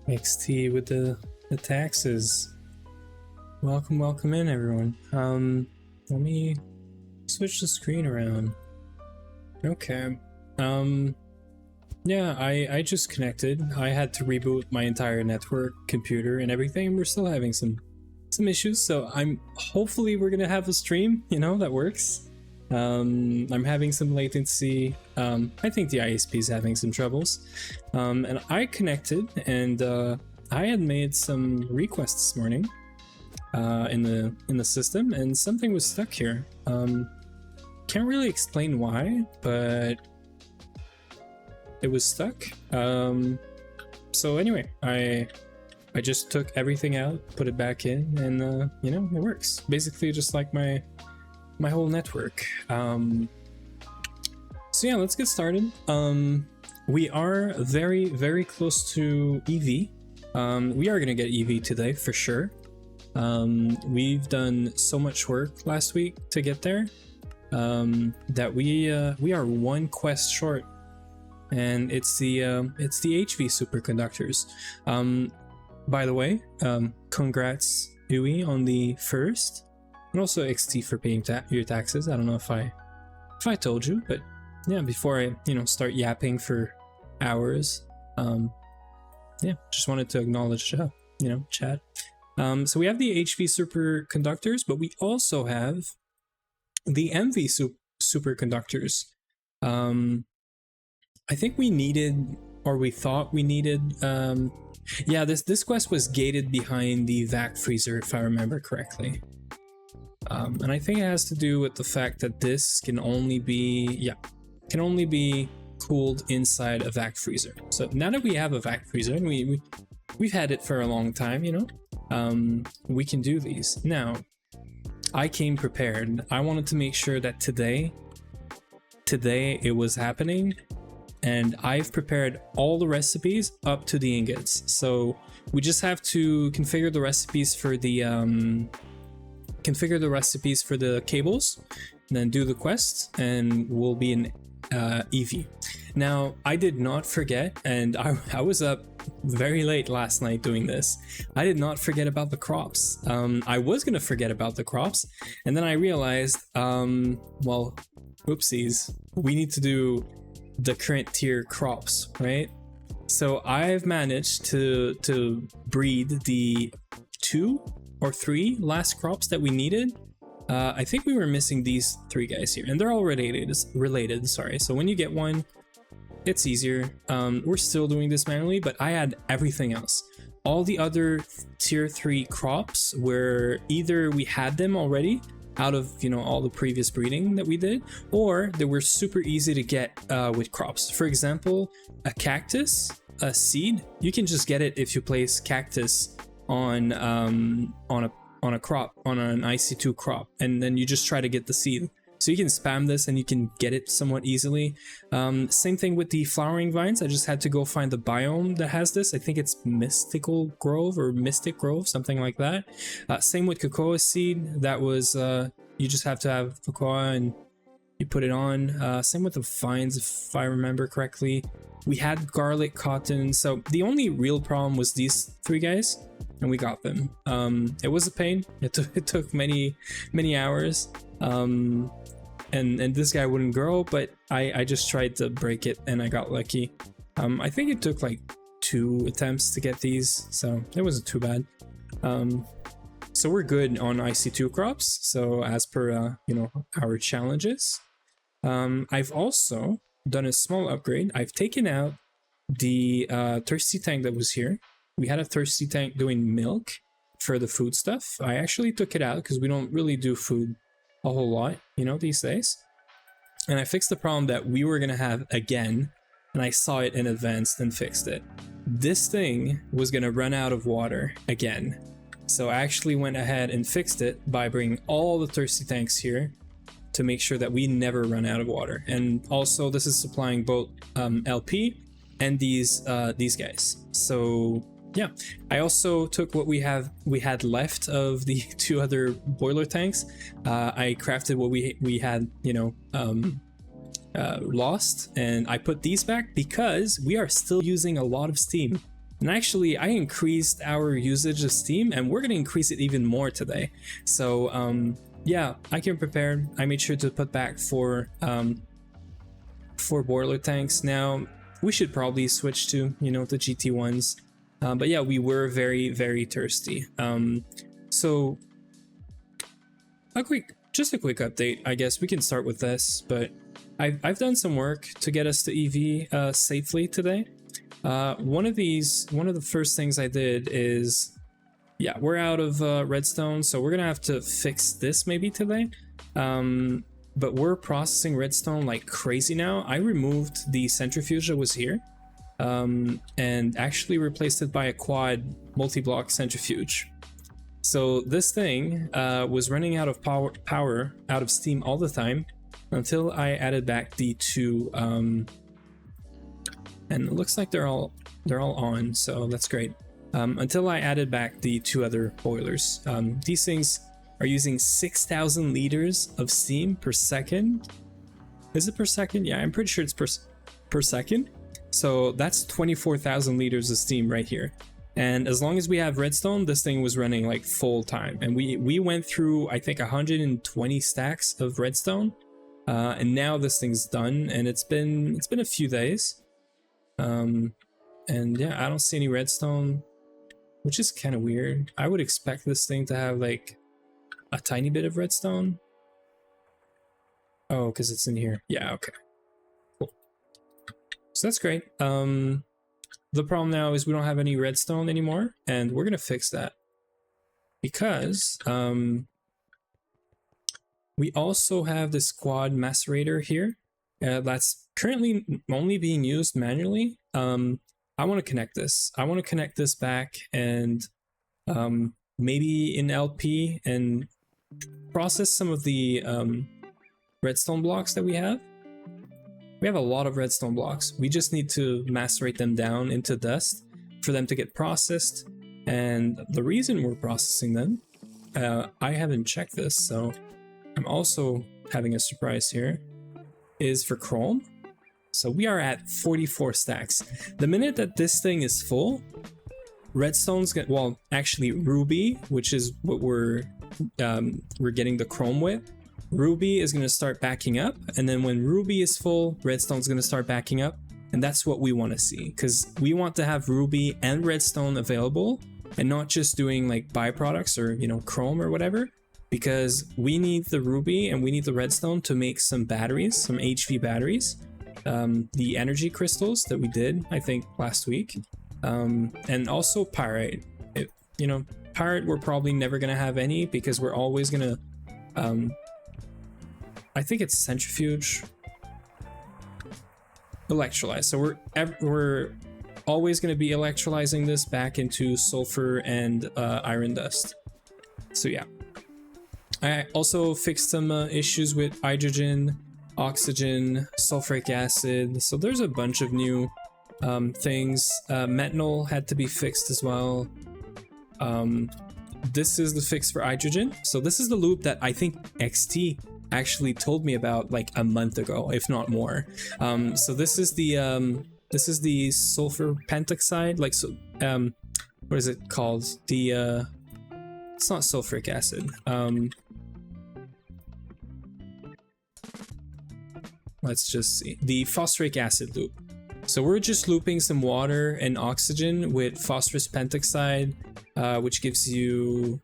XT with the taxes. Welcome in everyone. Let me switch the screen around. Okay. Yeah, I just connected. I had to reboot my entire network, computer, and everything. We're still having some issues, so hopefully we're gonna have a stream, that works. I'm having some latency. I think the ISP is having some troubles. And I connected, and I had made some requests this morning in the system, and something was stuck here. Can't really explain why, but it was stuck. So anyway, I just took everything out, put it back in, and it works. Basically just like my whole network. So yeah, let's get started. We are very close to EV. We are gonna get EV today for sure. We've done so much work last week to get there that we are one quest short, and it's the HV superconductors. By the way, congrats Uwe on the first, and also XT for paying your taxes. I don't know if I told you, but yeah, before I start yapping for hours, yeah, just wanted to acknowledge chat. So we have the HV superconductors, but we also have the MV superconductors. I think we needed, or we thought we needed, yeah, this quest was gated behind the vac freezer, if I remember correctly. And I think it has to do with the fact that this can only be cooled inside a vac freezer. So now that we have a vac freezer, and we've had it for a long time, we can do these. Now, I came prepared. I wanted to make sure that today it was happening, and I've prepared all the recipes up to the ingots. So we just have to configure the recipes for the cables, and then do the quests, and we'll be in EV. Now, I did not forget, and I was up very late last night doing this. I did not forget about the crops. I was gonna forget about the crops, and then I realized, well, whoopsies, we need to do the current tier crops, right? So I've managed to breed the 2 or 3 last crops that we needed. I think we were missing these 3 guys here, and they're all related, sorry. So when you get one, it's easier. We're still doing this manually, but I had everything else. All the other tier 3 crops were either we had them already out of all the previous breeding that we did, or they were super easy to get with crops. For example, a cactus, a seed, you can just get it if you place cactus on a crop, on an IC2 crop, and then you just try to get the seed. So you can spam this and you can get it somewhat easily. Same thing with the flowering vines. I just had to go find the biome that has this. I think it's Mystical Grove or Mystic Grove, something like that. Same with cocoa seed. That was, you just have to have cocoa and you put it on. Same with the vines, if I remember correctly. We had garlic, cotton. So the only real problem was these 3 guys, and we got them. It was a pain. It took many hours. And this guy wouldn't grow, but I just tried to break it and I got lucky. I think it took like 2 attempts to get these, so it wasn't too bad. So we're good on IC2 crops, so as per our challenges. I've also done a small upgrade. I've taken out the thirsty tank that was here. We had a thirsty tank doing milk for the food stuff. I actually took it out because we don't really do food a whole lot, these days. And I fixed the problem that we were gonna have again, and I saw it in advance and fixed it. This thing was gonna run out of water again. So I actually went ahead and fixed it by bringing all the thirsty tanks here to make sure that we never run out of water. And also this is supplying both LP and these guys. So yeah, I also took what we had left of the 2 other boiler tanks. I crafted what we had, lost, and I put these back because we are still using a lot of steam. And actually, I increased our usage of steam, and we're going to increase it even more today. So yeah, I came prepared. I made sure to put back four boiler tanks. Now we should probably switch to, you know, the GT ones. But yeah, we were very, very thirsty. So just a quick update. I guess we can start with this, but I've done some work to get us to EV safely today. One of the first things I did is, yeah, we're out of redstone, so we're gonna have to fix this maybe today. But we're processing redstone like crazy now. I removed the centrifuge that was here, and actually replaced it by a quad multi-block centrifuge. So this thing was running out of power, out of steam all the time, until I added back the two, and it looks like they're all on, so that's great. Until I added back the two other boilers. These things are using 6,000 liters of steam per second. Is it per second? Yeah, I'm pretty sure it's per second. So that's 24,000 liters of steam right here. And as long as we have redstone, this thing was running like full time. And we went through, I think, 120 stacks of redstone. And now this thing's done, and it's been a few days. And yeah, I don't see any redstone, which is kind of weird. I would expect this thing to have like a tiny bit of redstone. Oh, because it's in here. Yeah, okay. Cool. So that's great. The problem now is we don't have any redstone anymore, and we're gonna fix that. Because we also have this quad macerator here. That's currently only being used manually. I want to connect this. I want to connect this back and maybe in LP and process some of the redstone blocks that we have. We have a lot of redstone blocks. We just need to macerate them down into dust for them to get processed. And the reason we're processing them, I haven't checked this, so I'm also having a surprise here, is for chrome. So we are at 44 stacks. The minute that this thing is full, redstone's gonna, well, actually ruby, which is what we're getting the chrome with. Ruby is gonna start backing up, and then when ruby is full, redstone's gonna start backing up, and that's what we want to see, because we want to have ruby and redstone available, and not just doing like byproducts or, you know, chrome or whatever, because we need the ruby and we need the redstone to make some batteries, some HV batteries. The energy crystals that we did, I think, last week, and also pyrite. You know, pyrite we're probably never gonna have any, because we're always gonna, I think it's centrifuge, electrolyze. So we're always gonna be electrolyzing this back into sulfur and iron dust. So yeah, I also fixed some issues with hydrogen, oxygen, sulfuric acid. So there's a bunch of new things. Methanol had to be fixed as well. This is the fix for hydrogen. So this is the loop that I think XT actually told me about like a month ago, if not more. So this is the sulfur pentoxide, like, so what is it called? The it's not sulfuric acid. Let's just see, the phosphoric acid loop. So we're just looping some water and oxygen with phosphorus pentoxide, which gives you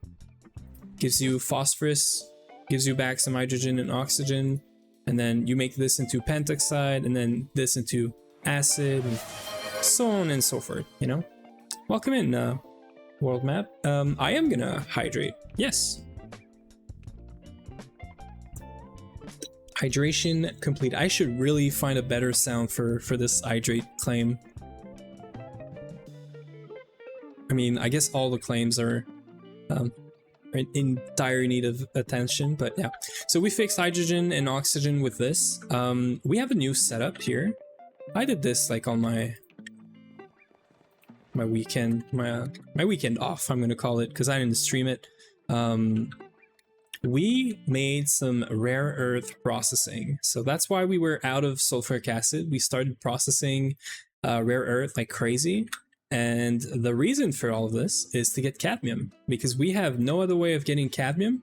phosphorus, gives you back some hydrogen and oxygen, and then you make this into pentoxide, and then this into acid, and so on and so forth, you know? Welcome in, world map. I am gonna hydrate, yes. Hydration complete. I should really find a better sound for this hydrate claim. I mean, I guess all the claims are in dire need of attention, but yeah. So we fixed hydrogen and oxygen with this. We have a new setup here. I did this like on my weekend, my weekend off, I'm gonna call it, because I didn't stream it. We made some rare earth processing. So that's why we were out of sulfuric acid. We started processing rare earth like crazy. And the reason for all of this is to get cadmium, because we have no other way of getting cadmium.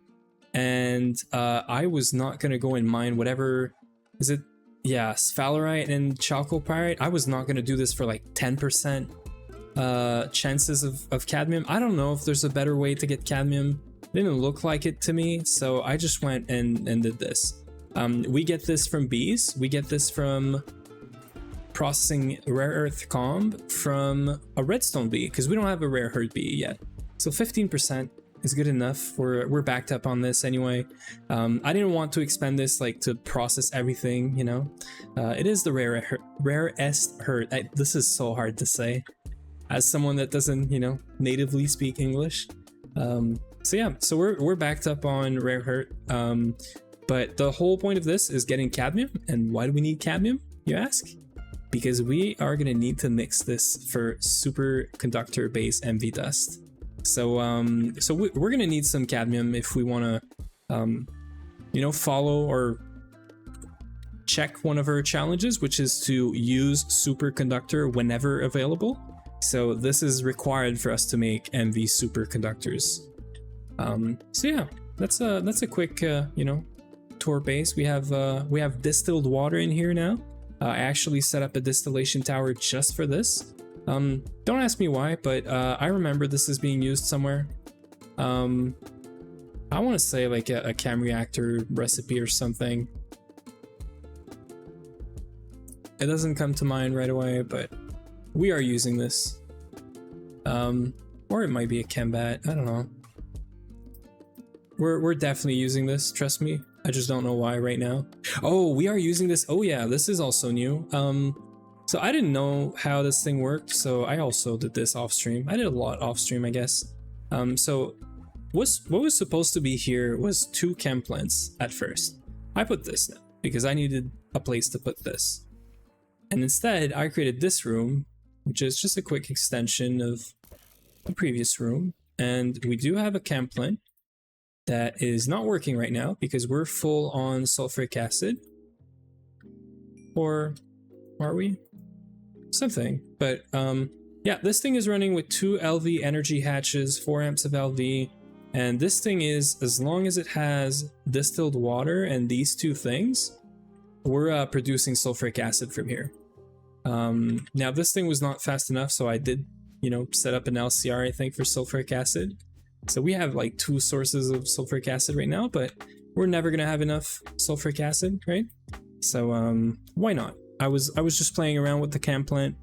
And I was not going to go and mine whatever, is it? Yeah, sphalerite and chalcopyrite. I was not going to do this for like 10% chances of cadmium. I don't know if there's a better way to get cadmium. It didn't look like it to me, so I just went and did this. We get this from bees. We get this from processing rare earth comb from a redstone bee, because we don't have a rare earth bee yet. So 15% is good enough. We're backed up on this anyway. I didn't want to expend this like to process everything, you know. It is the rarest earth. This is so hard to say as someone that doesn't, you know, natively speak English. So yeah, so we're backed up on rare earth. But the whole point of this is getting cadmium. And why do we need cadmium, you ask? Because we are going to need to mix this for superconductor base MV dust. So we're going to need some cadmium if we want to, you know, follow or check one of our challenges, which is to use superconductor whenever available. So this is required for us to make MV superconductors. So yeah, that's a quick, you know, tour base. We have distilled water in here now. I actually set up a distillation tower just for this. Don't ask me why, but I remember this is being used somewhere. I want to say like a chem reactor recipe or something. It doesn't come to mind right away, but we are using this. Or it might be a chembat, I don't know. We're definitely using this, trust me. I just don't know why right now. Oh, we are using this. Oh yeah, this is also new. So I didn't know how this thing worked, so I also did this off stream. I did a lot off stream, I guess. So what was supposed to be here was 2 chem plants at first. I put this now because I needed a place to put this. And instead, I created this room, which is just a quick extension of the previous room. And we do have a chem plant that is not working right now because we're full on sulfuric acid. Or are we? Something. But yeah, this thing is running with 2 LV energy hatches, 4 amps of LV. And this thing is, as long as it has distilled water and these 2 things, we're producing sulfuric acid from here. Now this thing was not fast enough, so I did, you know, set up an LCR, I think, for sulfuric acid. So we have like 2 sources of sulfuric acid right now, but we're never gonna have enough sulfuric acid, right? So why not? I was just playing around with the chem plant,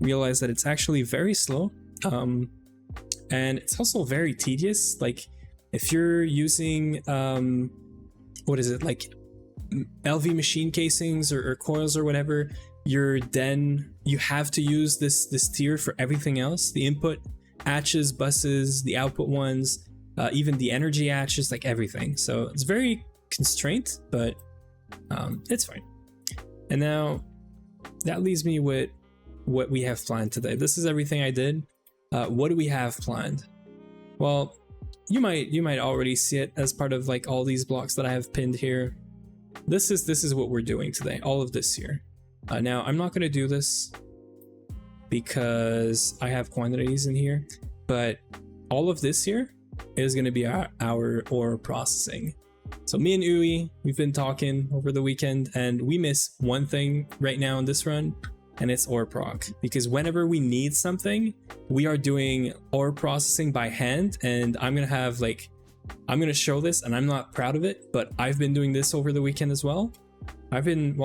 realized that it's actually very slow, and it's also very tedious. Like if you're using what is it, like LV machine casings or coils or whatever, you have to use this tier for everything else, the input hatches, buses, the output ones, even the energy hatches, like everything. So it's very constrained, but it's fine. And now that leaves me with what we have planned today. This is everything I did. What do we have planned? Well, you might already see it as part of like all these blocks that I have pinned here. This is what we're doing today, all of this here. Now I'm not going to do this because I have quantities in here, but all of this here is going to be our ore processing. So me and Uwe, we've been talking over the weekend, and we miss one thing right now in this run, and it's ore proc. Because whenever we need something, we are doing ore processing by hand, and I'm going to show this, and I'm not proud of it, but I've been doing this over the weekend as well. I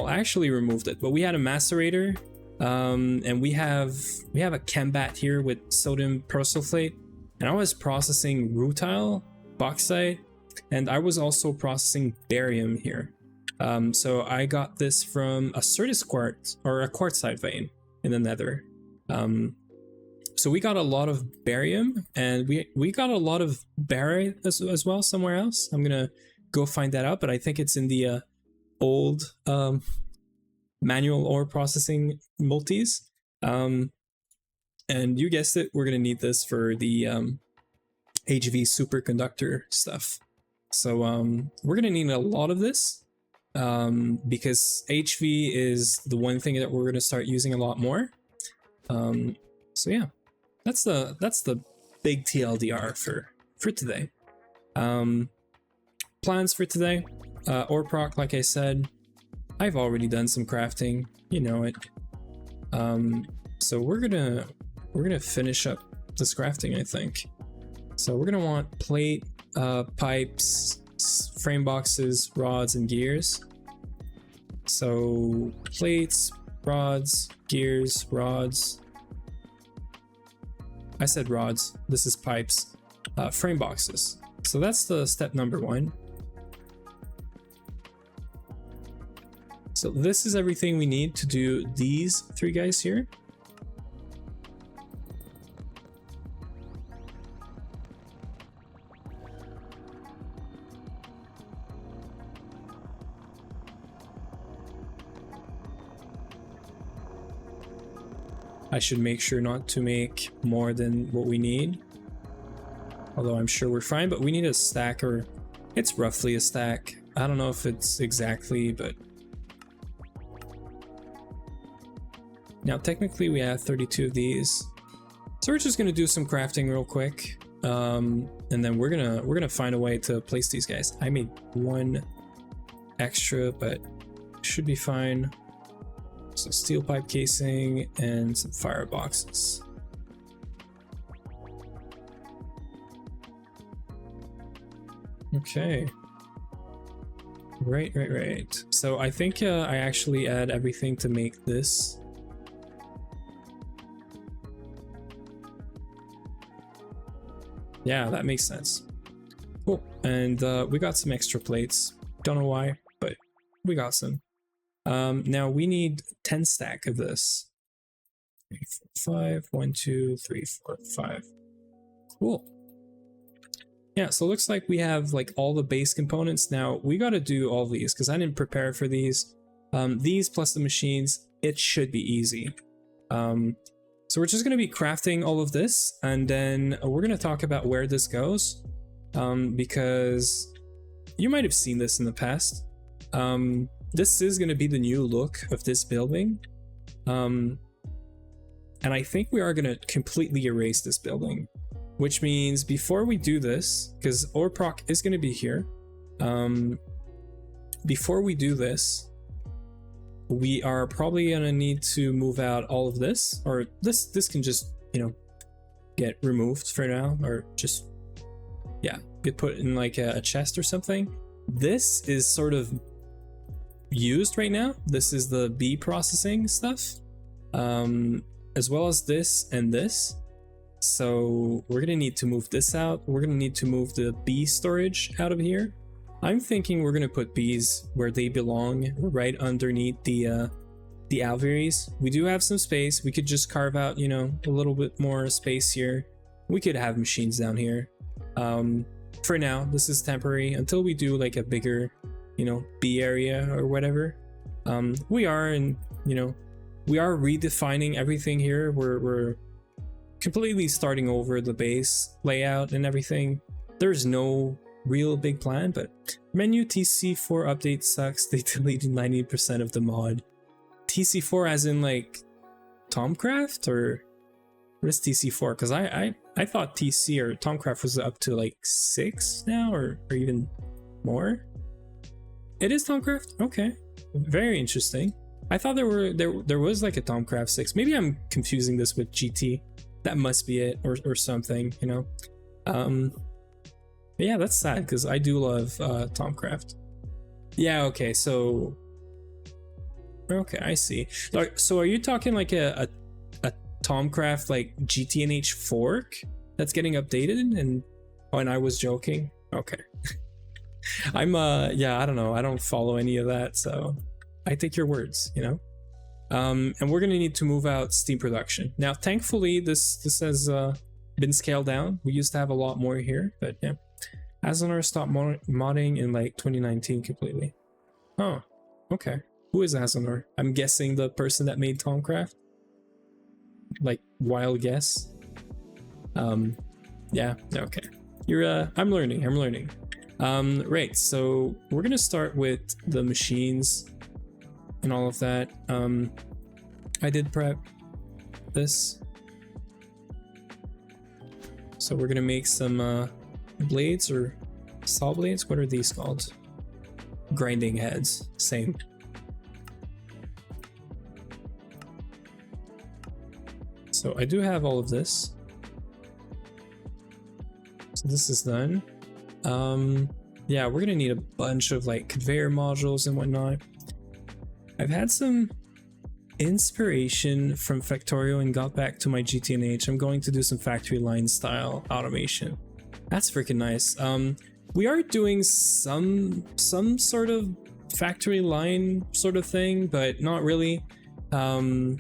actually removed it, but we had a macerator. And we have a chembat here with sodium persulfate, and I was processing rutile, bauxite, and I was also processing barium here. So I got this from a Certus quartz, or a quartzite vein in the nether. So we got a lot of barium, and we got a lot of barite as well somewhere else. I'm gonna go find that out, but I think it's in the old manual ore processing multis. And you guessed it, we're gonna need this for the HV superconductor stuff. So we're gonna need a lot of this because HV is the one thing that we're gonna start using a lot more. So yeah, that's the big TLDR for today. Plans for today, ore proc, like I said, I've already done some crafting, you know it. So we're gonna finish up this crafting, I think. So we're gonna want plate, pipes, frame boxes, rods, and gears. So plates, rods, gears, rods. I said rods, this is pipes, frame boxes. So that's the step number 1. So this is everything we need to do these 3 guys here. I should make sure not to make more than what we need. Although I'm sure we're fine, but we need a stack, or it's roughly a stack. I don't know if it's exactly, but now technically we have 32 of these. So we're just gonna do some crafting real quick. And then we're gonna find a way to place these guys. I made 1 extra, but should be fine. So steel pipe casing and some fire boxes. Okay. Right. So I think I actually add everything to make this. Yeah, that makes sense. Cool. And we got some extra plates. Don't know why, but we got some. Now we need 10 stack of this. 3, 4, 5. 1, 2, 3, 4, 5. Cool. Yeah, so it looks like we have like all the base components. Now we got to do all these because I didn't prepare for these. These plus the machines, it should be easy. So we're just going to be crafting all of this, and then we're going to talk about where this goes, because you might have seen this in the past. This is going to be the new look of this building, and I think we are going to completely erase this building, which means before we do this, because ore proc is going to be here, before we do this, we are probably going to need to move out all of this, or this can just, you know, get removed for now, or just, yeah, get put in like a chest or something. This is sort of used right now. This is the bee processing stuff, as well as this and this. So we're gonna need to move this out. We're gonna need to move the bee storage out of here. I'm thinking we're gonna put bees where they belong, right underneath the aviaries. We do have some space. We could just carve out, you know, a little bit more space here. We could have machines down here. For now, this is temporary until we do like a bigger, you know, bee area or whatever. We are redefining everything here. We're completely starting over the base layout and everything. There's no real big plan, but menu TC4 update sucks. They deleted 90% of the mod. TC4 as in like Tomcraft, or what is TC4? Because I thought TC or Tomcraft was up to like 6 now, or even more. It is Tomcraft? Okay. Very interesting. I thought there was like a Tomcraft 6. Maybe I'm confusing this with GT. That must be it, or something, you know. But yeah, that's sad because I do love Tomcraft. Yeah, okay, so okay, I see. So are you talking like a Tomcraft like GTNH fork that's getting updated? And I was joking. Okay. I'm yeah, I don't know. I don't follow any of that, so I take your words, you know. And we're gonna need to move out steam production. Now, thankfully, this has been scaled down. We used to have a lot more here, but yeah. Azanor stopped modding in like 2019 completely. Oh, okay. Who is Azanor? I'm guessing the person that made Tomcraft. Like, wild guess. Yeah, okay. You're I'm learning. Right, so we're gonna start with the machines and all of that. I did prep this. So we're gonna make some blades or saw blades. What are these called? Grinding heads. Same. So I do have all of this. So this is done. Yeah, we're gonna need a bunch of like conveyor modules and whatnot. I've had some inspiration from Factorio and got back to my GTNH. I'm going to do some factory line style automation. That's freaking nice. We are doing some sort of factory line sort of thing, but not really. We're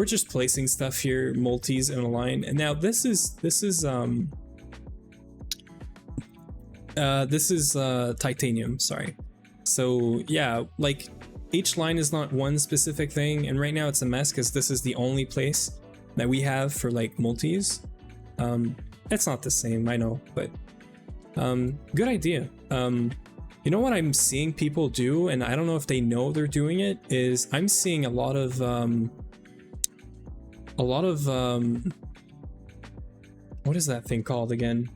just placing stuff here, multis in a line. And now this is titanium, sorry. So yeah, like each line is not one specific thing, and right now it's a mess because this is the only place that we have for like multis. It's not the same, I know, but good idea. You know what I'm seeing people do, and I don't know if they know they're doing it, is I'm seeing a lot of what is that thing called again?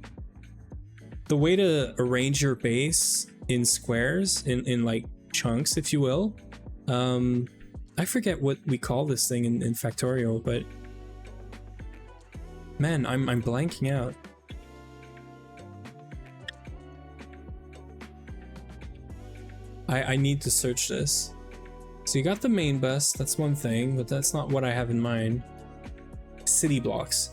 The way to arrange your base in squares, in like chunks, if you will. I forget what we call this thing in Factorio, but man, I'm blanking out. I need to search this. So you got the main bus, that's one thing, but that's not what I have in mind. City blocks.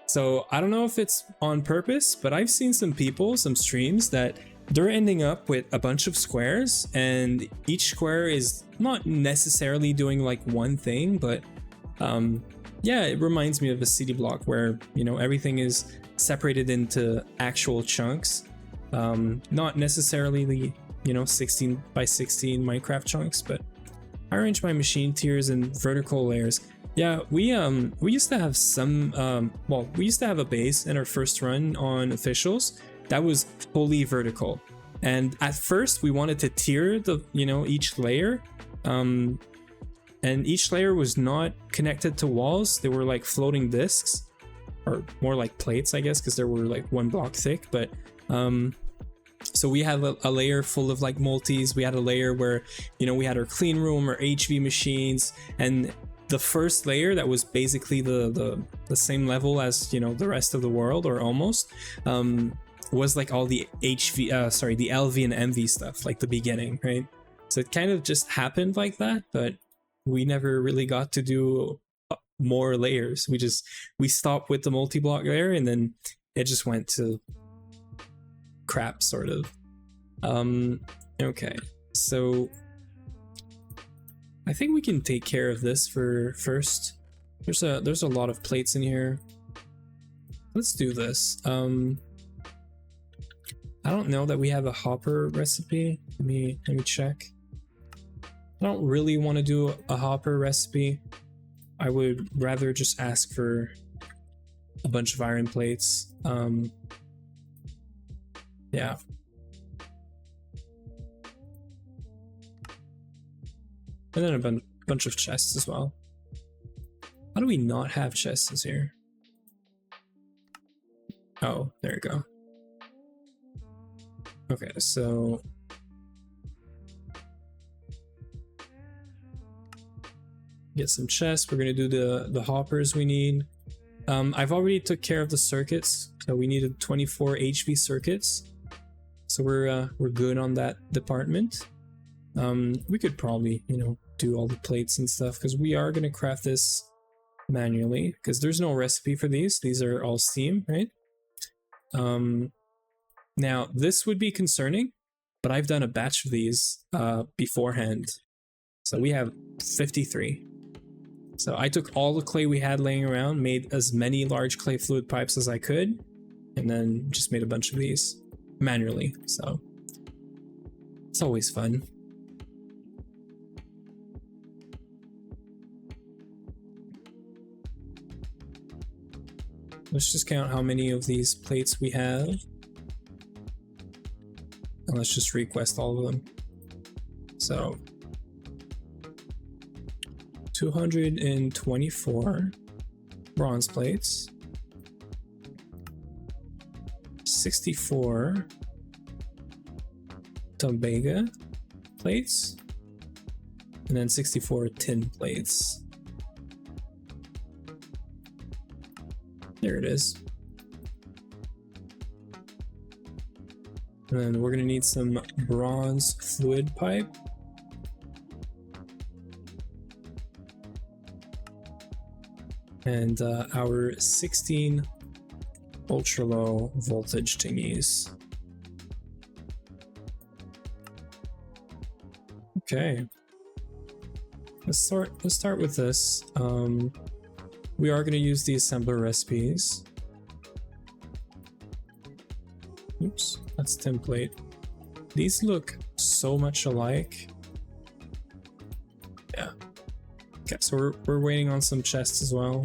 So I don't know if it's on purpose, but I've seen some people, some streams, that they're ending up with a bunch of squares, and each square is not necessarily doing like one thing, but yeah, it reminds me of a city block where, you know, everything is separated into actual chunks, not necessarily the, you know, 16 by 16 Minecraft chunks, but I arrange my machine tiers in vertical layers. Yeah, we used to have some well, we used to have a base in our first run on officials that was fully vertical, and at first we wanted to tier the, you know, each layer, and each layer was not connected to walls. They were like floating discs, or more like plates, I guess, because they were like 1 block thick. But so we had a layer full of like multis. We had a layer where, you know, we had our clean room, our HV machines, and the first layer that was basically the same level as, you know, the rest of the world, or almost, was like all the the LV and MV stuff, like the beginning, right? So it kind of just happened like that, but we never really got to do more layers. We stopped with the multi-block layer, and then it just went to crap, sort of. Okay, so I think we can take care of this for first. There's a lot of plates in here. Let's do this. I don't know that we have a hopper recipe. Let me check. I don't really want to do a hopper recipe. I would rather just ask for a bunch of iron plates. Yeah. And then a bunch of chests as well. How do we not have chests here? Oh, there you go. Okay, so get some chests. We're gonna do the hoppers we need. I've already took care of the circuits, so we needed 24 HV circuits. So we're good on that department. We could probably, you know, do all the plates and stuff, because we are gonna craft this manually, because there's no recipe for these. These are all steam, right? Now this would be concerning, but I've done a batch of these beforehand. So we have 53. So I took all the clay we had laying around, made as many large clay fluid pipes as I could, and then just made a bunch of these manually. So it's always fun. Let's just count how many of these plates we have. And let's just request all of them. So 224 bronze plates. 64 Tombaga plates, and then 64 tin plates. There it is. And we're gonna need some bronze fluid pipe. And our 16 ultra low voltage thingies. Okay. Let's start with this. We are gonna use the assembler recipes. Oops, that's template. These look so much alike. Yeah. Okay, so we're waiting on some chests as well.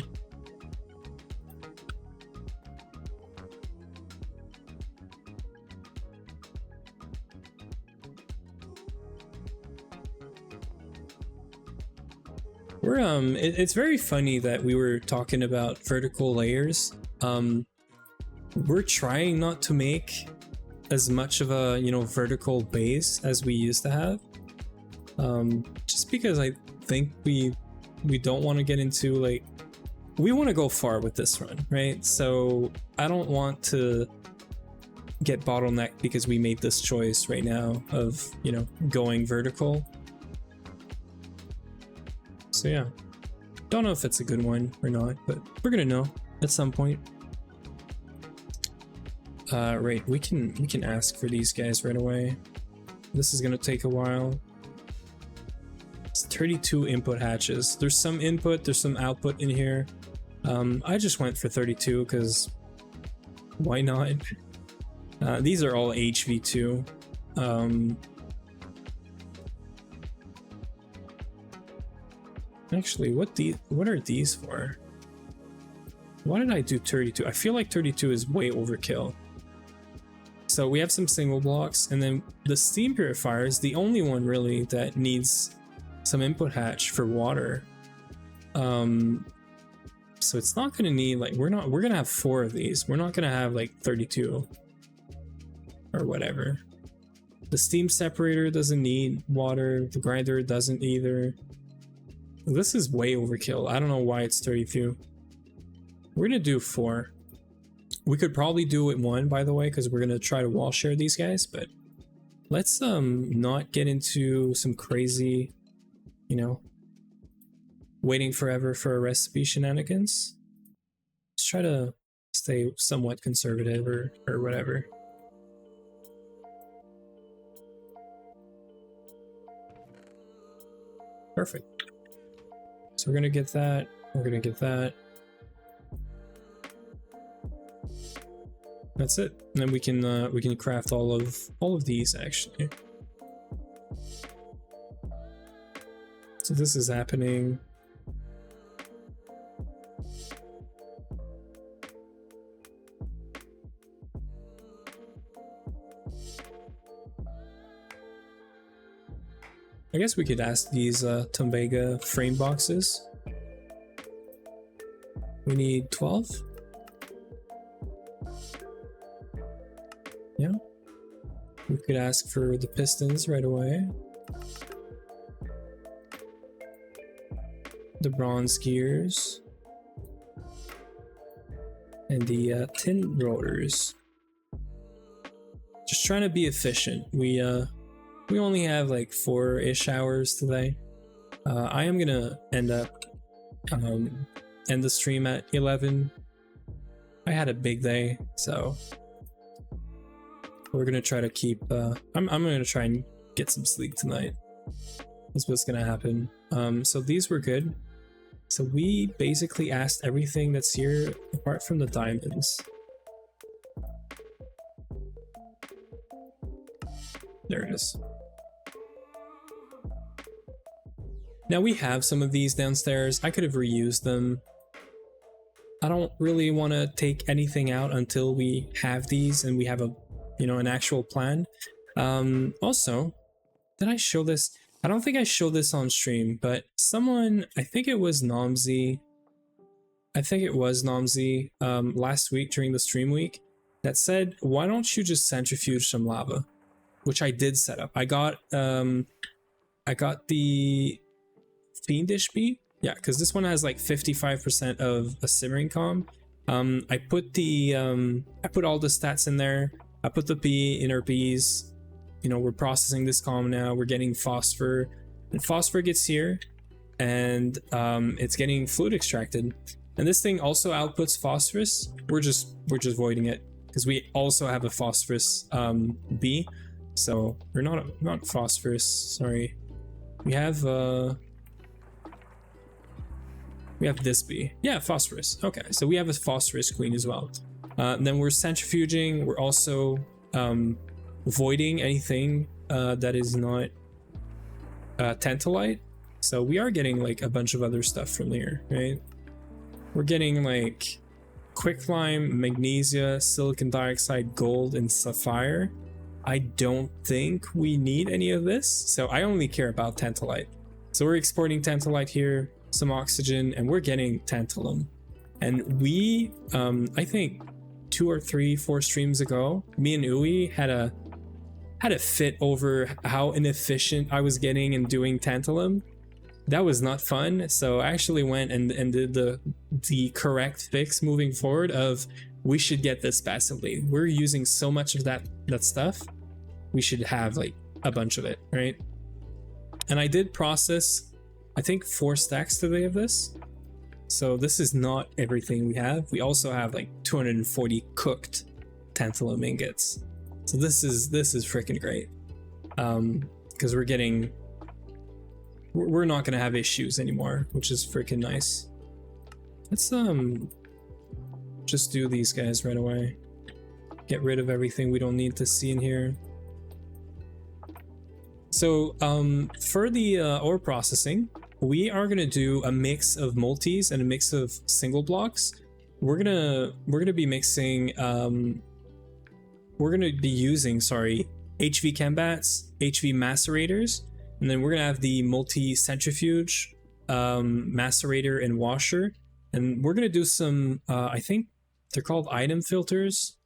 We're it's very funny that we were talking about vertical layers. We're trying not to make as much of a, you know, vertical base as we used to have. Just because I think we don't want to get into, like, we want to go far with this run, right? So I don't want to get bottlenecked because we made this choice right now of, you know, going vertical. So yeah, don't know if it's a good one or not, but we're gonna know at some point. Right, we can ask for these guys right away. This is gonna take a while. It's 32 input hatches. There's some input, there's some output in here. I just went for 32 because why not? These are all HV2. Actually, what are these for? Why did I do 32? I feel like 32 is way overkill. So we have some single blocks, and then the steam purifier is the only one really that needs some input hatch for water. So it's not gonna need, like, we're gonna have 4 of these. We're not gonna have like 32 or whatever. The steam separator doesn't need water. The grinder doesn't either. This is way overkill. I don't know why it's 32. We're gonna do 4. We could probably do it 1, by the way, because we're gonna try to wall share these guys, but let's not get into some crazy, you know, waiting forever for a recipe shenanigans. Let's try to stay somewhat conservative or whatever. Perfect. So we're gonna get that, we're gonna get that. That's it. And then we can craft all of these actually. So this is happening. I guess we could ask these Tombaga frame boxes. We need 12. Yeah. We could ask for the pistons right away. The bronze gears. And the tin rotors. Just trying to be efficient. We only have like 4-ish hours today. I am gonna end the stream at 11. I had a big day, so we're gonna try to keep. I'm gonna try and get some sleep tonight. That's what's gonna happen. So these were good. So we basically asked everything that's here apart from the diamonds. There it is. Now we have some of these downstairs. I could have reused them. I don't really want to take anything out until we have these and we have a, you know, an actual plan. Also, did I show this? I don't think I showed this on stream, but someone, I think it was Nomzy. Last week during the stream week, that said, why don't you just centrifuge some lava, which I did set up. I got the Fiendish Bee. Yeah, because this one has like 55% of a simmering calm. I put all the stats in there. I put the bee in our bees. You know, we're processing this calm now. We're getting phosphor, and phosphor gets here, and it's getting fluid extracted. And this thing also outputs phosphorus. We're just voiding it because we also have a phosphorus bee. So we're not phosphorus. Sorry, we have this bee. Yeah, phosphorus. Okay, so we have a phosphorus queen as well. Then we're centrifuging. We're also voiding anything that is not tantalite. So we are getting like a bunch of other stuff from here, right? We're getting like quicklime, magnesia, silicon dioxide, gold, and sapphire. I don't think we need any of this, so I only care about tantalite. So we're exporting tantalite here, some oxygen, and we're getting tantalum. And we, I think 2 or 3, 4 streams ago, me and Uwe had a fit over how inefficient I was getting and doing tantalum. That was not fun, so I actually went and did the correct fix moving forward of we should get this passively. We're using so much of that stuff, we should have like a bunch of it, right? And I did process, I think 4 stacks today of this. So this is not everything we have. We also have like 240 cooked tantalum ingots. So this is freaking great. Because we're not gonna have issues anymore, which is freaking nice. Let's just do these guys right away. Get rid of everything we don't need to see in here. So for the ore processing, we are gonna do a mix of multis and a mix of single blocks. We're gonna be mixing we're gonna be using HV chembats, HV macerators, and then we're gonna have the multi centrifuge, macerator, and washer. And we're gonna do some I think they're called item filters.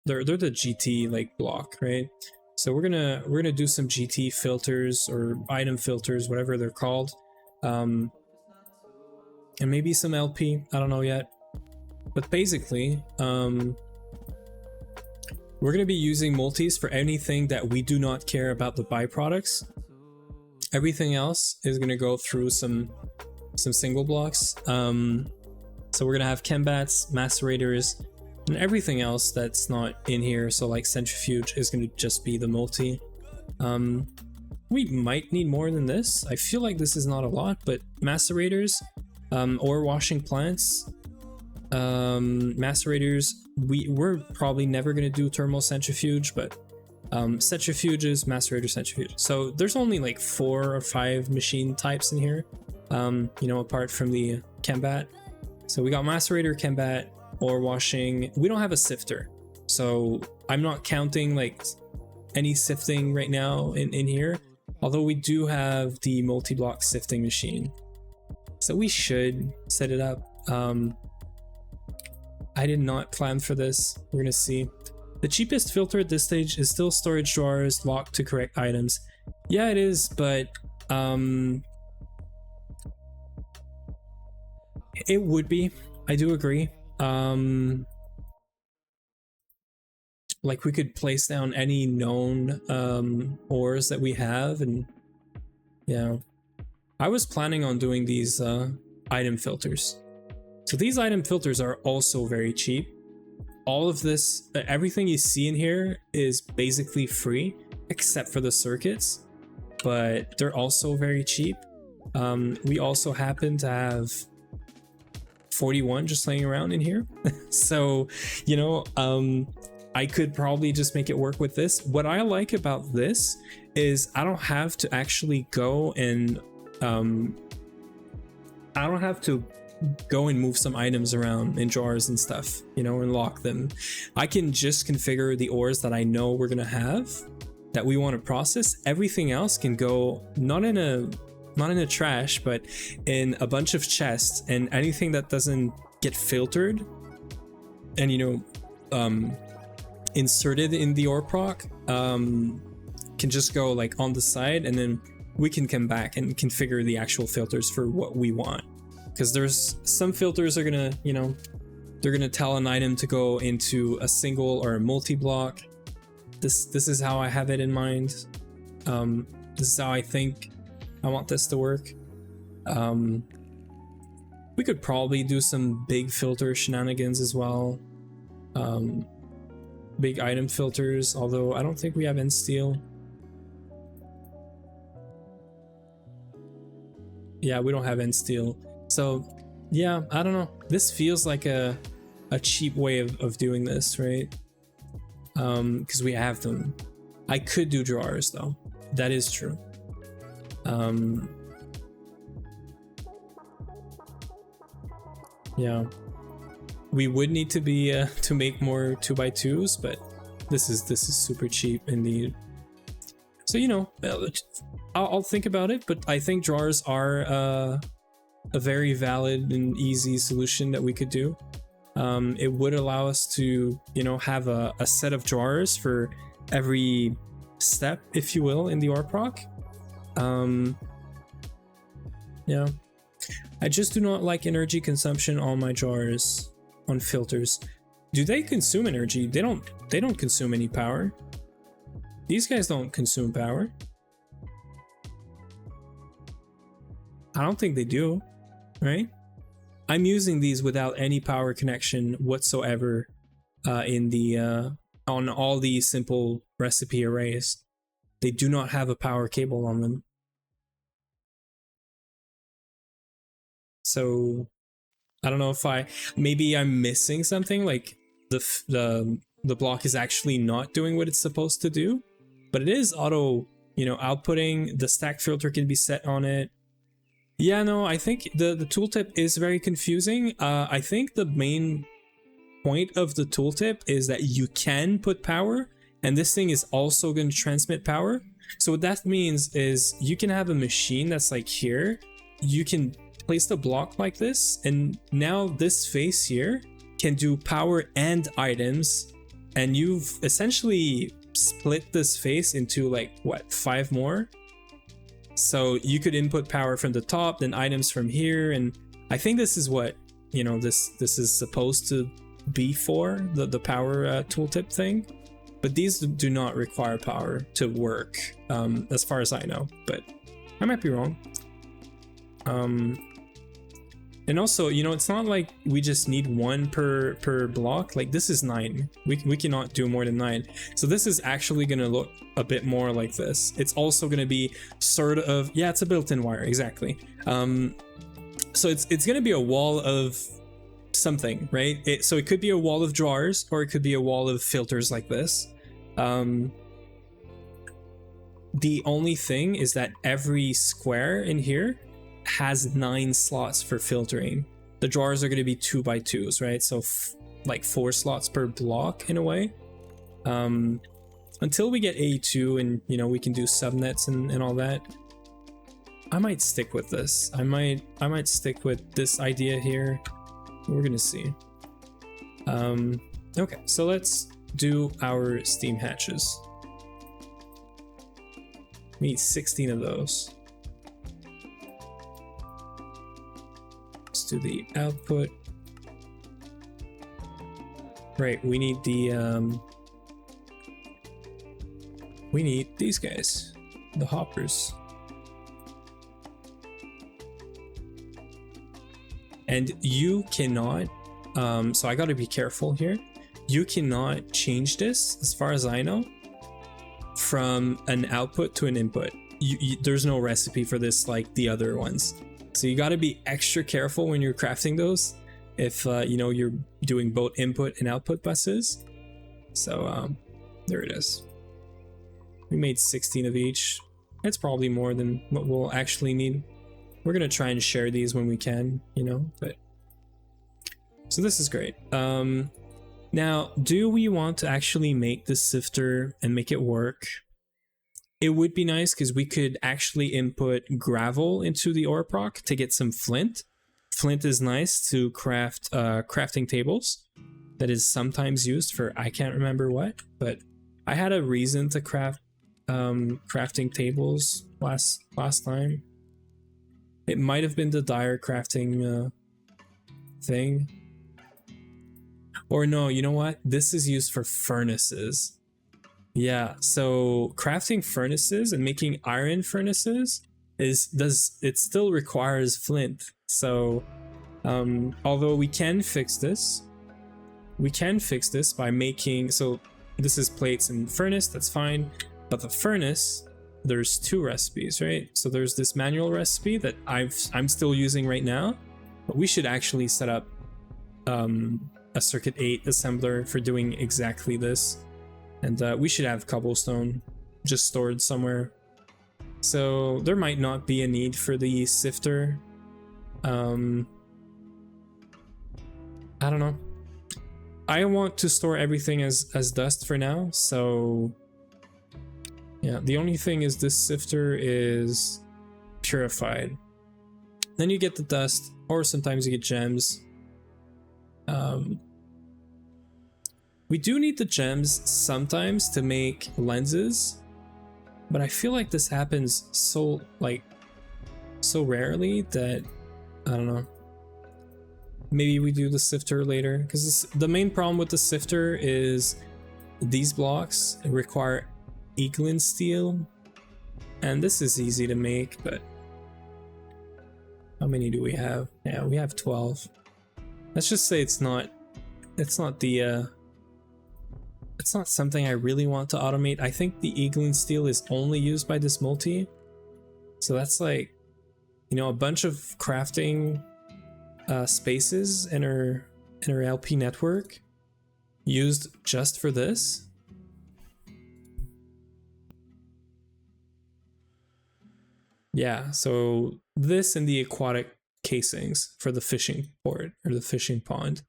They're the GT like block, right? So we're gonna do some GT filters or item filters, whatever they're called, and maybe some LP. I don't know yet, but basically, we're gonna be using multis for anything that we do not care about the byproducts. Everything else is gonna go through some single blocks. So we're gonna have chembats, macerators, and everything else that's not in here, so like centrifuge is going to just be the multi. We might need more than this. I feel like this is not a lot, but macerators, ore washing plants, macerators, we're probably never going to do thermal centrifuge, but centrifuges, macerator, centrifuge. So there's only like 4 or 5 machine types in here, you know, apart from the chembat. So we got macerator, chembat, ore washing. We don't have a sifter, so I'm not counting like any sifting right now in here, although we do have the multi-block sifting machine, so we should set it up. I did not plan for this. We're gonna see. The cheapest filter at this stage is still storage drawers locked to correct items. Yeah, it is, but it would be. I do agree. Like we could place down any known ores that we have, and yeah, I was planning on doing these item filters. So these item filters are also very cheap. All of this, everything you see in here is basically free except for the circuits, but they're also very cheap. We also happen to have 41 just laying around in here. So, you know, I could probably just make it work with this. What I like about this is I don't have to actually go and move some items around in drawers and stuff, you know, and lock them. I can just configure the ores that I know we're gonna have that we want to process. Everything else can go not in a trash, but in a bunch of chests, and anything that doesn't get filtered and, you know, inserted in the ore proc can just go like on the side, and then we can come back and configure the actual filters for what we want. Because there's some filters are gonna, you know, they're gonna tell an item to go into a single or a multi-block. This is how I have it in mind. This is how I think I want this to work. We could probably do some big filter shenanigans as well. Big item filters, although I don't think we have end steel. Yeah, we don't have end steel. So yeah, I don't know. This feels like a cheap way of doing this, right? Because we have them. I could do drawers though. That is true. Yeah, we would need to be to make more 2x2s, but this is super cheap indeed. So, you know, I'll think about it, but I think drawers are a very valid and easy solution that we could do. It would allow us to, you know, have a set of drawers for every step, if you will, in the ore proc. Yeah, I just do not like energy consumption on my drawers on filters. Do they consume energy? They don't consume any power. These guys don't consume power. I don't think they do, right? I'm using these without any power connection whatsoever in the on all these simple recipe arrays. They do not have a power cable on them. So I don't know if maybe I'm missing something, like the block is actually not doing what it's supposed to do, but it is auto, you know, outputting. The stack filter can be set on it. Yeah, no, I think the tooltip is very confusing. I think the main point of the tooltip is that you can put power, and this thing is also going to transmit power. So what that means is you can have a machine that's like here. You can place the block like this, and now this face here can do power and items, and you've essentially split this face into like what, 5 more. So you could input power from the top, then items from here, and I think this is what, you know, this is supposed to be for, the power tooltip thing. But these do not require power to work, as far as I know, but I might be wrong. And also, you know, it's not like we just need 1 per block. Like this is 9. We cannot do more than 9. So this is actually going to look a bit more like this. It's also going to be sort of, yeah, it's a built-in wire, exactly. So it's going to be a wall of something, right? So it could be a wall of drawers, or it could be a wall of filters like this. The only thing is that every square in here has 9 slots for filtering. The drawers are going to be 2x2s, right? So like 4 slots per block in a way. Until we get A2 and, you know, we can do subnets and all that. I might stick with this. I might stick with this idea here. We're gonna see. Okay, so let's do our steam hatches. We need 16 of those. Let's do the output. Right, we need the we need these guys, the hoppers. And you cannot, so I gotta be careful here. You cannot change this, as far as I know, from an output to an input. There's no recipe for this like the other ones. So you gotta be extra careful when you're crafting those, if you know, you're doing both input and output buses. So there it is. We made 16 of each. It's probably more than what we'll actually need. We're gonna try and share these when we can, you know, but so this is great. Now, do we want to actually make the sifter and make it work? It would be nice because we could actually input gravel into the ore proc to get some flint. Flint is nice to craft crafting tables. that is sometimes used for I can't remember what, but I had a reason to craft crafting tables last time. It might have been the dire crafting thing. Or no, you know what? This is used for furnaces. Yeah, so crafting furnaces and making iron furnaces it still requires flint. So although we can fix this by making, so this is plates and furnace, that's fine. But the furnace, there's two recipes, right? So there's this manual recipe that I'm still using right now, but we should actually set up a circuit 8 assembler for doing exactly this. And we should have cobblestone just stored somewhere. So there might not be a need for the sifter. I don't know. I want to store everything as dust for now, so yeah, the only thing is this sifter is purified. Then you get the dust, or sometimes you get gems. We do need the gems sometimes to make lenses, but I feel like this happens so rarely that I don't know. Maybe we do the sifter later, because the main problem with the sifter is these blocks require Eaglin steel, and this is easy to make, but how many do we have? Yeah, we have 12. Let's just say it's not something I really want to automate. I think the Eaglin steel is only used by this multi, so that's like, you know, a bunch of crafting spaces in our LP network used just for this. Yeah, so this and the aquatic casings for the fishing port or the fishing pond.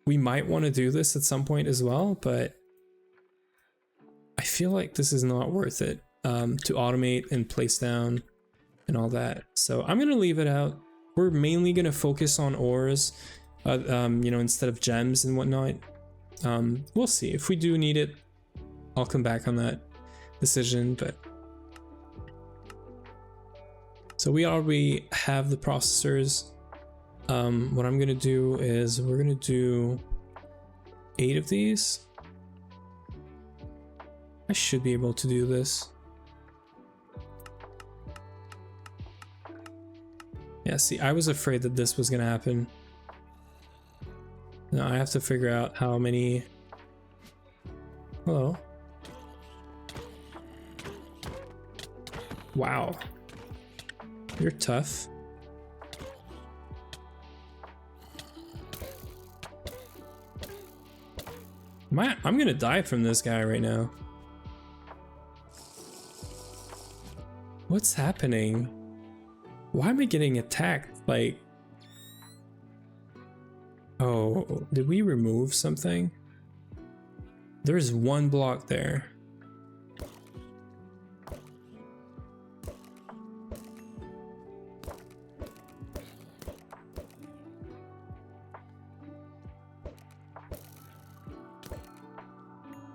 We might want to do this at some point as well, but I feel like this is not worth it to automate and place down and all that. So I'm gonna leave it out. We're mainly gonna focus on ores, you know, instead of gems and whatnot. We'll see if we do need it. I'll come back on that decision, but so we already have the processors. What I'm gonna do is we're gonna do 8 of these. I should be able to do this. Yeah, see, I was afraid that this was gonna happen. Now I have to figure out how many. Hello. Wow. You're tough. I'm gonna die from this guy right now. What's happening? Why am I getting attacked? Like, oh, did we remove something? There's one block there.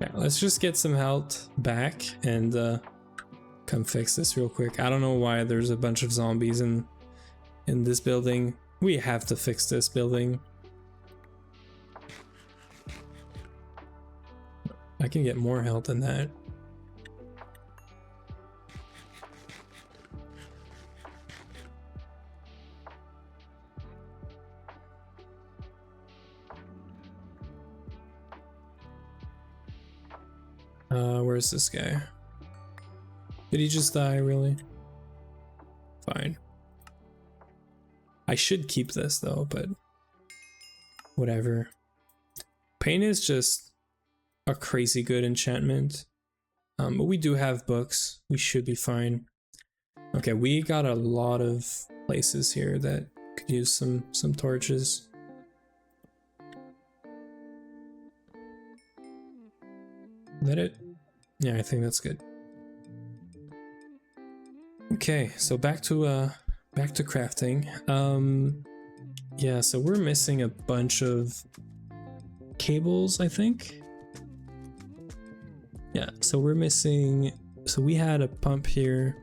Yeah, let's just get some health back and come fix this real quick. I don't know why there's a bunch of zombies in this building. We have to fix this building. I can get more health than that. Where's this guy? Did he just die, really? Fine. I should keep this though, but whatever. Pain is just a crazy good enchantment. But we do have books. We should be fine. Okay, we got a lot of places here that could use some torches. Is that it? Yeah, I think that's good. Okay, so back to crafting. Yeah, so we're missing a bunch of cables, I think. Yeah, so we're missing, so we had a pump here.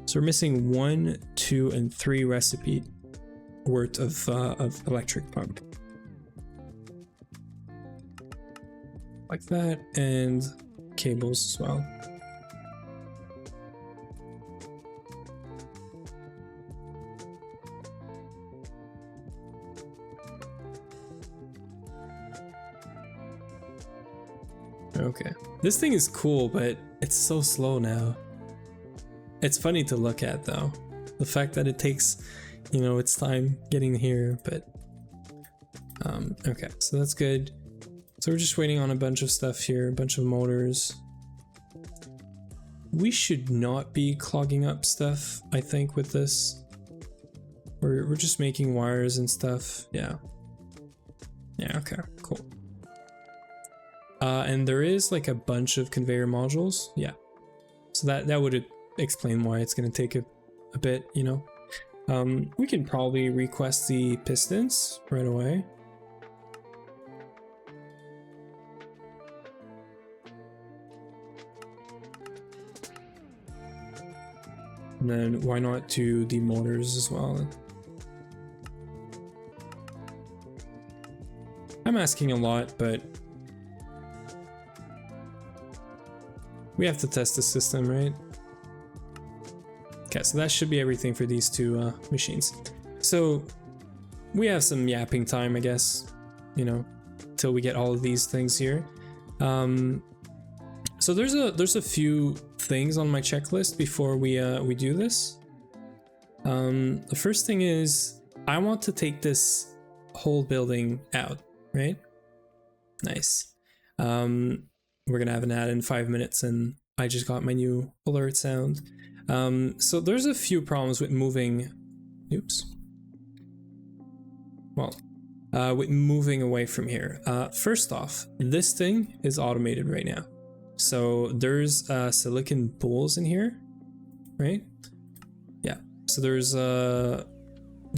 So we're missing 1, 2, and 3 recipe worth of electric pump. Like that, and cables as well. Okay, this thing is cool, but it's so slow now. It's funny to look at though, the fact that it takes, you know, its time getting here, but okay, so that's good. So we're just waiting on a bunch of stuff here, a bunch of motors. We should not be clogging up stuff, I think, with this. We're just making wires and stuff. Yeah, okay, cool. And there is like a bunch of conveyor modules. Yeah, so that would explain why it's going to take a bit, you know. We can probably request the pistons right away. And then why not do the motors as well? I'm asking a lot, but we have to test the system, right? Okay, so that should be everything for these two machines. So we have some yapping time, I guess, you know, till we get all of these things here. So there's a few things on my checklist before we do this. The first thing is I want to take this whole building out, right? Nice. We're gonna have an ad in 5 minutes, and I just got my new alert sound. So there's a few problems with moving. Oops. Well, with moving away from here. First off, this thing is automated right now. So there's silicon bowls in here, right? Yeah. So there's the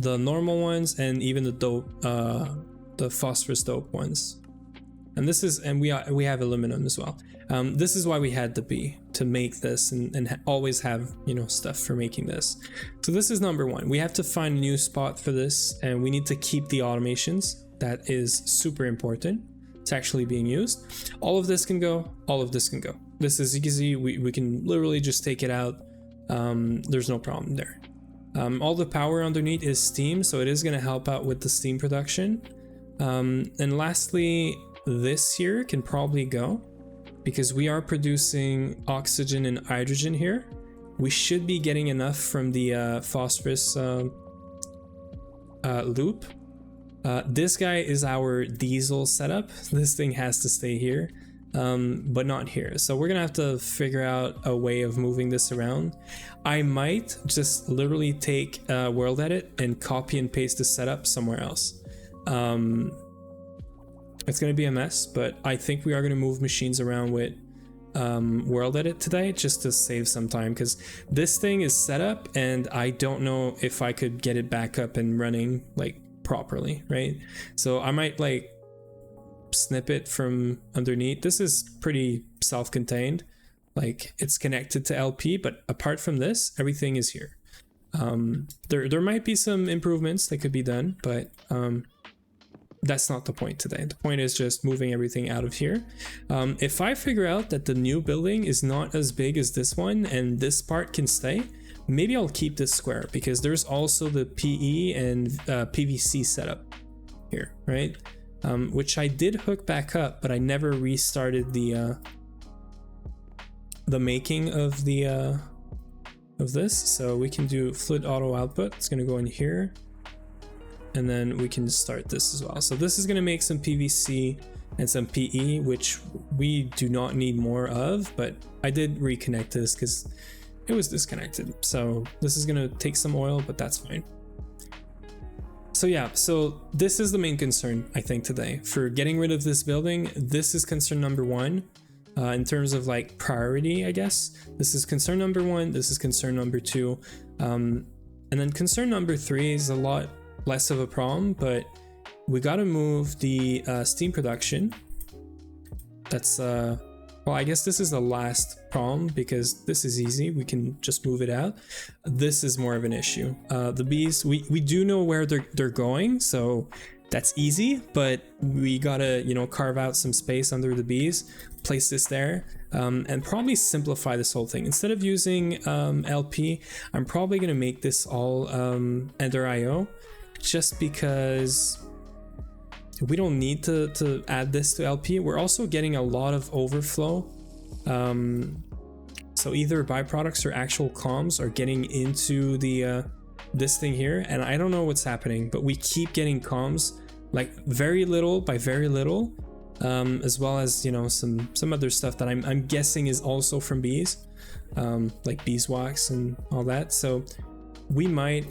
normal ones and even the dope, the phosphorus dope ones. And this is, and we have aluminum as well. This is why we had the B to make this and always have, you know, stuff for making this. So this is number one. We have to find a new spot for this, and we need to keep the automations. That is super important. It's actually being used. All of this can go, all of this can go. This is easy. We can literally just take it out. There's no problem there. All the power underneath is steam, so it is going to help out with the steam production. And lastly, this here can probably go because we are producing oxygen and hydrogen here. We should be getting enough from the phosphorus loop. This guy is our diesel setup. This thing has to stay here, but not here. So we're gonna have to figure out a way of moving this around. I might just literally take World Edit and copy and paste the setup somewhere else. It's gonna be a mess, but I think we are gonna move machines around with World Edit today just to save some time, because this thing is set up and I don't know if I could get it back up and running like properly, right? So I might like snip it from underneath. This is pretty self-contained, like it's connected to LP, but apart from this, everything is here. There might be some improvements that could be done, but that's not the point today. The point is just moving everything out of here. If I figure out that the new building is not as big as this one and this part can stay, maybe I'll keep this square, because there's also the PE and PVC setup here, right? Which I did hook back up, but I never restarted the making of the of this. So we can do fluid auto output. It's gonna go in here, and then we can start this as well. So this is gonna make some PVC and some PE, which we do not need more of, but I did reconnect this because it was disconnected. So this is gonna take some oil, but that's fine. So yeah, so this is the main concern, I think, today. For getting rid of this building, this is concern number one. In terms of like priority, I guess. This is concern number one, this is concern number two. And then concern number three is a lot less of a problem, but we got to move the steam production. That's well, I guess this is the last problem because this is easy. We can just move it out. This is more of an issue. The bees, we do know where they're going, so that's easy, but we gotta, you know, carve out some space under the bees, place this there, and probably simplify this whole thing. Instead of using LP, I'm probably gonna make this all Ender IO, just because we don't need to add this to LP. We're also getting a lot of overflow. So either byproducts or actual comms are getting into the this thing here, and I don't know what's happening, but we keep getting comms, like very little by very little, as well as, you know, some other stuff that I'm guessing is also from bees, like beeswax and all that. So we might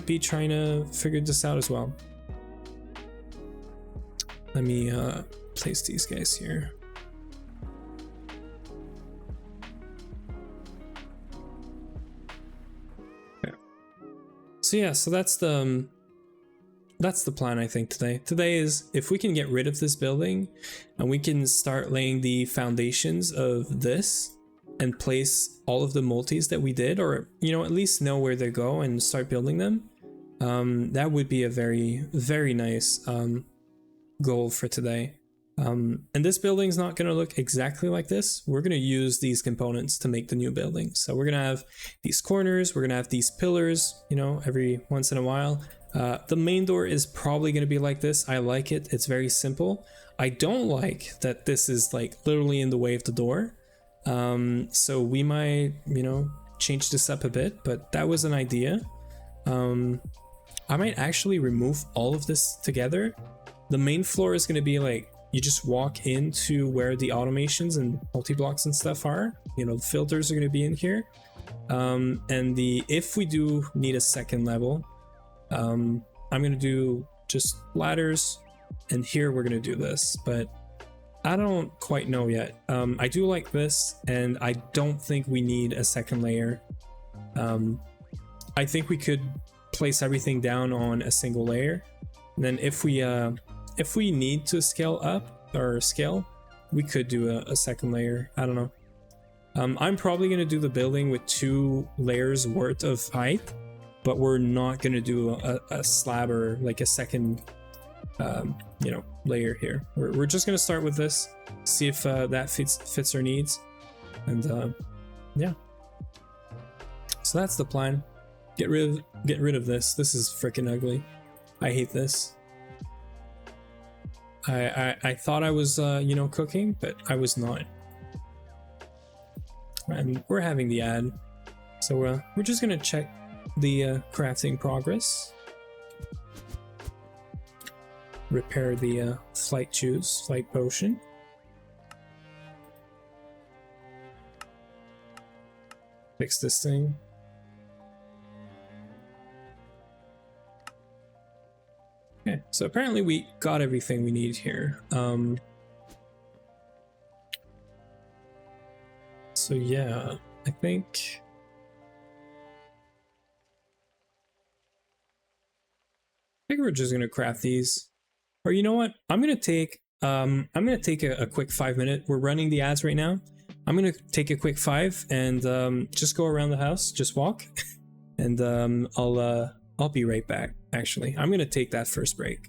be trying to figure this out as well. Let me place these guys here. Okay. So yeah, so that's the plan, I think, today. Today is if we can get rid of this building and we can start laying the foundations of this and place all of the multis that we did, or, you know, at least know where they go and start building them, that would be a very, very nice goal for today. And this building is not going to look exactly like this. We're going to use these components to make the new building. So we're going to have these corners, we're going to have these pillars, you know, every once in a while. The main door is probably going to be like this. I like it. It's very simple. I don't like that this is like literally in the way of the door. So we might, you know, change this up a bit, but that was an idea. I might actually remove all of this together. The main floor is going to be like, you just walk into where the automations and multi-blocks and stuff are. You know, the filters are going to be in here. And if we do need a second level, I'm going to do just ladders, and here we're going to do this, but I don't quite know yet. I do like this, and I don't think we need a second layer. I think we could place everything down on a single layer. And then if we need to scale up or scale, we could do a second layer. I don't know. I'm probably going to do the building with 2 layers worth of height, but we're not going to do a slab or like a second, you know, layer here. We're just going to start with this, see if that fits our needs. And yeah. So that's the plan. Get rid of this. This is freaking ugly. I hate this. I thought I was, you know, cooking, but I was not. And we're having the ad. So we're just going to check the crafting progress. Repair the flight potion. Fix this thing. Okay, so apparently we got everything we need here. So yeah, I think we're just gonna craft these. Or you know what? I'm gonna take a quick 5-minute. We're running the ads right now. I'm gonna take a quick 5 and just go around the house, just walk, and I'll be right back. Actually, I'm gonna take that first break.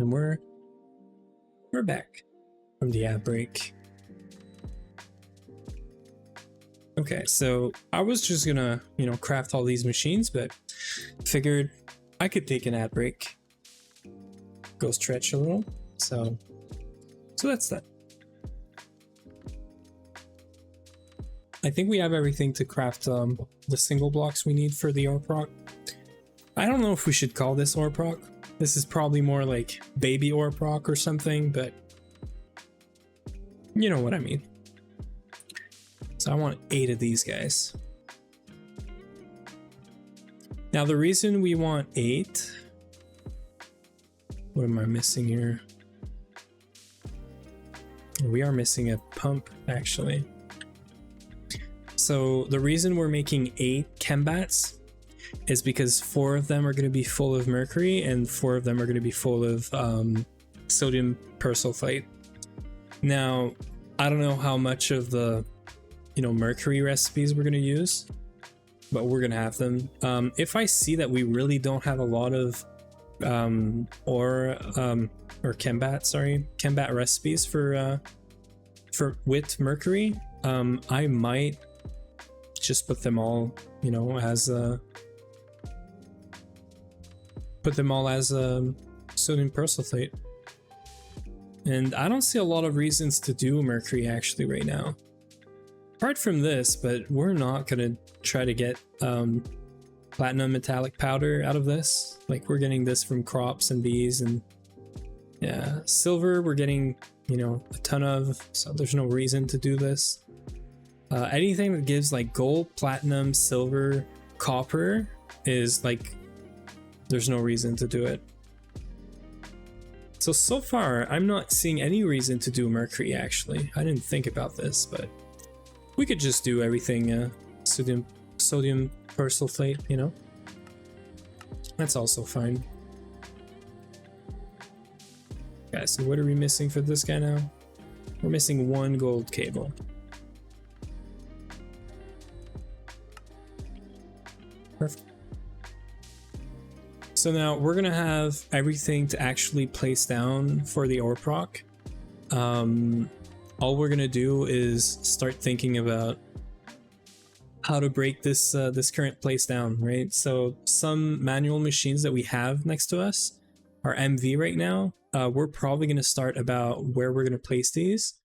and we're back from the ad break. Okay, so I was just gonna, craft all these machines, but figured I could take an ad break, go stretch a little. So that's that. I think we have everything to craft the single blocks we need for the ore proc. I don't know if we should call this ore proc. This is probably more like baby ore proc or something, but you know what I mean. So I want 8 of these guys. Now the reason we want 8, what am I missing here? We are missing a pump actually. So the reason we're making 8 chembats is because 4 of them are going to be full of mercury and 4 of them are going to be full of sodium persulfate. Now, I don't know how much of the mercury recipes we're going to use, but we're going to have them. If I see that we really don't have a lot of chembat recipes for with mercury, I might just put them all as sodium persulfate. And I don't see a lot of reasons to do mercury actually right now, apart from this, but we're not gonna try to get platinum metallic powder out of this. Like, we're getting this from crops and bees, and yeah, silver we're getting a ton of, so there's no reason to do this. Anything that gives like gold, platinum, silver, copper is like, there's no reason to do it. So far I'm not seeing any reason to do mercury actually. I didn't think about this, but we could just do everything sodium persulfate, that's also fine. Okay, so what are we missing for this guy now? We're missing 1 gold cable. Perfect. So now we're gonna have everything to actually place down for the ore proc. All we're gonna do is start thinking about how to break this current place down, right? So some manual machines that we have next to us are MV right now. We're probably gonna start about where we're gonna place these,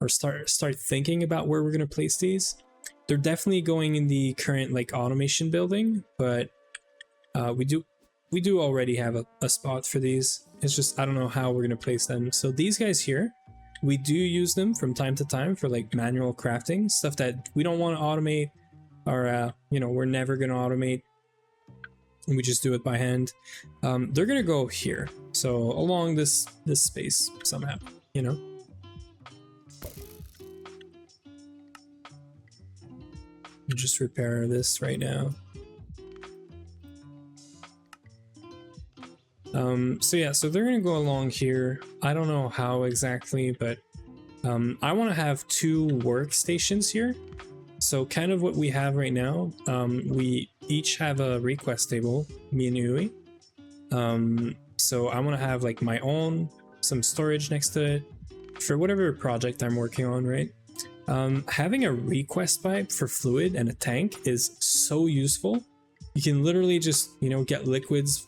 or start thinking about where we're gonna place these. They're definitely going in the current like automation building, but we do already have a spot for these. It's just I don't know how we're gonna place them. So these guys here, we do use them from time to time for like manual crafting stuff that we don't want to automate, or we're never gonna automate, and we just do it by hand. They're gonna go here, so along this space somehow, just repair this right now. So yeah, so they're gonna go along here. I don't know how exactly, but I want to have 2 workstations here. So kind of what we have right now, we each have a request table, me and Yui. So I want to have like my own, some storage next to it for whatever project I'm working on, right? Having a request pipe for fluid and a tank is so useful. You can literally just, get liquids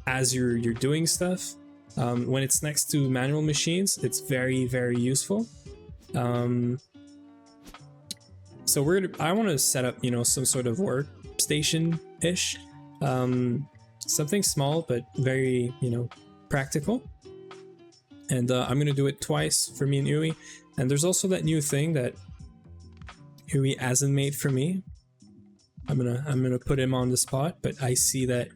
as you're doing stuff. When it's next to manual machines, it's very, very useful. So I want to set up, some sort of workstation-ish. Something small, but very, practical. And I'm going to do it twice for me and Yui. And there's also that new thing that Yui hasn't made for me. I'm gonna put him on the spot, but I see that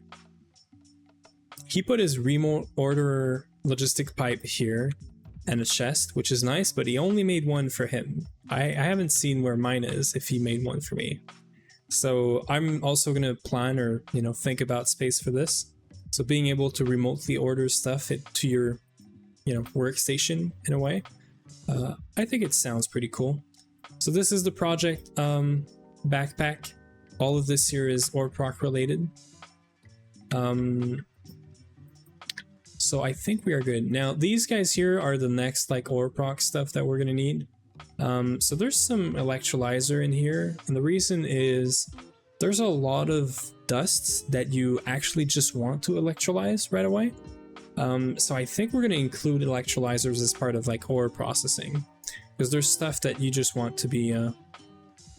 he put his remote orderer logistic pipe here and a chest, which is nice, but he only made one for him. I haven't seen where mine is, if he made one for me. So I'm also gonna plan, or think about space for this. So being able to remotely order stuff to your workstation in a way. I think it sounds pretty cool. So this is the project backpack. All of this here is ore proc related. So I think we are good. Now these guys here are the next like ore proc stuff that we're gonna need. So there's some electrolyzer in here, and the reason is there's a lot of dusts that you actually just want to electrolyze right away. So I think we're gonna include electrolyzers as part of like ore processing, because there's stuff that you just want to be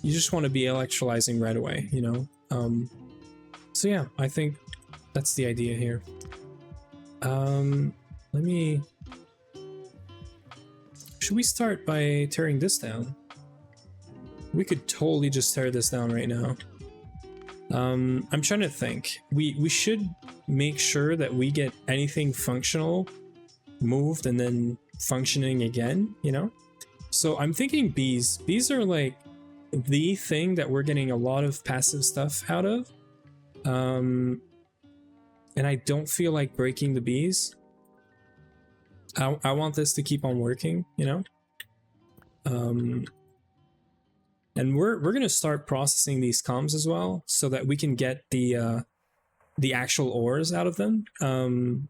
you just want to be electrolyzing right away, you know. So yeah, I think that's the idea here. Let me... Should we start by tearing this down? We could totally just tear this down right now. I'm trying to think. We should make sure that we get anything functional moved and then functioning again, you know? So I'm thinking bees. Bees are like the thing that we're getting a lot of passive stuff out of. And I don't feel like breaking the bees. I want this to keep on working, you know? And we're gonna start processing these comms as well, so that we can get the actual ores out of them, and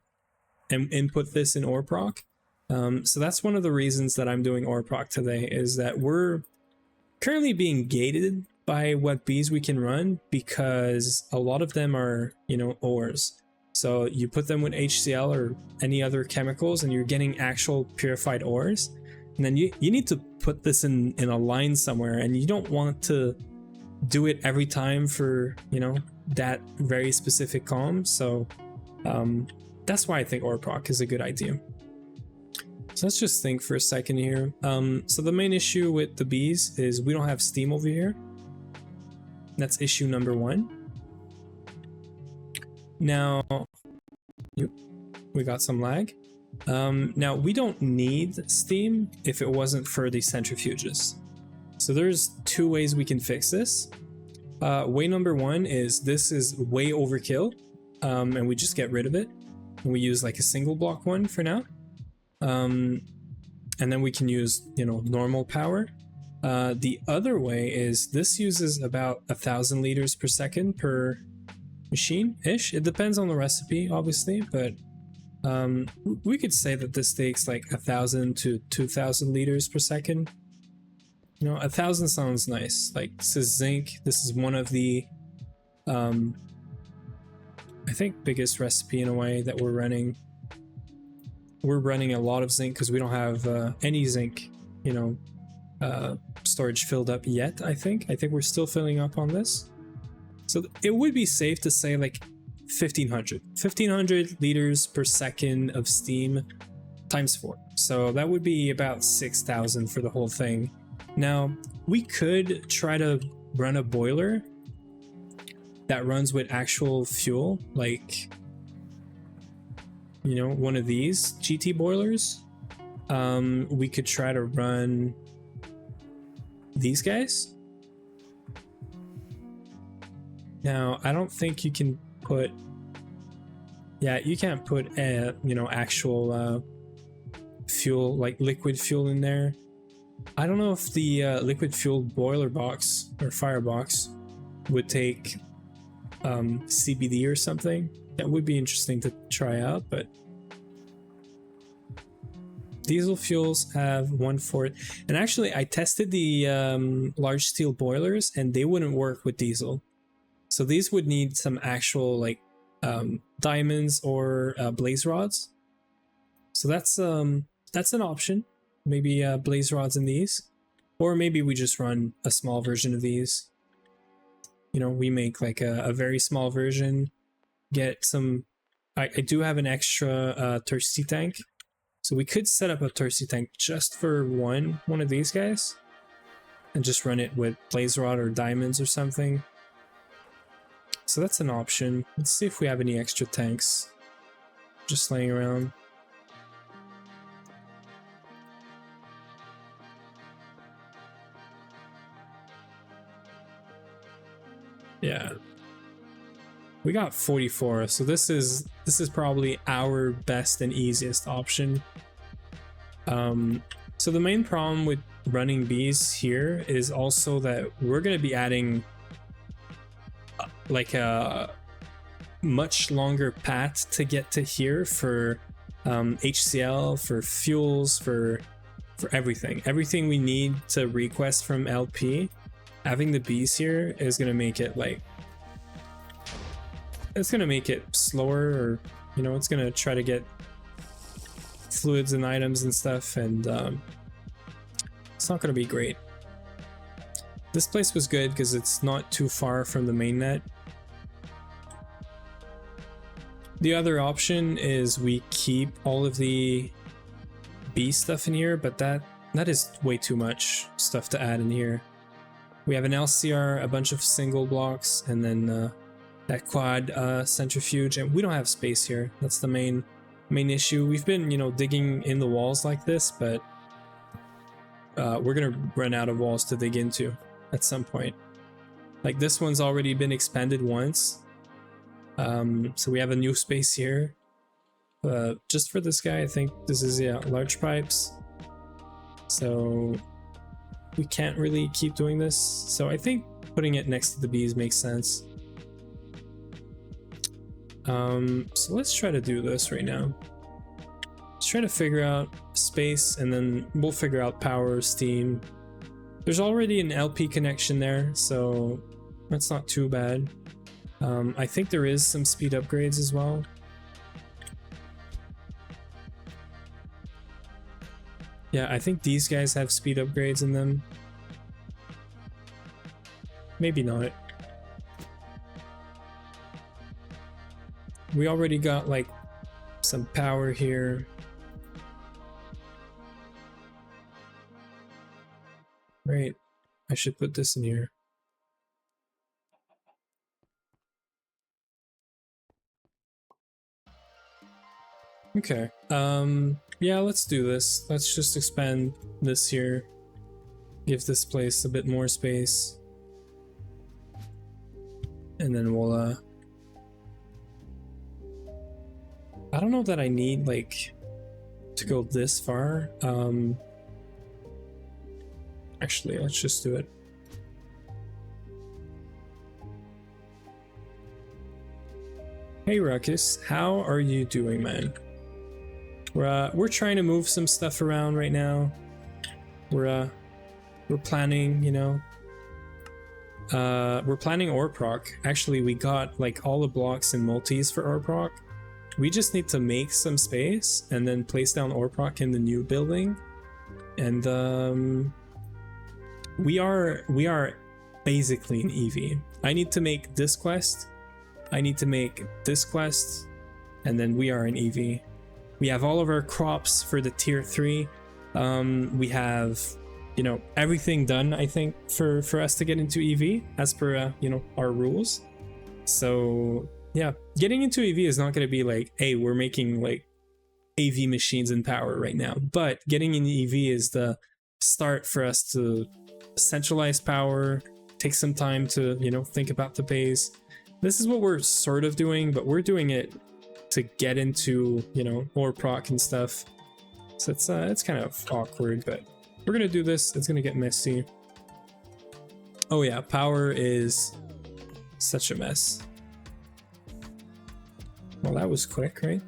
input this in ore proc. So that's one of the reasons that I'm doing ore proc today, is that we're currently being gated by what bees we can run, because a lot of them are, you know, ores. So you put them with HCl or any other chemicals and you're getting actual purified ores. And then you need to put this in a line somewhere, and you don't want to do it every time for, you know, that very specific comm. So that's why I think ore proc is a good idea. So let's just think for a second here. So the main issue with the bees is we don't have steam over here. That's issue number one. Now, we got some lag. Now we don't need steam if it wasn't for the centrifuges. So there's two ways we can fix this. Way number one is this is way overkill, and we just get rid of it. And we use like a single block one for now. And then we can use, you know, normal power. The other way is this uses about 1,000 liters per second per machine-ish. It depends on the recipe, obviously, but we could say that this takes like 1,000 to 2,000 liters per second. You know, 1,000 sounds nice. Like, this is zinc. This is one of the, I think, biggest recipe in a way that we're running. We're running a lot of zinc because we don't have any zinc, you know, storage filled up yet, I think. I think we're still filling up on this. So it would be safe to say like 1,500 liters per second of steam times 4. So that would be about 6,000 for the whole thing. Now, we could try to run a boiler that runs with actual fuel, like, you know, one of these GT boilers. We could try to run these guys. Now, I don't think you can put... Yeah, you can't put, you know, actual fuel, like liquid fuel in there. I don't know if the liquid fuel boiler box or firebox would take CBD or something. That would be interesting to try out, but diesel fuels have 1/4. And actually, I tested the large steel boilers, and they wouldn't work with diesel. So these would need some actual like diamonds or blaze rods. So that's an option. Maybe blaze rods in these, or maybe we just run a small version of these. You know, we make like a very small version. Get some. I do have an extra thirsty tank, so we could set up a thirsty tank just for one of these guys, and just run it with blaze rod or diamonds or something. So that's an option. Let's see if we have any extra tanks just laying around. Yeah. We got 44, so this is probably our best and easiest option. So the main problem with running bees here is also that we're going to be adding like a much longer path to get to here for HCl, for fuels, for everything we need to request from LP. Having the bees here is gonna make it like, it's gonna make it slower, or you know, it's gonna try to get fluids and items and stuff, and it's not gonna be great. This place was good because it's not too far from the mainnet. The other option is we keep all of the bee stuff in here, but that is way too much stuff to add in here. We have an LCR, a bunch of single blocks, and then that quad centrifuge, and we don't have space here. That's the main issue. We've been, you know, digging in the walls like this, but we're gonna run out of walls to dig into at some point. Like this one's already been expanded once. So we have a new space here. Just for this guy, I think this is, yeah, large pipes. So we can't really keep doing this. So I think putting it next to the bees makes sense. So let's try to do this right now. Let's try to figure out space, and then we'll figure out power, steam. There's already an LP connection there, so that's not too bad. I think there is some speed upgrades as well. Yeah, I think these guys have speed upgrades in them. Maybe not. We already got like some power here. Right, I should put this in here. Okay, yeah, let's do this. Let's just expand this here. Give this place a bit more space. And then we'll, I don't know that I need, like, to go this far. Actually, let's just do it. Hey Ruckus, how are you doing, man? We're trying to move some stuff around right now. We're planning, you know. We're planning ore proc. Actually, we got like all the blocks and multis for ore proc. We just need to make some space and then place down ore proc in the new building. And we are basically an EV. I need to make this quest. I need to make this quest, and then we are an EV. We have all of our crops for the tier 3. We have, you know, everything done, I think, for us to get into EV as per, you know, our rules. So yeah, getting into EV is not going to be like, hey, we're making like AV machines in power right now. But getting into EV is the start for us to centralize power, take some time to, you know, think about the base. This is what we're sort of doing, but we're doing it to get into, you know, ore proc and stuff. So it's kind of awkward, but we're gonna do this. It's gonna get messy. Oh yeah, power is such a mess. Well, that was quick, right?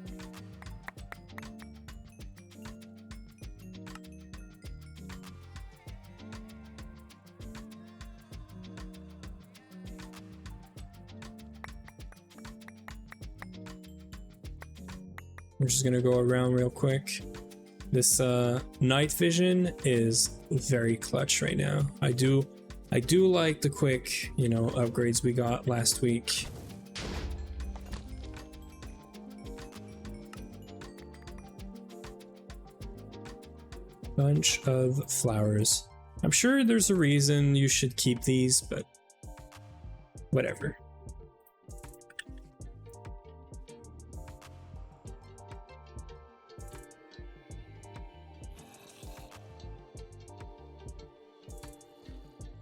We're just gonna go around real quick. This night vision is very clutch right now. I do like the quick, you know, upgrades we got last week. Bunch of flowers. I'm sure there's a reason you should keep these, but whatever.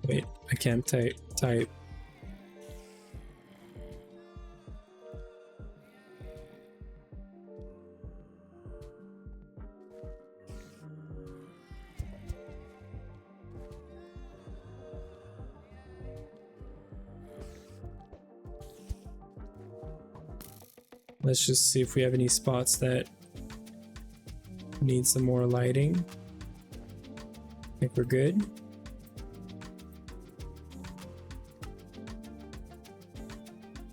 Wait, I can't type. Let's just see if we have any spots that Need some more lighting. I think we're good.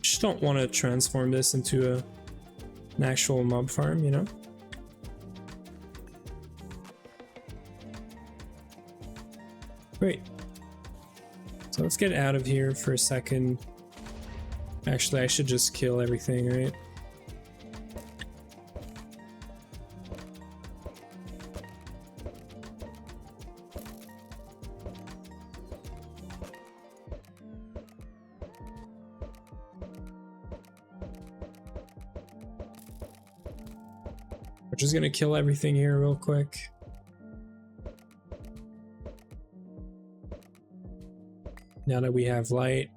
Just don't want to transform this into an actual mob farm, you know? Great. So let's get out of here for a second. Actually, I should just kill everything, right? We're just gonna kill everything here real quick. Now that we have light.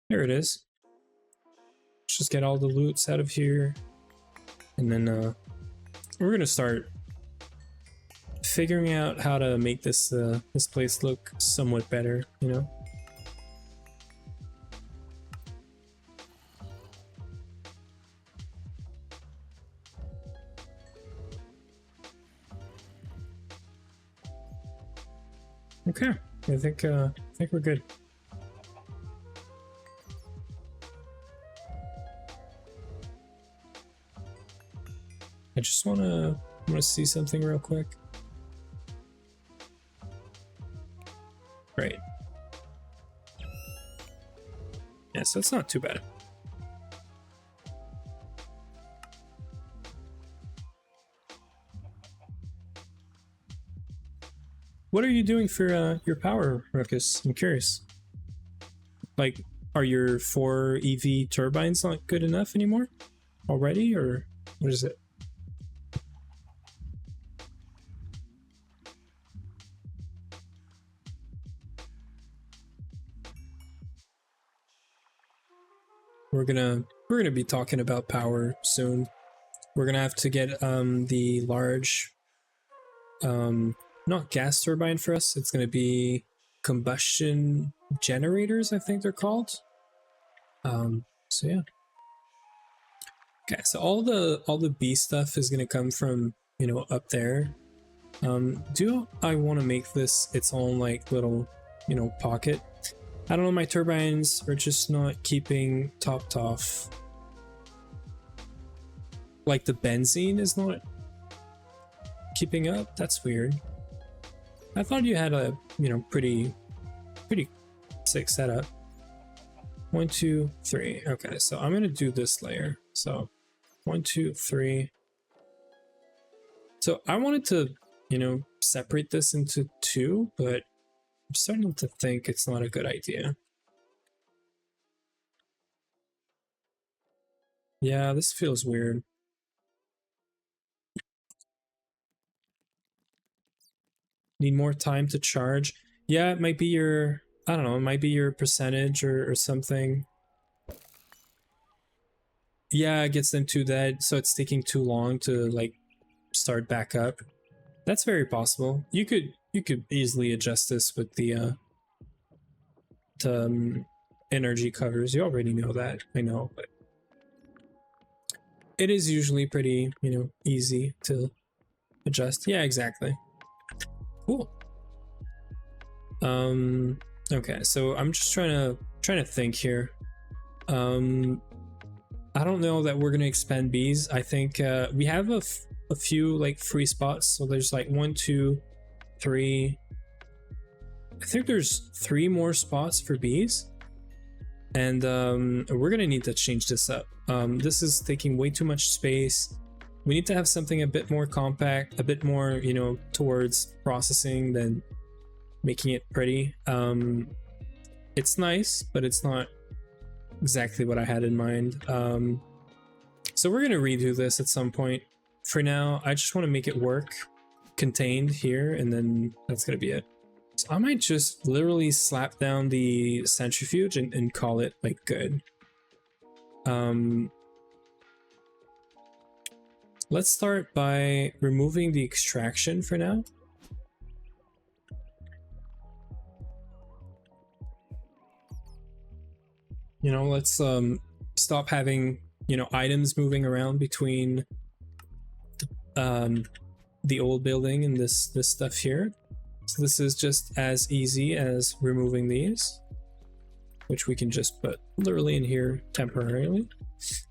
There it is. Let's just get all the loots out of here. And then we're gonna start figuring out how to make this this place look somewhat better, you know? Okay, I think we're good. I just wanna see something real quick. Great. Yeah, so it's not too bad. What are you doing for your power, Ruckus? I'm curious. Like, are your 4 EV turbines not good enough anymore already, or what is it? We're gonna be talking about power soon. We're gonna have to get the large not gas turbine for us, it's gonna be combustion generators, I think they're called. So yeah. Okay, so all the B stuff is gonna come from, you know, up there. Do I want to make this its own like little, you know, pocket? I don't know, my turbines are just not keeping topped off. Like the benzene is not keeping up? That's weird. I thought you had a, you know, pretty sick setup. 1, 2, 3. Okay, so I'm gonna do this layer. So 1, 2, 3. So I wanted to, you know, separate this into 2, but I'm starting to think it's not a good idea. Yeah, this feels weird. Need more time to charge. Yeah, it might be your, I don't know, it might be your percentage or something. Yeah, it gets them too dead, so it's taking too long to like start back up. That's very possible. You could easily adjust this with the energy covers. You already know that, I know, but it is usually pretty, you know, easy to adjust. Yeah, exactly. Cool. Okay, so I'm just trying to think here. I don't know that we're gonna expand bees. I think we have a few like free spots. So there's like 1, 2, 3. I think there's 3 more spots for bees, and we're gonna need to change this up. This is taking way too much space. We need to have something a bit more compact, a bit more, you know, towards processing than making it pretty. It's nice, but it's not exactly what I had in mind. So we're gonna redo this at some point. For now, I just want to make it work contained here, and then that's gonna be it. So I might just literally slap down the centrifuge and call it like good. Let's start by removing the extraction for now. You know, let's stop having, you know, items moving around between the old building and this stuff here. So this is just as easy as removing these, which we can just put literally in here temporarily.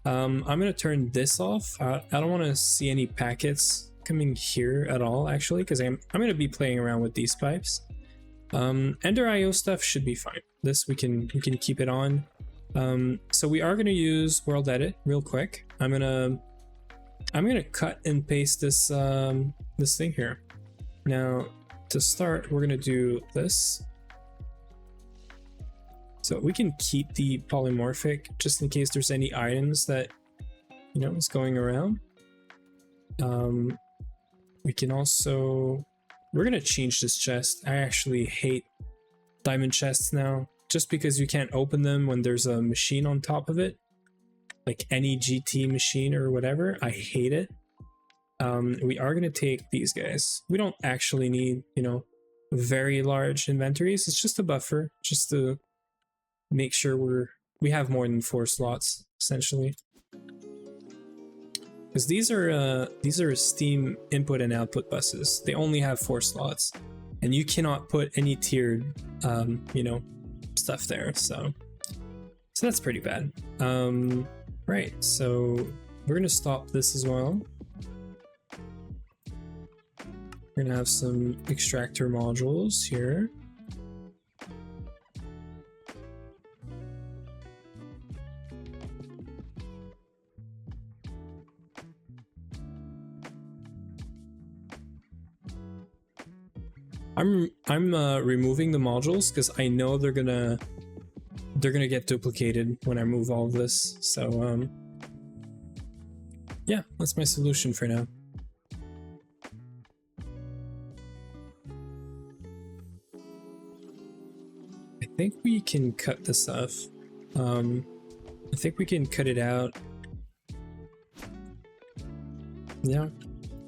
I'm gonna turn this off. I don't want to see any packets coming here at all, actually, because I'm gonna be playing around with these pipes. Ender IO stuff should be fine. This we can keep it on. So we are gonna use World Edit real quick. I'm gonna cut and paste this this thing here. Now to start, we're gonna do this. So we can keep the polymorphic just in case there's any items that, you know, is going around. We can also, we're gonna change this chest. I actually hate diamond chests now, just because you can't open them when there's a machine on top of it, like any GT machine or whatever. I hate it. We are gonna take these guys. We don't actually need, you know, very large inventories. It's just a buffer, just to make sure we have more than 4 slots essentially. Because these are Steam input and output buses. They only have 4 slots, and you cannot put any tiered, you know, stuff there. So that's pretty bad. Right. So we're gonna stop this as well. We're gonna have some extractor modules here. I'm removing the modules because I know they're gonna get duplicated when I move all of this. So yeah, that's my solution for now. I think we can cut this off. I think we can cut it out. Yeah,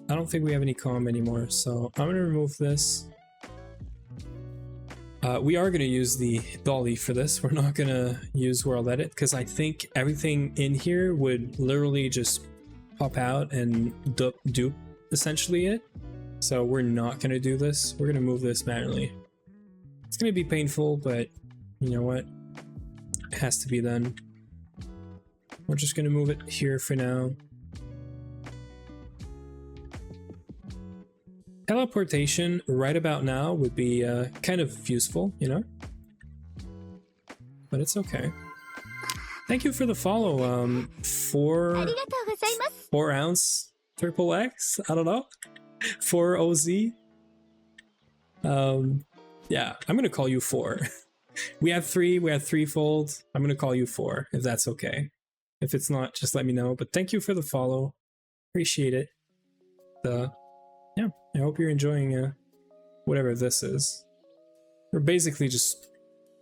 I don't think we have any comm anymore, so I'm gonna remove this. We are going to use the dolly for this. We're not going to use World Edit because I think everything in here would literally just pop out and dupe essentially it. So we're not going to do this. We're going to move this manually. It's going to be painful, but you know what? It has to be done. We're just going to move it here for now. Teleportation right about now would be kind of useful, you know? But it's okay. Thank you for the follow. 4 ounce triple X? I don't know. 4 OZ? Yeah, I'm gonna call you 4. We have 3-fold. I'm gonna call you 4, if that's okay. If it's not, just let me know. But thank you for the follow. Appreciate it. Yeah, I hope you're enjoying whatever this is. We're basically just,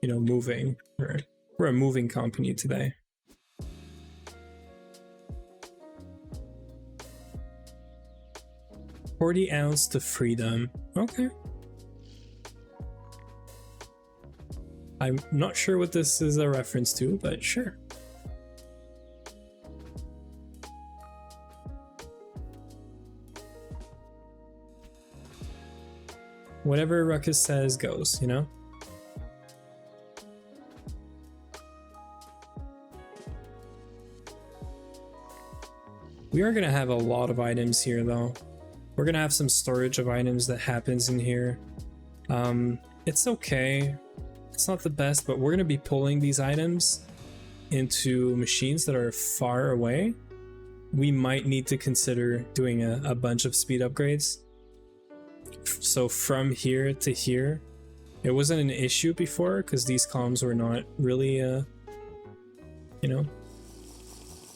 you know, moving. We're a moving company today. $40 ounce to freedom. Okay. I'm not sure what this is a reference to, but sure. Whatever Ruckus says goes, you know? We are gonna have a lot of items here though. We're gonna have some storage of items that happens in here. It's okay. It's not the best, but we're gonna be pulling these items into machines that are far away. We might need to consider doing a bunch of speed upgrades. So from here to here, it wasn't an issue before because these comms were not really, you know,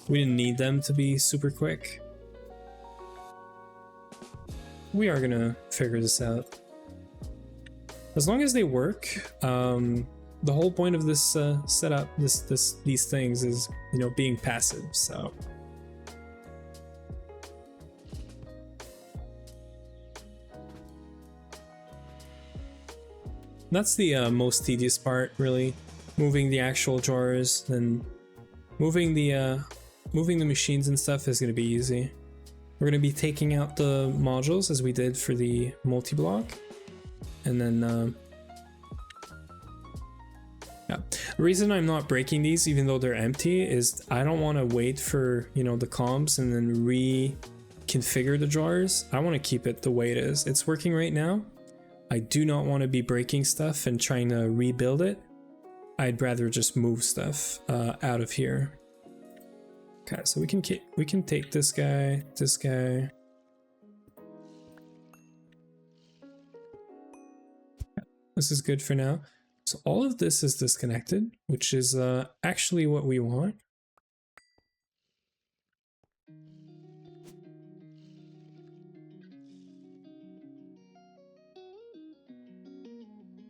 we didn't need them to be super quick. We are gonna figure this out. As long as they work, the whole point of this setup, these things is, you know, being passive, so. That's the most tedious part, really. moving the actual drawers, then moving the machines and stuff is going to be easy. We're going to be taking out the modules as we did for the multi-block, and then yeah. The reason I'm not breaking these even though they're empty is I don't want to wait for, you know, the comps and then reconfigure the drawers. I want to keep it the way it is. It's working right now. I do not want to be breaking stuff and trying to rebuild it. I'd rather just move stuff out of here. Okay, so we can take this guy. This is good for now. So all of this is disconnected, which is actually what we want.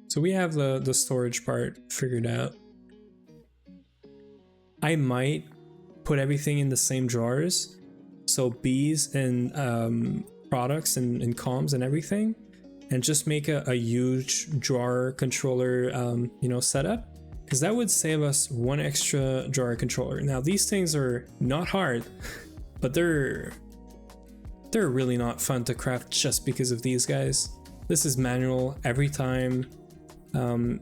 So we have the storage part figured out. I might put everything in the same drawers. So bees and products and comms and everything. And just make a huge drawer controller, you know, setup, because that would save us one extra drawer controller. Now these things are not hard, but they're really not fun to craft just because of these guys. This is manual every time,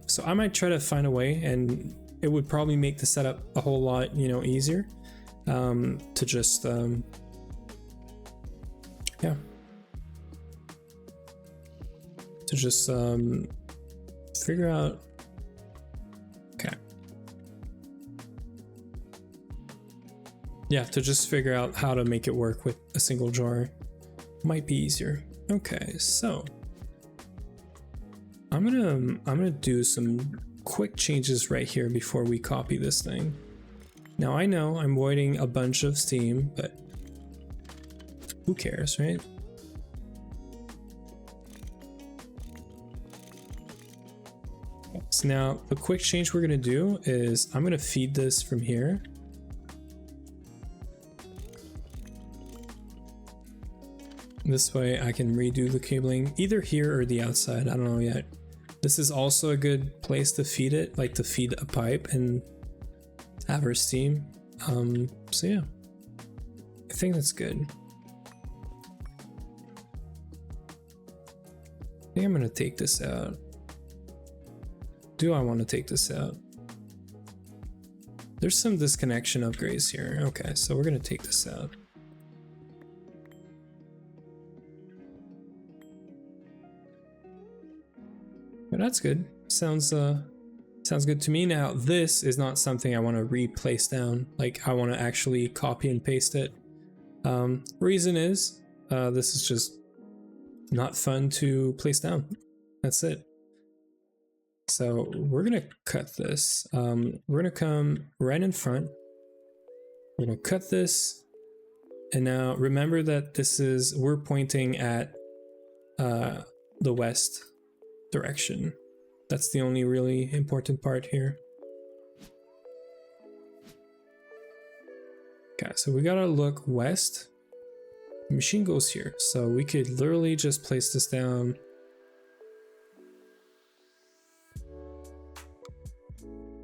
so I might try to find a way, and it would probably make the setup a whole lot, you know, easier to just yeah. To just figure out. Okay. Yeah, to just figure out how to make it work with a single drawer might be easier. Okay, so I'm gonna do some quick changes right here before we copy this thing. Now I know I'm voiding a bunch of steam, but who cares, right? So now the quick change we're going to do is I'm going to feed this from here. This way I can redo the cabling either here or the outside. I don't know yet. This is also a good place to feed it, like to feed a pipe and have our steam. So yeah, I think that's good. I think I'm going to take this out. Do I want to take this out? There's some disconnection upgrades here. Okay, so we're going to take this out. But that's good. Sounds good to me. Now, this is not something I want to replace down. Like, I want to actually copy and paste it. Reason is, this is just not fun to place down. That's it. So we're gonna cut this. We're gonna come right in front. We're gonna cut this, and now remember that we're pointing at the west direction. That's the only really important part here. Okay, so we gotta look west. The machine goes here, so we could literally just place this down.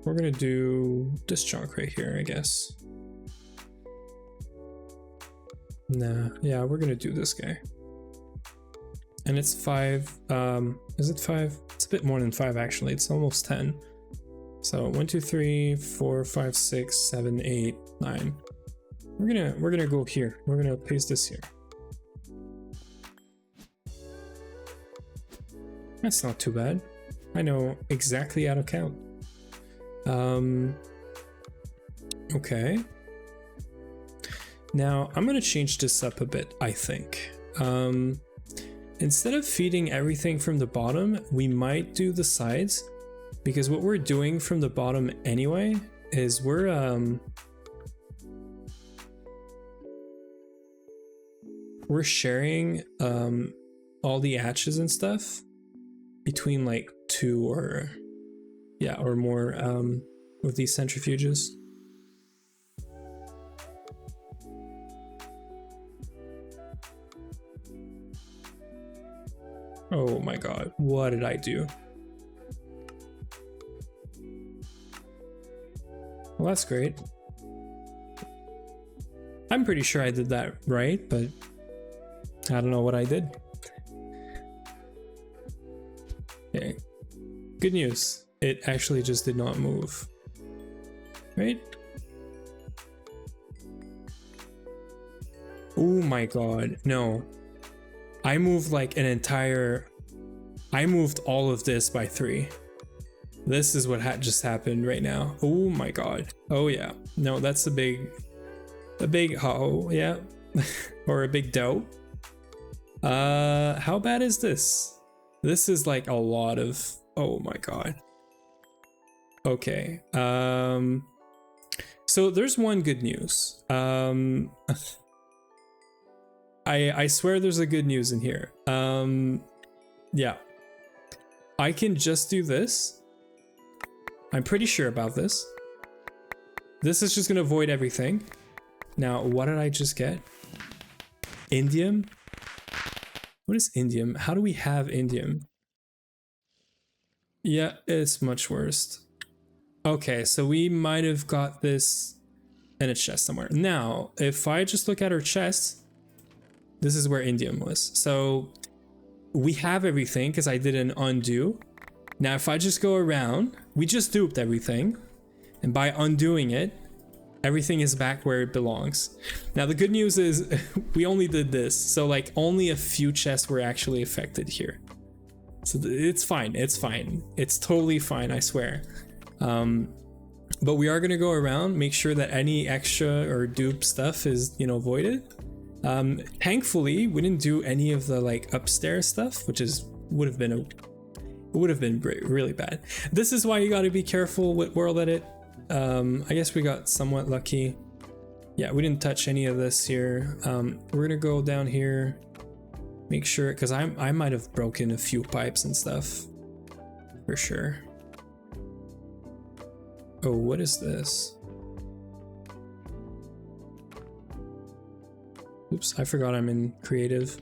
We're gonna do this chunk right here, I guess. Nah, yeah, we're gonna do this guy. And it's 5, is it 5? It's a bit more than 5 actually, it's almost 10. So 1, 2, 3, 4, 5, 6, 7, 8, 9. We're gonna go here. We're gonna paste this here. That's not too bad. I know exactly how to count. Okay. Now I'm gonna change this up a bit, I think. Instead of feeding everything from the bottom, we might do the sides, because what we're doing from the bottom anyway is we're sharing all the hatches and stuff between like 2 or more of these centrifuges. Oh my god, what did I do? Well, that's great. I'm pretty sure I did that right, but I don't know what I did. Okay. Good news. It actually just did not move. Right? Oh my god, no. I moved like an entire... I moved all of this by 3. This is what just happened right now. Oh my god. Oh yeah. No, that's a big oh yeah. Or a big dough. How bad is this? This is like a lot of... Oh my god. Okay. So there's one good news. I swear there's a good news in here. Yeah. I can just do this. I'm pretty sure about this. This is just gonna avoid everything. Now, what did I just get? Indium? What is indium? How do we have indium? Yeah, it's much worse. Okay, so we might have got this in a chest somewhere. Now, if I just look at our chest, this is where indium was. So we have everything because I did an undo. Now, if I just go around, we just duped everything. And by undoing it, everything is back where it belongs. Now, the good news is we only did this. So like only a few chests were actually affected here. So it's fine. It's fine. It's totally fine, I swear. But we are going to go around, make sure that any extra or dupe stuff is, you know, voided. Thankfully, we didn't do any of the like upstairs stuff, which would have been really bad. This is why you got to be careful with world edit. I guess we got somewhat lucky. Yeah, we didn't touch any of this here. We're gonna go down here, make sure, because I might have broken a few pipes and stuff for sure. Oh, what is this? Oops, I forgot I'm in creative.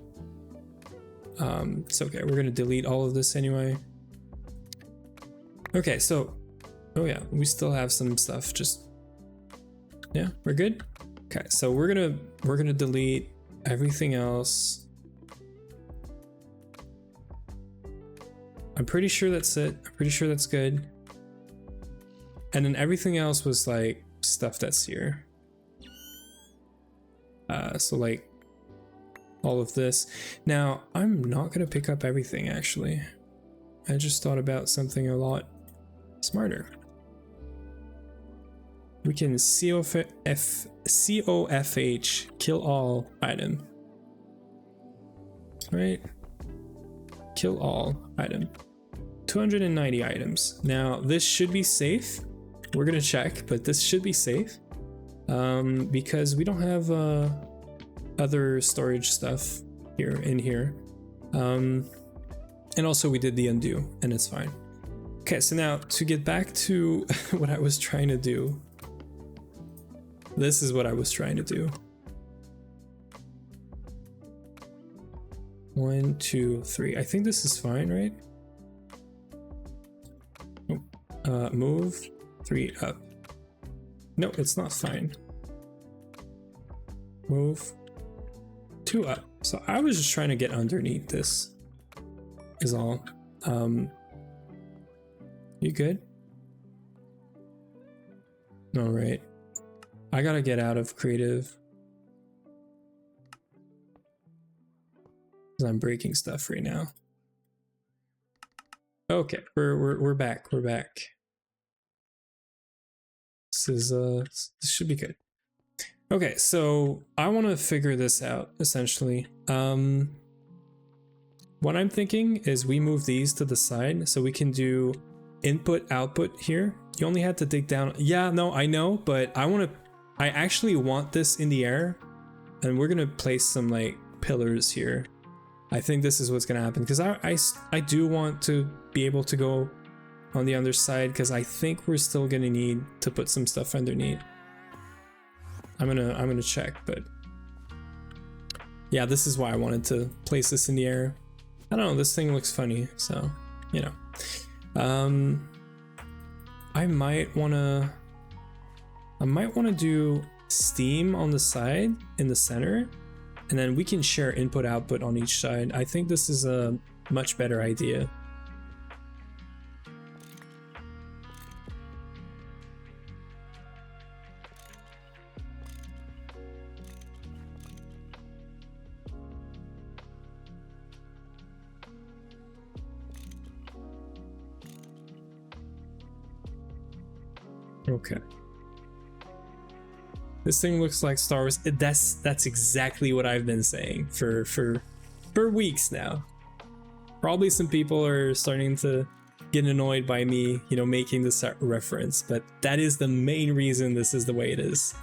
It's okay, we're gonna delete all of this anyway. Okay, so, oh yeah, we still have some stuff, just, yeah, we're good? Okay, so we're gonna delete everything else. I'm pretty sure that's it, I'm pretty sure that's good. And then everything else was like stuff that's here. So like all of this. Now, I'm not gonna pick up everything actually. I just thought about something a lot smarter. We can COFH, kill all item. Right? Kill all item. 290 items. Now, this should be safe. We're gonna check, but this should be safe. Because we don't have other storage stuff in here. And also we did the undo, and it's fine. Okay, so now to get back to what I was trying to do. This is what I was trying to do. 1, 2, 3. I think this is fine, right? Oh, move 3 up. No, it's not fine. Move 2 up. So I was just trying to get underneath this is all. You good? All right. I gotta get out of creative. I'm breaking stuff right now. Okay, we're back. We're back. This should be good. Okay, so I want to figure this out essentially. What I'm thinking is we move these to the side so we can do input output here. You only had to dig down. Yeah, no, I know, but I actually want this in the air, and we're gonna place some like pillars here. I think this is what's gonna happen because I do want to be able to go on the other side because I think we're still gonna need to put some stuff underneath. I'm gonna check, but yeah, this is why I wanted to place this in the air. I don't know, this thing looks funny, so you know. I might wanna I might want to do Steam on the side in the center, and then we can share input output on each side. I think this is a much better idea. Okay. This thing looks like Star Wars. That's exactly what I've been saying for weeks now. Probably some people are starting to get annoyed by me, you know, making this reference, but that is the main reason this is the way it is.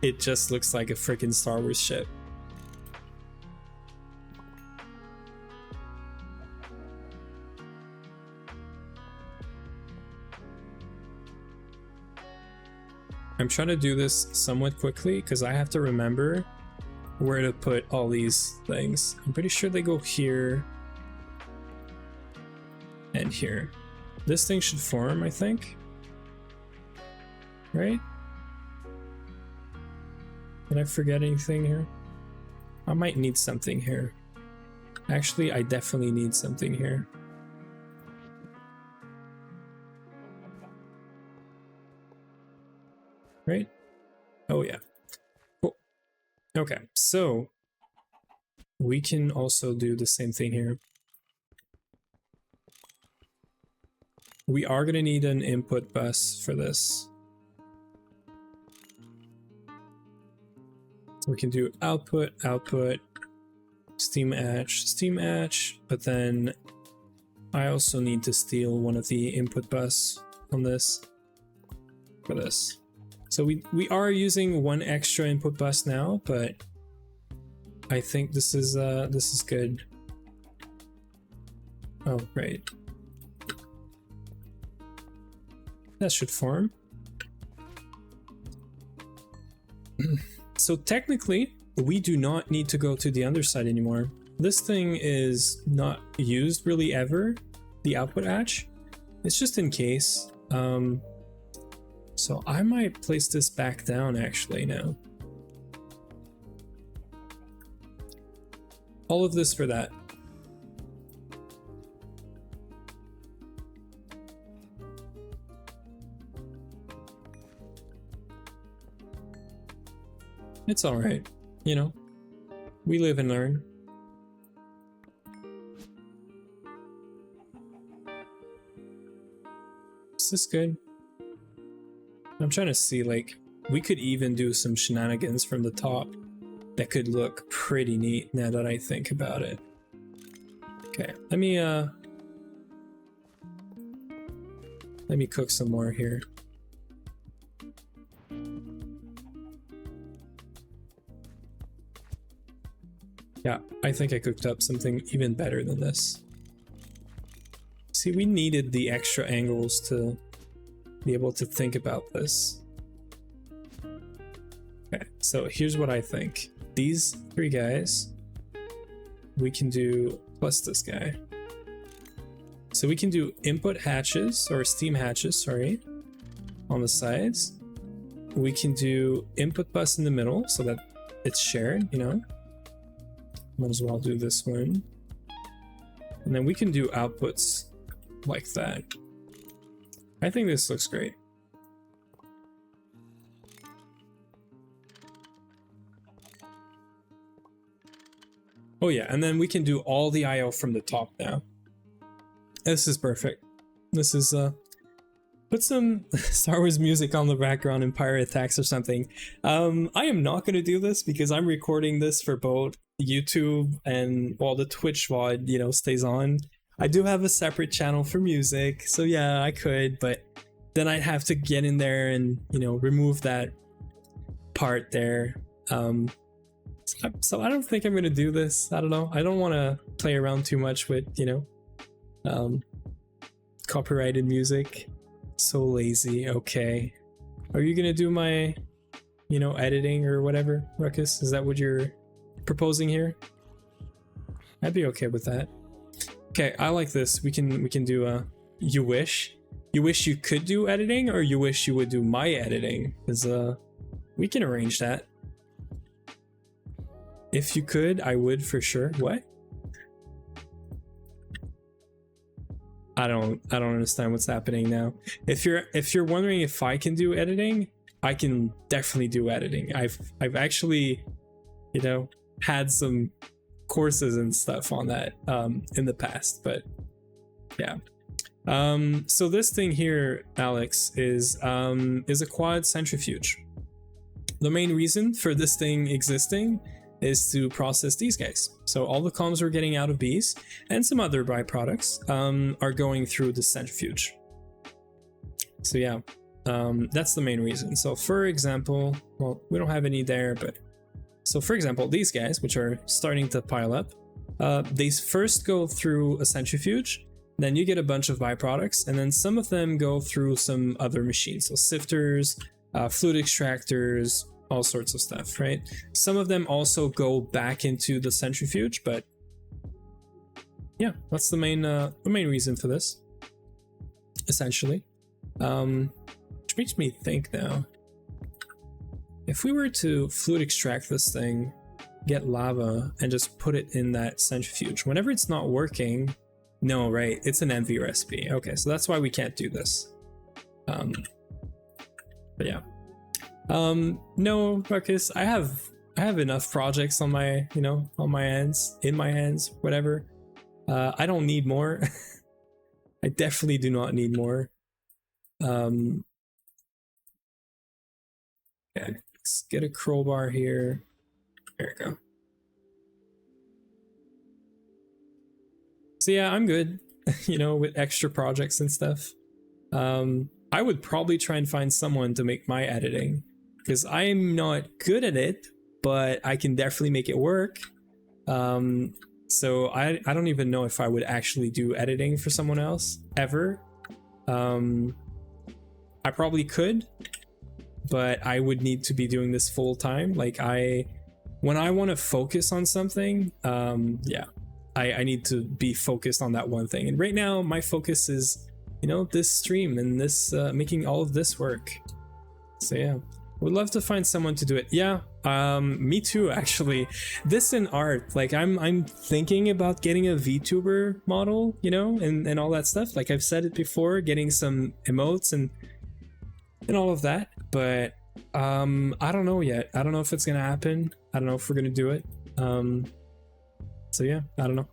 It just looks like a freaking Star Wars ship. I'm trying to do this somewhat quickly because I have to remember where to put all these things. I'm pretty sure they go here and here. This thing should form, I think. Right? Did I forget anything here? I might need something here. Actually, I definitely need something here. Right? Oh yeah. Cool. Okay, so we can also do the same thing here. We are going to need an input bus for this. We can do output, output, Steam Hatch, but then I also need to steal one of the input bus on this for this. So we are using one extra input bus now, but I think this is good. Oh, right. That should form. So technically, we do not need to go to the underside anymore. This thing is not used really ever, the output hatch. It's just in case. So I might place this back down actually now. All of this for that. It's all right, you know, we live and learn. Is this good? I'm trying to see, like, we could even do some shenanigans from the top that could look pretty neat now that I think about it. Okay, let me cook some more here. Yeah, I think I cooked up something even better than this. See, we needed the extra angles to be able to think about this. Okay, so here's what I think. These three guys, we can do plus this guy. So we can do input hatches, or Steam hatches, sorry, on the sides. We can do input bus in the middle so that it's shared, you know. Might as well do this one. And then we can do outputs like that. I think this looks great. Oh yeah, and then we can do all the IO from the top now. This is perfect. This is put some Star Wars music on the background and pirate attacks or something. I am not going to do this because I'm recording this for both YouTube and while the Twitch VOD, you know, stays on. I do have a separate channel for music, so yeah, I could, but then I'd have to get in there and, you know, remove that part there. So I don't think I'm gonna do this. I don't know. I don't want to play around too much with, you know, copyrighted music. So lazy. Okay. Are you gonna do my, you know, editing or whatever, Ruckus? Is that what you're proposing here? I'd be okay with that. Okay, I like this. We can do a you wish You wish you could do editing, or you wish you would do my editing? Because we can arrange that. If you could, I would for sure. What? I don't understand what's happening now. If you're wondering if I can do editing, I can definitely do editing. I've actually, you know, had some courses and stuff on that in the past, but yeah. So this thing here, Alex, is a quad centrifuge. The main reason for this thing existing is to process these guys. So all the comms we're getting out of bees and some other byproducts are going through the centrifuge. So yeah, that's the main reason. So for example, well, we don't have any there, but so for example, these guys, which are starting to pile up, they first go through a centrifuge, then you get a bunch of byproducts, and then some of them go through some other machines. So sifters, fluid extractors, all sorts of stuff, right? Some of them also go back into the centrifuge, but yeah, that's the main reason for this, essentially. Which makes me think now, if we were to fluid extract this thing, get lava, and just put it in that centrifuge, whenever it's not working, no, right? It's an envy recipe. Okay, so that's why we can't do this. But yeah. No, Marcus, I have enough projects on my, on my hands, in my hands, whatever. I don't need more. I definitely do not need more. Okay, let's get a crowbar here. There we go. So yeah, I'm good, with extra projects and stuff. I would probably try and find someone to make my editing, because I'm not good at it, but I can definitely make it work. So I don't even know if I would actually do editing for someone else ever. I probably could, but I would need to be doing this full time. Like when I want to focus on something, yeah, I need to be focused on that one thing. And right now my focus is, this stream and this, making all of this work. So yeah, would love to find someone to do it. Yeah, me too, actually. This and art, like I'm thinking about getting a VTuber model, and all that stuff. Like I've said it before, getting some emotes and all of that, but I don't know yet. I don't know if it's gonna happen. I don't know if we're gonna do it. So yeah, I don't know.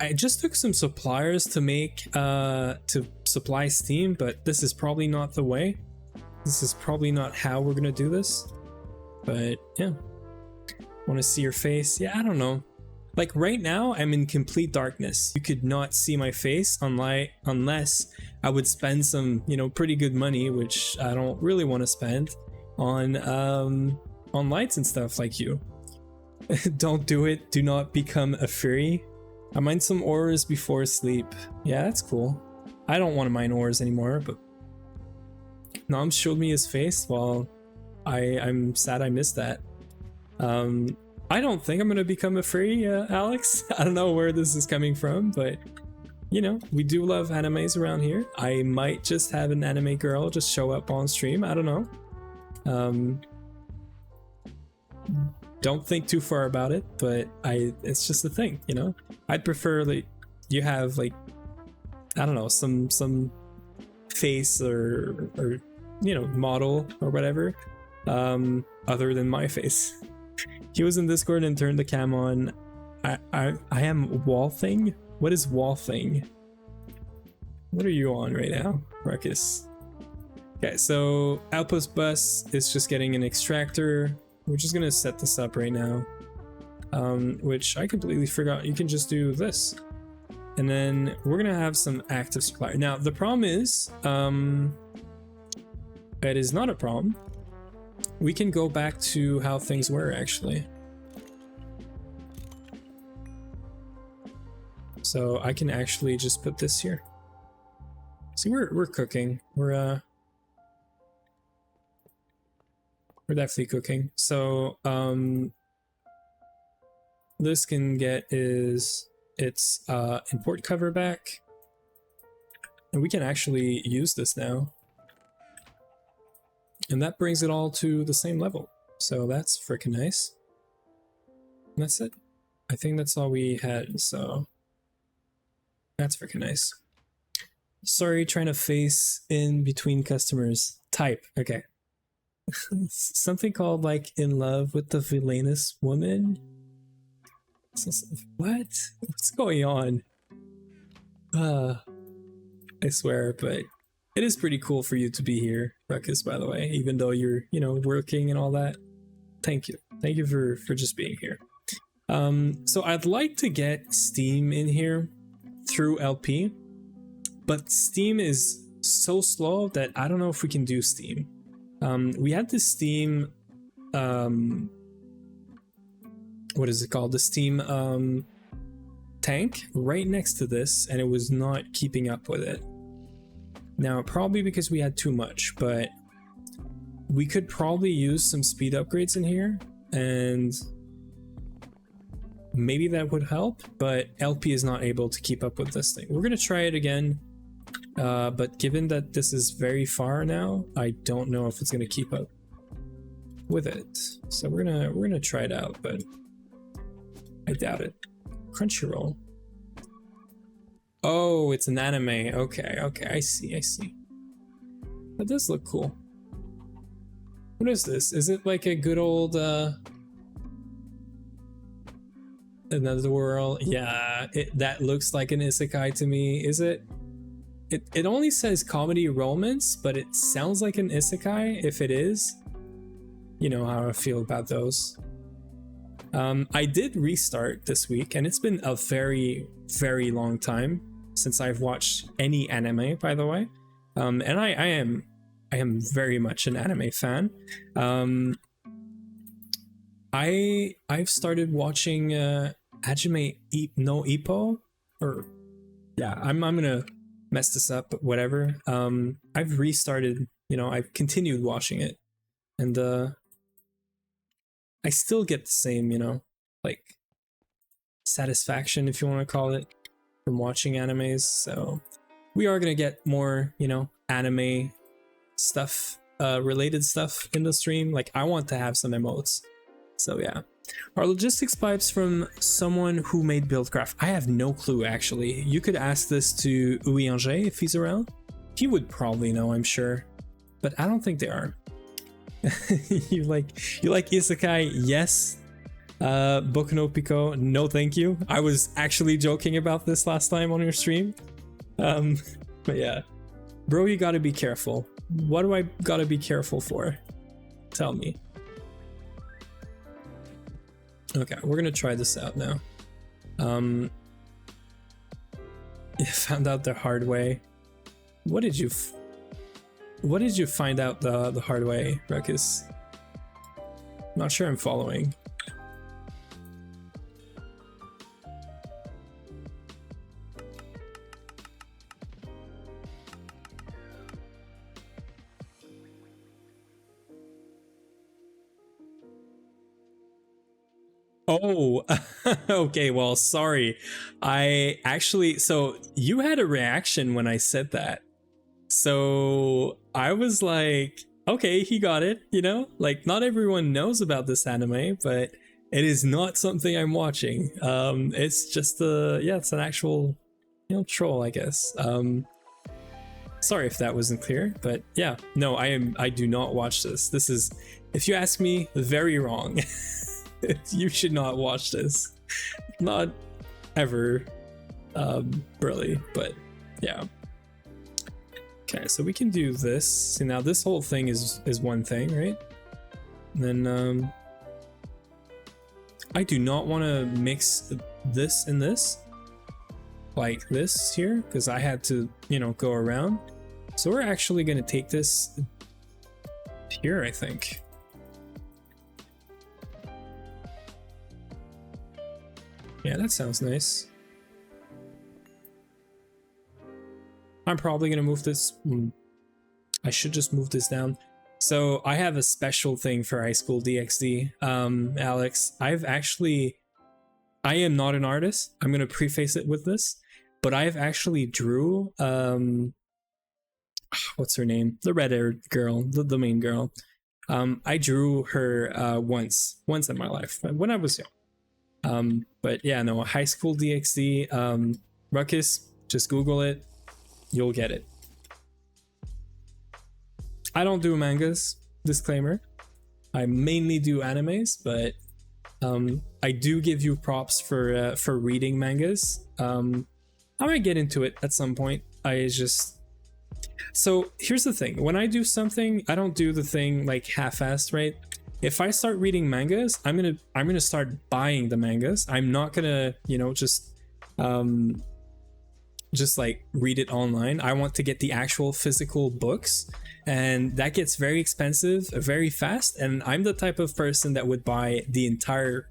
I just took some suppliers to make to supply Steam, but this is probably not the way. This is probably not how we're gonna do this. But yeah, want to see your face? Yeah, I don't know. Like right now, I'm in complete darkness. You could not see my face unless I would spend some, pretty good money, which I don't really want to spend on lights and stuff like you. Don't do it. Do not become a fairy. I mine some ores before sleep. Yeah, that's cool. I don't want to mine ores anymore, but Nom showed me his face. Well, I'm sad I missed that. I don't think I'm gonna become a fairy, Alex. I don't know where this is coming from, but we do love animes around here. I might just have an anime girl just show up on stream. I don't know. Don't think too far about it, but it's just a thing, I'd prefer like you have like, I don't know, some face or model or whatever, other than my face. He was in Discord and turned the cam on. I am wall thing. What is wall thing? What are you on right now, Marcus? Okay, so outpost bus is just getting an extractor. We're just gonna set this up right now, which I completely forgot. You can just do this, and then we're gonna have some active supplier. Now the problem is, it is not a problem. We can go back to how things were actually. So I can actually just put this here. See, we're cooking. We're definitely cooking. So this can get its import cover back. And we can actually use this now. And that brings it all to the same level. So that's freaking nice. And that's it. I think that's all we had, so that's freaking nice. Sorry, trying to face in between customers. Type, okay. Something called like In Love with the Villainous Woman? What? What's going on? I swear, but it is pretty cool for you to be here, Ruckus, by the way, even though you're, you know, working and all that. Thank you. Thank you for just being here. So I'd like to get Steam in here through LP, but Steam is so slow that I don't know if we can do Steam. We had the Steam, what is it called? The Steam tank right next to this, and it was not keeping up with it. Now, probably because we had too much, but we could probably use some speed upgrades in here, and maybe that would help, but LP is not able to keep up with this thing. We're gonna try it again, but given that this is very far now, I don't know if it's gonna keep up with it. So we're gonna try it out, but I doubt it. Crunchyroll. Oh, it's an anime. Okay, I see. That does look cool. What is this? Is it like a good old Another World? Yeah, that looks like an isekai to me. Is it? It only says comedy romance, but it sounds like an isekai if it is. You know how I feel about those. I did restart this week, and it's been a very, very long time since I've watched any anime, by the way. And I am very much an anime fan. I've started watching Hajime no Ippo, or yeah, I'm gonna mess this up, but whatever. I've restarted, you know, I've continued watching it, and I still get the same, you know, like satisfaction, if you want to call it, from watching animes. So we are gonna get more, you know, anime stuff, related stuff in the stream. Like, I want to have some emotes. So yeah. Our logistics pipes from someone who made Buildcraft. I have no clue, actually. You could ask this to Uiange if he's around. He would probably know, I'm sure, but I don't think they are. you like isekai? Yes. Boku no Pico? No, thank you. I was actually joking about this last time on your stream. But yeah, bro, you gotta be careful. What do I gotta be careful for? Tell me. Okay, we're gonna try this out now. Found out the hard way. What did you find out the hard way, Ruckus? Not sure I'm following. Oh, okay, well, sorry. I actually, so you had a reaction when I said that. So I was like, okay, he got it, you know? Like, not everyone knows about this anime, but it is not something I'm watching. It's just yeah, it's an actual, you know, troll, I guess. Sorry if that wasn't clear, but yeah, no, I do not watch this. This is, if you ask me, very wrong. You should not watch this. Not ever, really, but yeah. Okay, so we can do this. See, now this whole thing is one thing, right? And then I do not want to mix this and this like this here, because I had to, you know, go around. So we're actually going to take this here, I think. Yeah, that sounds nice. I'm probably gonna move this. I should just move this down. So I have a special thing for High School DxD, Alex. I am not an artist. I'm gonna preface it with this. but I've actually drew what's her name? The red-haired girl, the main girl. I drew her once in my life when I was young. But yeah, no, High School DxD. Ruckus, just Google it, you'll get it. I don't do mangas, disclaimer. I mainly do animes, but I do give you props for reading mangas. I might get into it at some point. So here's the thing. When I do something, I don't do the thing like half-assed, right? If I start reading mangas, I'm gonna start buying the mangas. I'm not gonna, just like read it online. I want to get the actual physical books, and that gets very expensive very fast. And I'm the type of person that would buy the entire,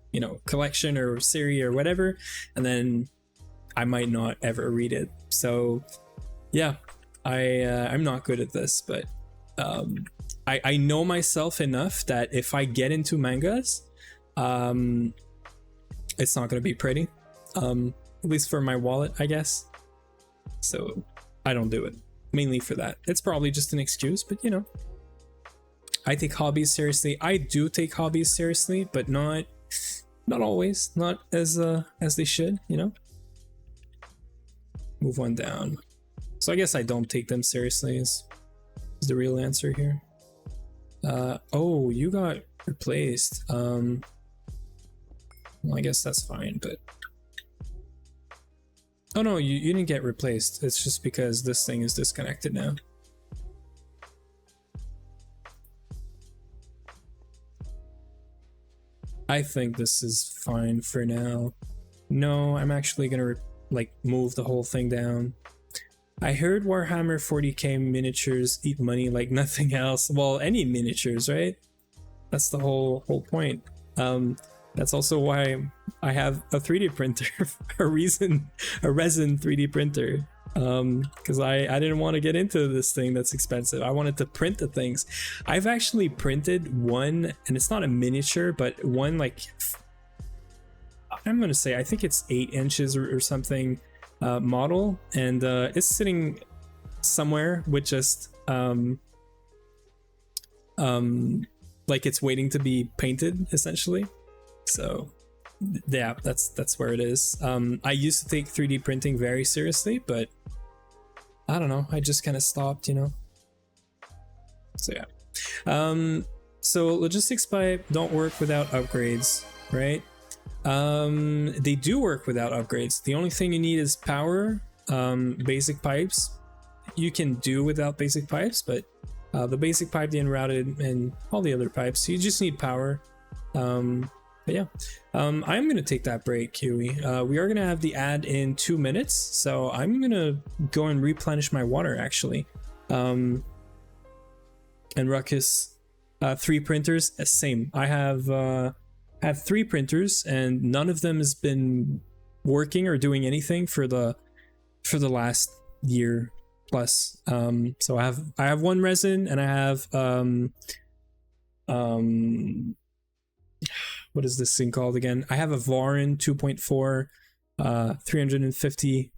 collection or series or whatever, and then I might not ever read it. So yeah, I'm not good at this, but I know myself enough that if I get into mangas, it's not going to be pretty, at least for my wallet, I guess. So I don't do it, mainly for that. It's probably just an excuse, but I take hobbies seriously. I do take hobbies seriously, but not always, not as they should, Move one down. So I guess I don't take them seriously is the real answer here. Oh, you got replaced. Well, I guess that's fine, but oh no, you didn't get replaced. It's just because this thing is disconnected now. I think this is fine for now. No, I'm actually gonna move the whole thing down. I heard Warhammer 40k miniatures eat money like nothing else. Well, any miniatures, right? That's the whole point. That's also why I have a 3D printer, a resin 3D printer. Because I didn't want to get into this thing that's expensive. I wanted to print the things. I've actually printed one, and it's not a miniature, but one I'm gonna say I think it's 8 inches or something. Model, and it's sitting somewhere with just like it's waiting to be painted, essentially. So yeah, that's where it is. I used to take 3D printing very seriously, but I don't know, I just kind of stopped, So yeah. So logistics pipe don't work without upgrades, right? They do work without upgrades. The only thing you need is power. Basic pipes you can do without basic pipes, but the basic pipe, the unrouted, and all the other pipes, you just need power. But yeah, I'm gonna take that break, Huey. We are gonna have the ad in 2 minutes, so I'm gonna go and replenish my water actually. And Ruckus, 3 printers, same. I have 3 printers, and none of them has been working or doing anything for the last year plus. So I have 1 resin, and I have what is this thing called again? I have a Varin 2.4 350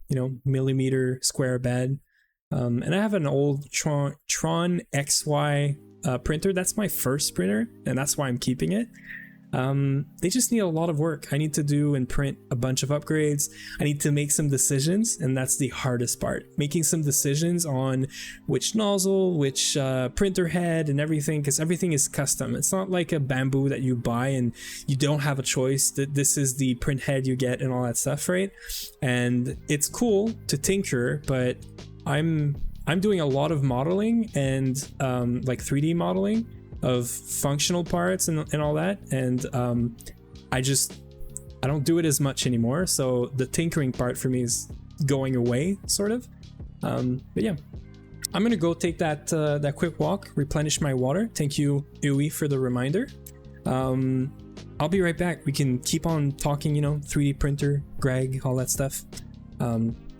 millimeter square bed, and I have an old Tron XY printer. That's my first printer, and that's why I'm keeping it. They just need a lot of work. I need to do and print a bunch of upgrades. I need to make some decisions, and that's the hardest part. Making some decisions on which nozzle, which printer head, and everything, because everything is custom. It's not like a bamboo that you buy and you don't have a choice. That this is the print head you get and all that stuff, right? And it's cool to tinker, but I'm doing a lot of modeling and like 3D modeling of functional parts and all that, and I don't do it as much anymore, so the tinkering part for me is going away, sort of. But yeah, I'm gonna go take that quick walk, replenish my water. Thank you, Uwe, for the reminder. I'll be right back. We can keep on talking, 3D printer, Greg, all that stuff.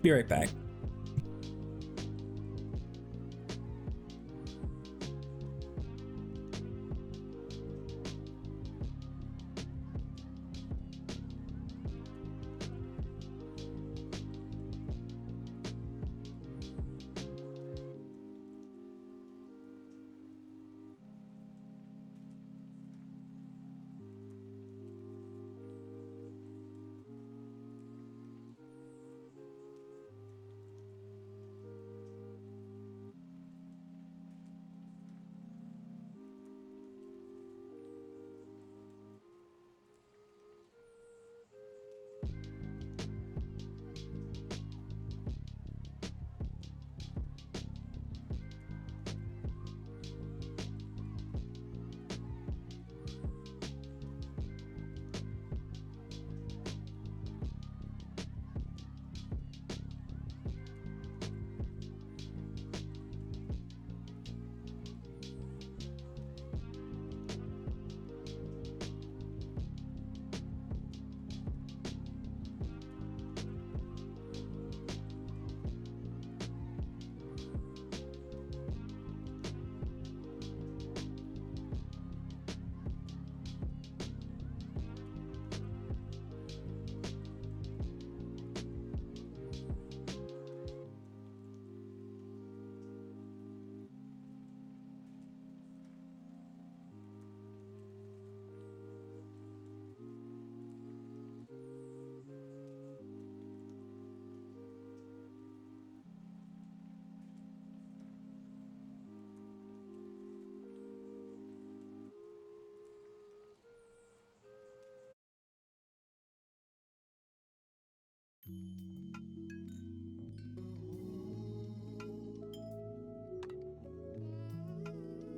Be right back.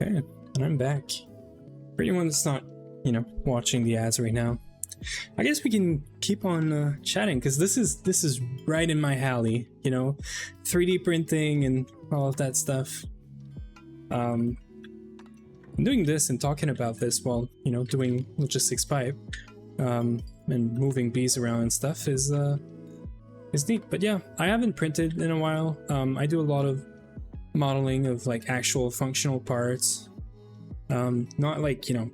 Okay, and I'm back. For anyone that's not, you know, watching the ads right now, I guess we can keep on chatting, because this is right in my alley, you know, 3D printing and all of that stuff. Doing this and talking about this while, you know, doing logistics pipe and moving bees around and stuff is neat. But yeah, I haven't printed in a while. I do a lot of modeling of like actual functional parts, not like, you know,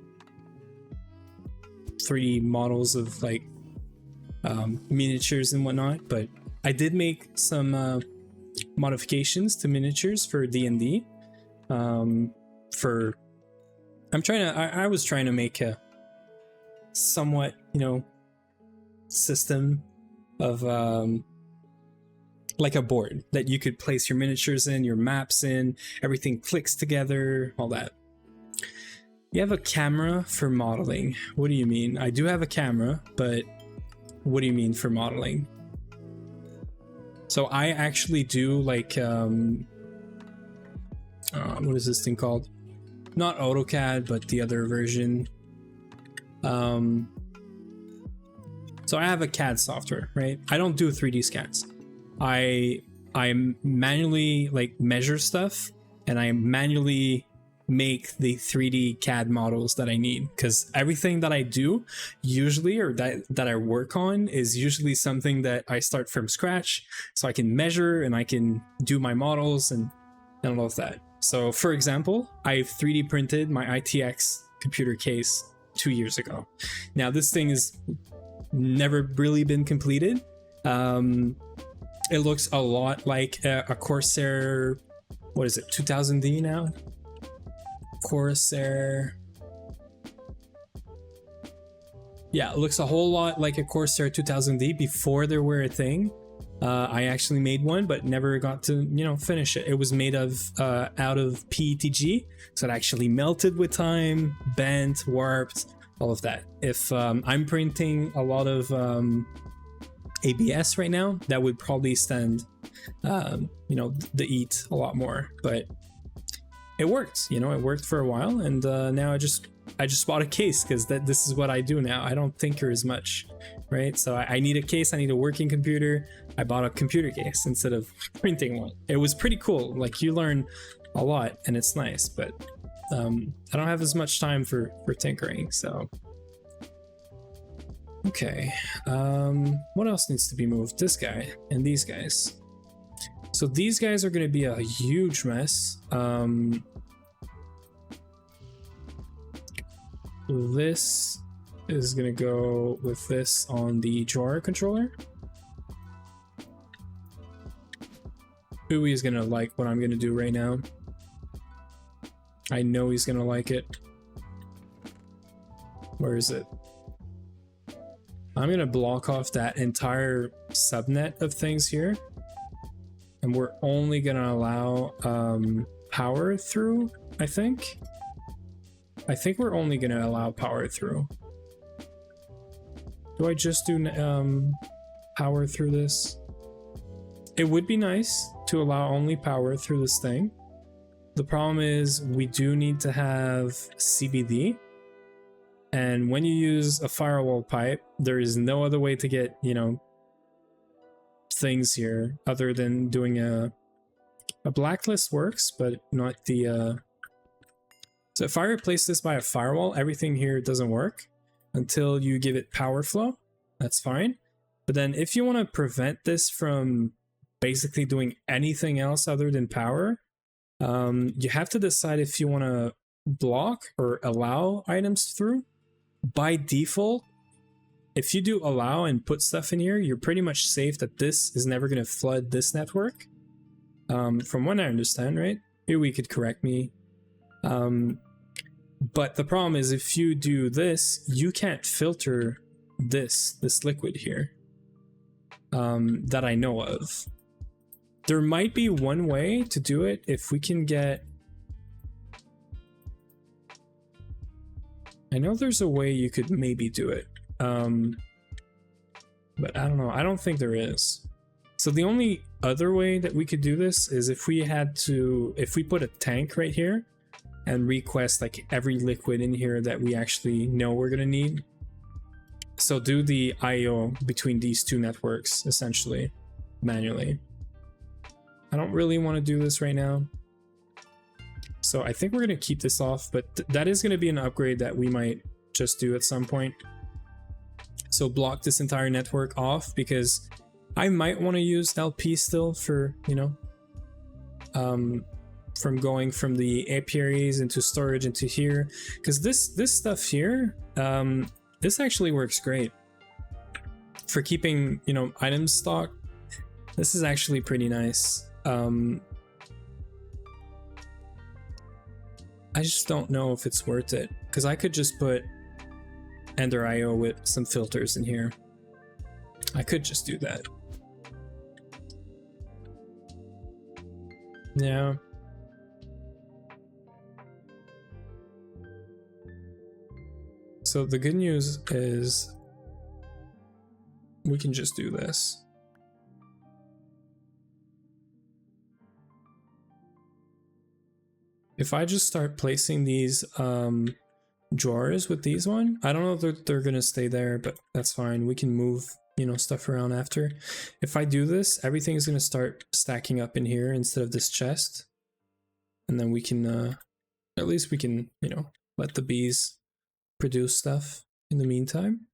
3D models of like miniatures and whatnot, but I did make some modifications to miniatures for D&D. I was trying to make a somewhat, you know, system of like a board that you could place your miniatures in, your maps in, everything clicks together, all that. You have a camera for modeling. What do you mean? I do have a camera, but what do you mean for modeling? So I actually do like, what is this thing called? Not AutoCAD, but the other version. So I have a CAD software, right? I don't do 3D scans. I manually like measure stuff, and I manually make the 3D CAD models that I need, because everything that I do usually, or that I work on, is usually something that I start from scratch, so I can measure and I can do my models and all of that. So for example, I've 3D printed my ITX computer case 2 years ago. Now this thing has never really been completed. It looks a lot like a Corsair, what is it, 2000D now? Corsair. Yeah, it looks a whole lot like a Corsair 2000D before there were a thing. I actually made one, but never got to, you know, finish it. It was made of out of PETG, so it actually melted with time, bent, warped, all of that. If I'm printing a lot of ABS right now, that would probably stand, you know, the heat a lot more. But it worked, you know, it worked for a while, and now I just bought a case, because this is what I do now. I don't tinker as much, right? So I need a case, I need a working computer. I bought a computer case instead of printing one. It was pretty cool. Like, you learn a lot and it's nice, but I don't have as much time for tinkering, so. Okay, what else needs to be moved? This guy and these guys. So these guys are gonna be a huge mess. This is gonna go with this on the drawer controller. Uwe is gonna like what I'm gonna do right now. I know he's gonna like it. Where is it? I'm gonna block off that entire subnet of things here, and we're only gonna allow power through, I think we're only gonna allow power through. Do I just do power through this? It would be nice to allow only power through this thing. The problem is we do need to have CBD, and when you use a firewall pipe, there is no other way to get, you know, things here other than doing a blacklist works, but not the so if I replace this by a firewall, everything here doesn't work until you give it power flow. That's fine. But then if you want to prevent this from basically doing anything else other than power, you have to decide if you want to block or allow items through. By default, if you do allow and put stuff in here, you're pretty much safe that this is never going to flood this network. From what I understand, right? Here we could correct me. But the problem is, if you do this, you can't filter this liquid here, that I know of. There might be one way to do it if we can get... I know there's a way you could maybe do it, but I don't know. I don't think there is. So the only other way that we could do this is if we put a tank right here, and request like every liquid in here that we actually know we're gonna need. So do the IO between these two networks essentially manually. I don't really want to do this right now, so I think we're gonna keep this off, but that is gonna be an upgrade that we might just do at some point. So block this entire network off, because I might want to use LP still for, you know, from going from the apiaries into storage into here, because this stuff here, this actually works great for keeping, you know, items stocked. This is actually pretty nice. I just don't know if it's worth it, because I could just put Ender IO with some filters in here. I could just do that. Yeah. So the good news is we can just do this. If I just start placing these drawers with these one, I don't know if they're gonna stay there, but that's fine. We can move, you know, stuff around after. If I do this, everything is gonna start stacking up in here instead of this chest, and then we can at least we can, you know, let the bees produce stuff in the meantime.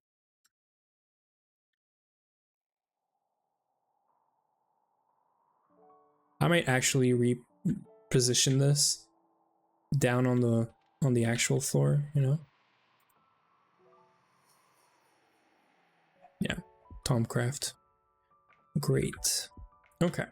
I might actually reposition this down on the actual floor, you know. Yeah, Tomcraft. Great. Okay.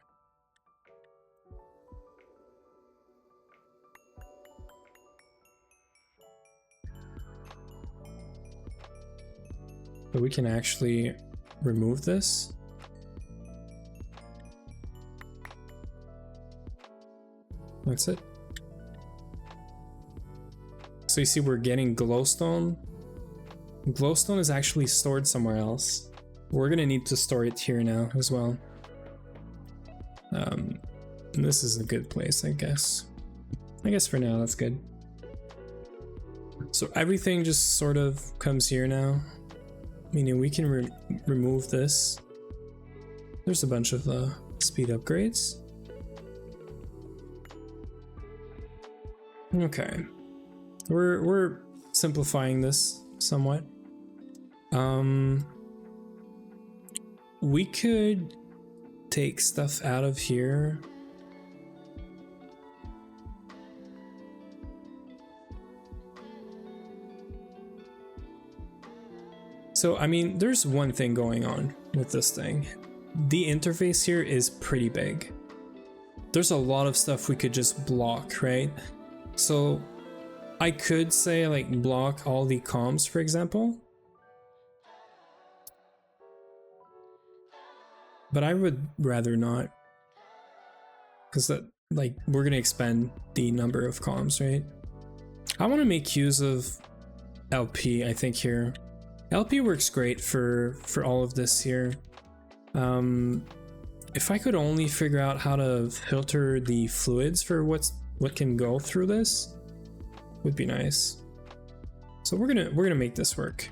So we can actually remove this. That's it. So you see we're getting glowstone. Glowstone is actually stored somewhere else. We're gonna need to store it here now as well. And this is a good place, I guess. I guess for now that's good. So everything just sort of comes here now. Meaning we can remove this. There's a bunch of speed upgrades. Okay. We're simplifying this somewhat. We could take stuff out of here. So, I mean, there's one thing going on with this thing. The interface here is pretty big. There's a lot of stuff we could just block, right? So I could say like block all the comms, for example. But I would rather not. Because that, like, we're gonna expand the number of comms, right? I want to make use of LP, I think, here. LP works great for all of this here. If I could only figure out how to filter the fluids for what can go through this, would be nice. So we're gonna make this work.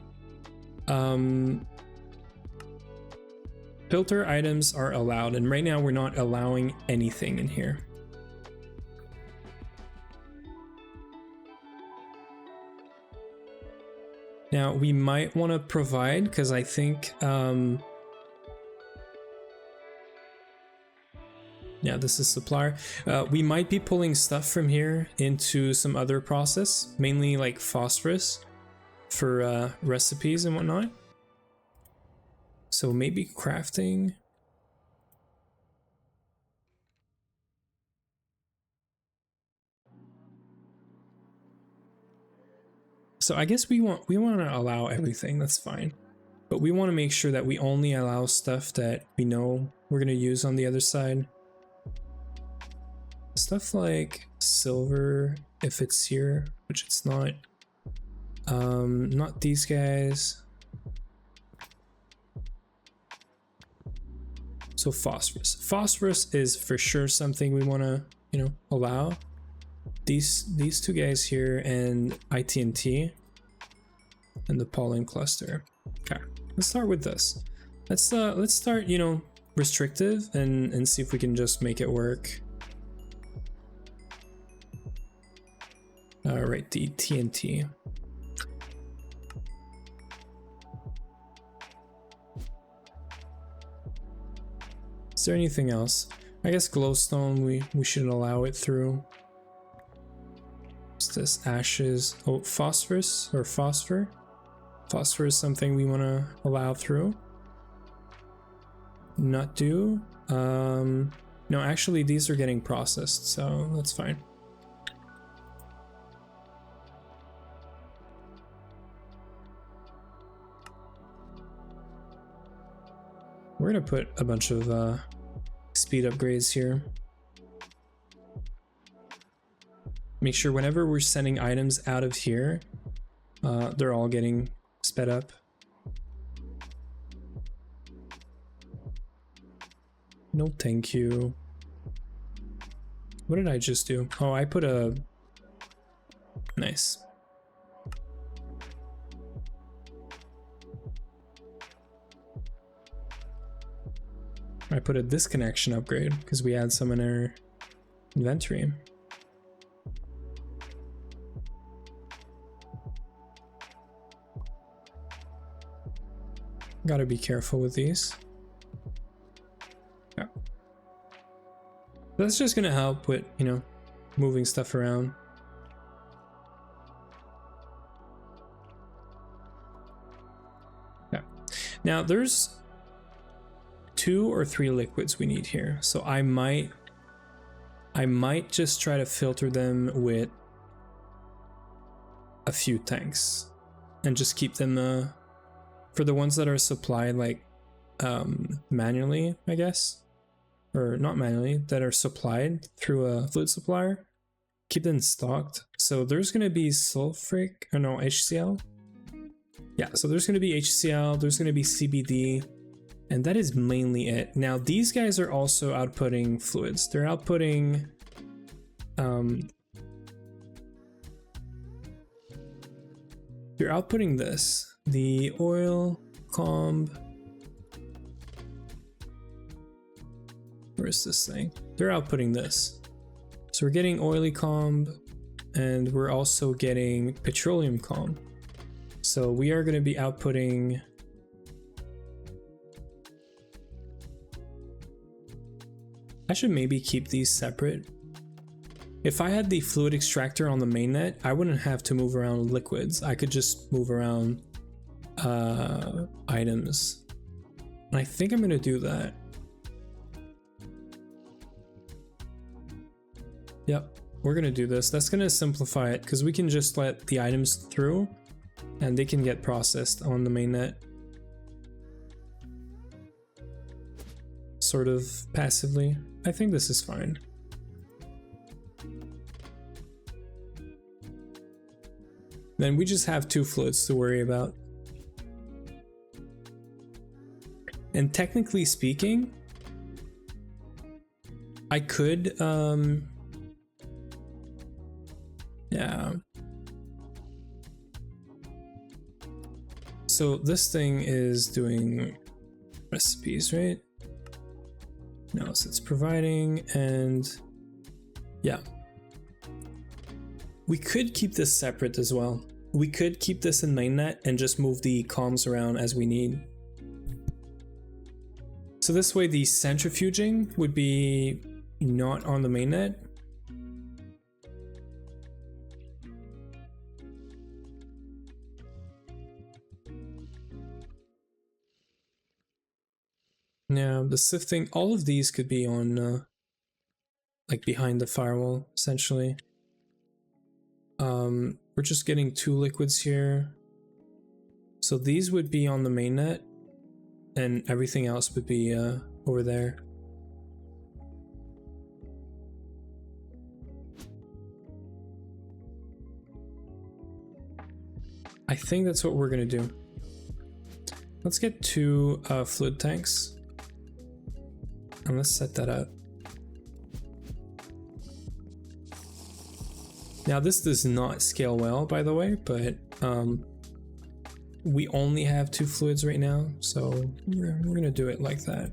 Filter items are allowed, and right now we're not allowing anything in here. Now we might want to provide, because I think yeah, this is supplier. We might be pulling stuff from here into some other process, mainly like phosphorus for recipes and whatnot. So maybe crafting. So I guess we want to allow everything, that's fine. But we want to make sure that we only allow stuff that we know we're going to use on the other side. Stuff like silver, if it's here, which it's not. Not these guys. So phosphorus. Phosphorus is for sure something we want to, you know, allow. these two guys here and ITNT and the pollen cluster. Okay, let's start with this. Let's start, you know, restrictive and see if we can just make it work. All right, the TNT. Is there anything else? I guess glowstone, we should allow it through. What's this? Ashes. Oh, phosphorus or phosphor. Phosphor is something we want to allow through. Not do. No, actually these are getting processed, so that's fine. We're gonna put a bunch of speed upgrades here. Make sure whenever we're sending items out of here, they're all getting sped up. No, thank you. What did I just do? Oh, I put a... Nice. I put a disconnection upgrade because we had some in our inventory. Gotta be careful with these. Yeah. That's just gonna help with, you know, moving stuff around. Yeah. Now there's 2 or 3 liquids we need here, so I might just try to filter them with a few tanks and just keep them for the ones that are supplied like manually, I guess, or not manually, that are supplied through a fluid supplier, keep them stocked. So there's going to be sulfuric, or no, HCl. Yeah, so there's going to be HCl, there's going to be CBD, and that is mainly it. Now these guys are also outputting fluids. They're outputting this, the oil comb. Where's this thing? They're outputting this. So we're getting oily comb and we're also getting petroleum comb. So we are going to be outputting I should maybe keep these separate. If I had the fluid extractor on the mainnet, I wouldn't have to move around liquids. I could just move around items. And I think I'm gonna do that. Yep, we're gonna do this. That's gonna simplify it because we can just let the items through and they can get processed on the mainnet. Sort of passively. I think this is fine. Then we just have 2 fluids to worry about. And technically speaking, I could, yeah. So this thing is doing recipes, right? No, so it's providing, and yeah. We could keep this separate as well. We could keep this in mainnet and just move the comms around as we need. So this way the centrifuging would be not on the mainnet. Now the sifting, all of these could be on like behind the firewall essentially. We're just getting 2 liquids here. So these would be on the mainnet and everything else would be over there. I think that's what we're gonna do. Let's get 2 fluid tanks and let's set that up. Now this does not scale well, by the way, but we only have 2 fluids right now, so we're gonna do it like that.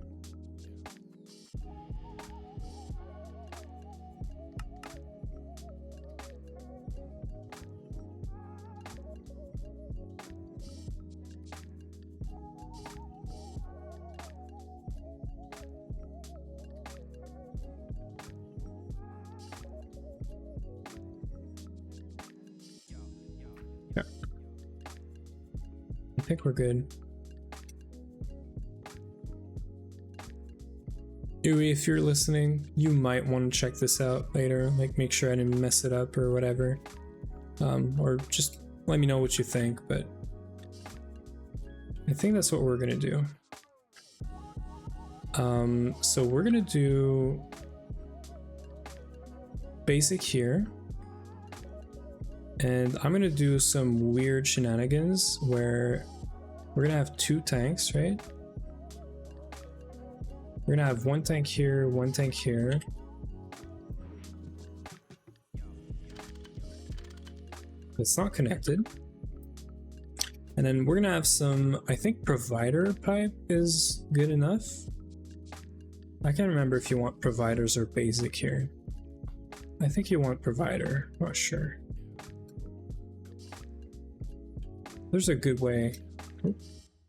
I think we're good. Yui, if you're listening, you might want to check this out later, like make sure I didn't mess it up or whatever. Or just let me know what you think, but I think that's what we're gonna do. So we're gonna do basic here. And I'm gonna do some weird shenanigans where we're gonna have 2 tanks, right? We're gonna have 1 tank here, 1 tank here. It's not connected. And then we're gonna have some, I think provider pipe is good enough. I can't remember if you want providers or basic here. I think you want provider, not sure. There's a good way.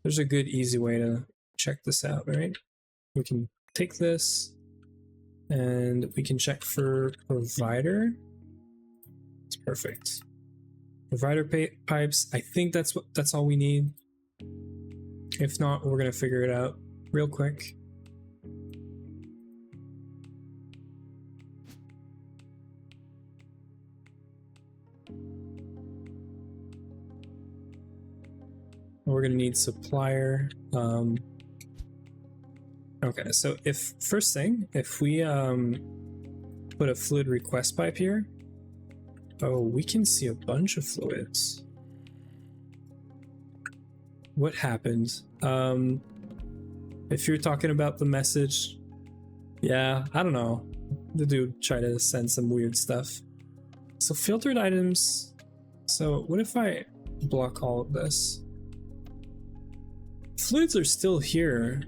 There's a good easy way to check this out, right? We can take this and we can check for provider. It's perfect. Provider pipes. I think that's all we need. If not, we're gonna figure it out real quick. We're gonna need supplier. Okay, so if first thing, if we put a fluid request pipe here, oh, we can see a bunch of fluids. What happened? If you're talking about the message, yeah, I don't know. The dude tried to send some weird stuff. So filtered items. So what if I block all of this? Fluids are still here.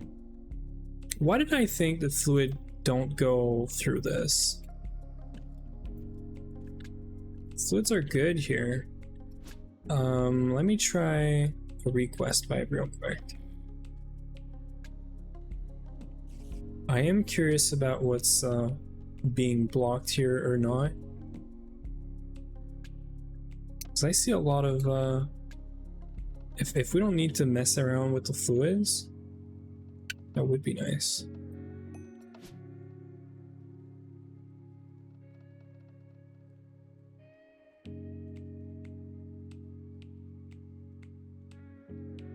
Why did I think the fluid don't go through this? Fluids are good here. Let me try a request pipe real quick. I am curious about what's being blocked here or not. Because I see a lot of if we don't need to mess around with the fluids, that would be nice.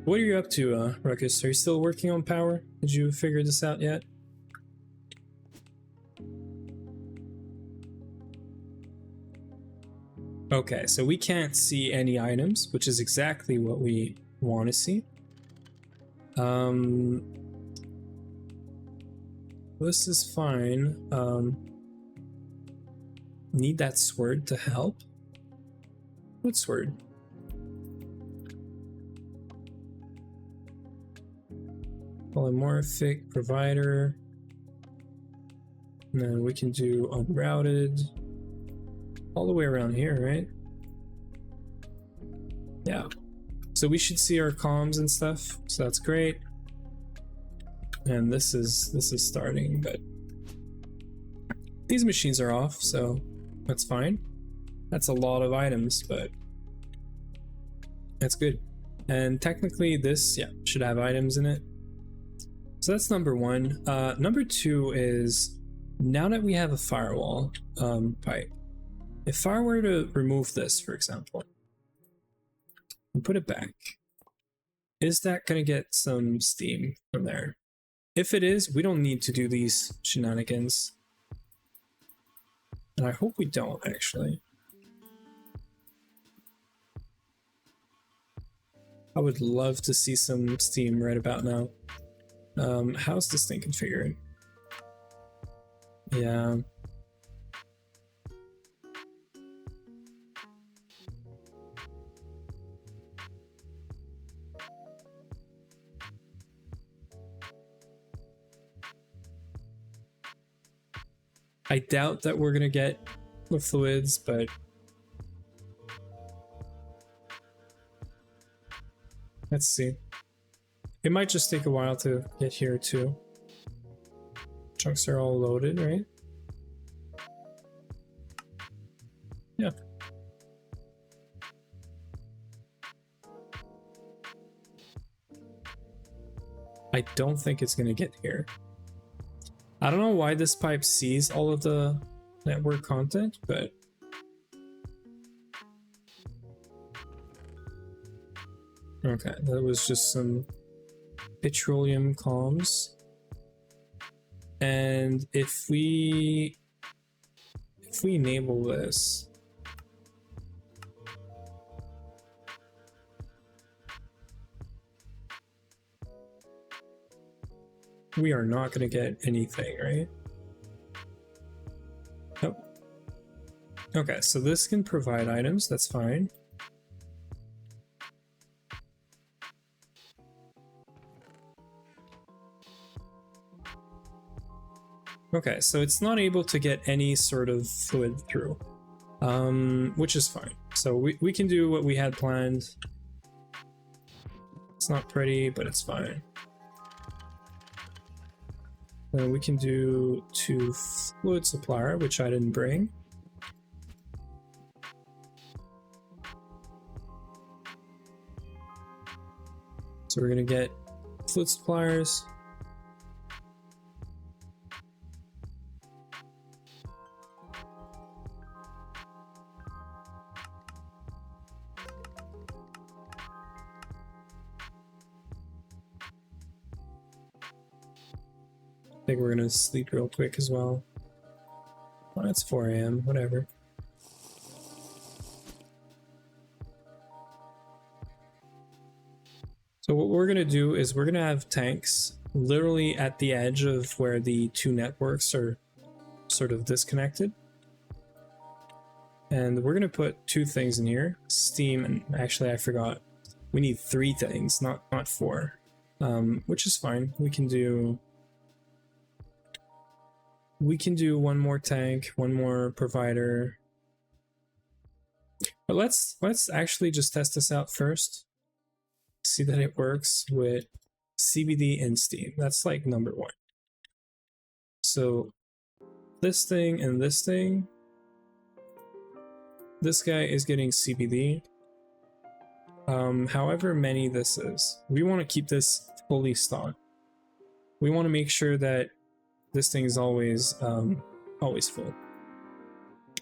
What are you up to, Ruckus? Are you still working on power? Did you figure this out yet? Okay, so we can't see any items, which is exactly what we want to see. This is fine. Need that sword to help? What sword? Polymorphic provider. And then we can do unrouted. All the way around here, right? Yeah. So we should see our comms and stuff, so that's great. And this is starting, but these machines are off, so that's fine. That's a lot of items, but that's good. And technically this, yeah, should have items in it. So that's number one. Number two is, now that we have a firewall pipe, if I were to remove this, for example, and put it back, is that gonna get some steam from there? If it is, we don't need to do these shenanigans. And I hope we don't, actually. I would love to see some steam right about now. How's this thing configured? Yeah. I doubt that we're gonna get the fluids, but let's see. It might just take a while to get here too. Chunks are all loaded, right? Yeah. I don't think it's gonna get here. I don't know why this pipe sees all of the network content, but okay, that was just some petroleum comms. And if we enable this, we are not going to get anything, right? Nope. Okay, so this can provide items, that's fine. Okay, so it's not able to get any sort of fluid through, which is fine. So we can do what we had planned. It's not pretty, but it's fine. We can do 2 fluid supplier, which I didn't bring. So we're gonna get fluid suppliers. I think we're gonna sleep real quick as well. Well, it's 4 AM, whatever. So what we're gonna do is we're gonna have tanks literally at the edge of where the 2 networks are sort of disconnected. And we're gonna put 2 things in here. Steam, and actually I forgot. We need 3 things, not 4. Which is fine. We can do 1 more tank, 1 more provider. But let's actually just test this out first. See that it works with CBD and Steam. That's like number 1. So this thing and this thing. This guy is getting CBD. However many this is. We want to keep this fully stocked. We want to make sure that this thing is always full.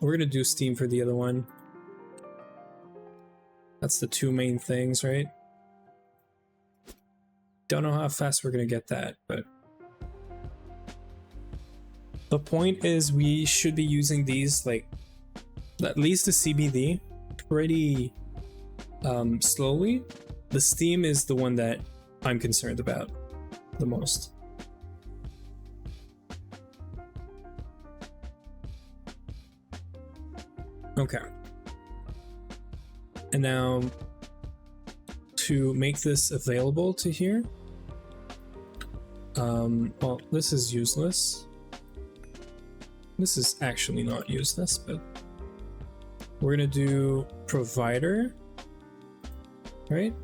We're gonna do Steam for the other one. That's the 2 main things, right? Don't know how fast we're gonna get that, but the point is we should be using these, like, at least the CBD, pretty slowly. The Steam is the one that I'm concerned about the most. Okay. And now to make this available to here, well, this is useless. This is actually not useless, but we're gonna do provider, right?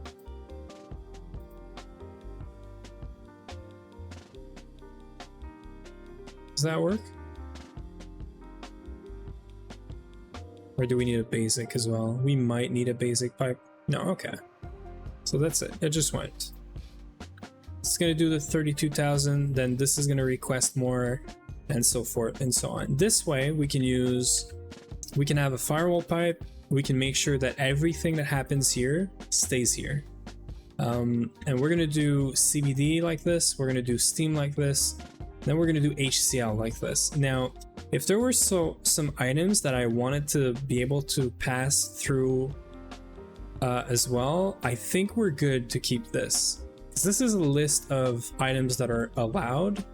Does that work? Or do we need a basic as well? We might need a basic pipe. No, okay. So that's it. It just went. It's gonna do the 32,000, then this is gonna request more, and so forth and so on. This way we can have a firewall pipe. We can make sure that everything that happens here stays here. And we're gonna do CBD like this. We're gonna do Steam like this. Then we're gonna do HCl like this. Now, if there were some items that I wanted to be able to pass through as well, I think we're good to keep this. This is a list of items that are allowed.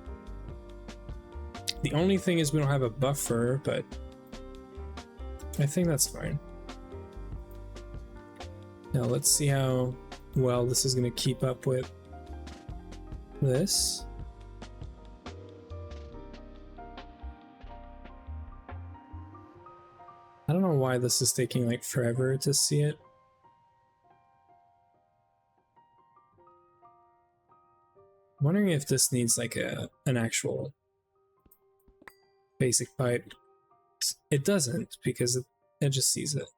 The only thing is we don't have a buffer, but I think that's fine. Now let's see how well this is going to keep up with this. I don't know why this is taking like forever to see it. I'm wondering if this needs like an actual basic pipe. It doesn't, because it just sees it.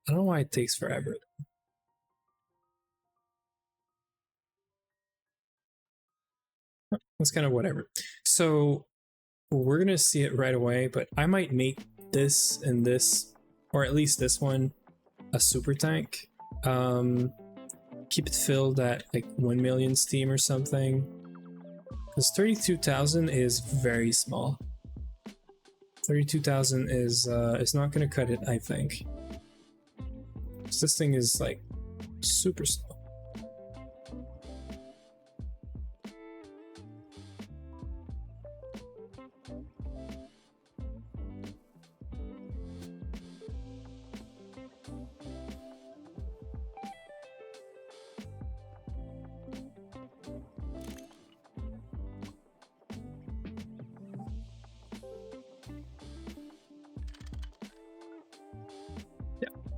I don't know why it takes forever. That's kind of whatever. So we're gonna see it right away, but I might make this and this, or at least this one, a super tank. Keep it filled at like 1 million steam or something, because 32,000 is very small. 32,000 is not gonna cut it, I think. This thing is like super slow.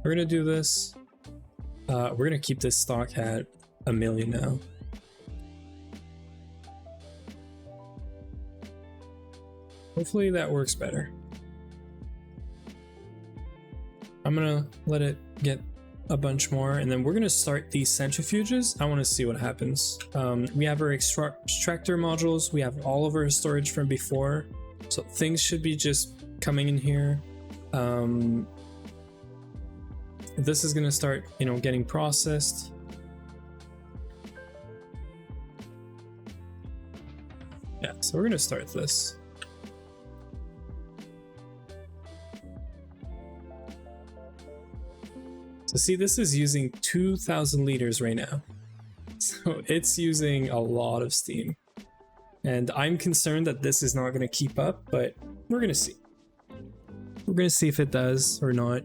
We're gonna do this. We're gonna keep this stock at 1 million now. Hopefully that works better. I'm gonna let it get a bunch more, and then we're gonna start these centrifuges. I want to see what happens. We have our extractor modules. We have all of our storage from before, so things should be just coming in here. This is gonna start, you know, getting processed. Yeah, so we're gonna start this. So see, this is using 2,000 liters right now. So it's using a lot of steam. And I'm concerned that this is not gonna keep up, but we're gonna see. We're gonna see if it does or not.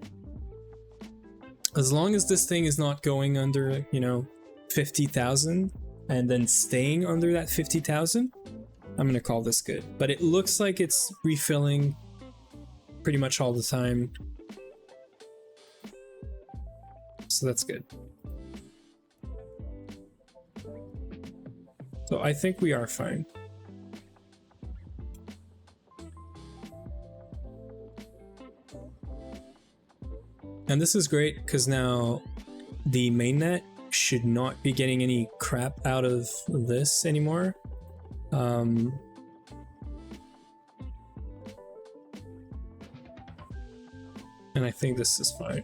As long as this thing is not going under, you know, 50,000 and then staying under that 50,000, I'm gonna call this good. But it looks like it's refilling pretty much all the time. So that's good. So I think we are fine. And this is great because now the mainnet should not be getting any crap out of this anymore. And I think this is fine.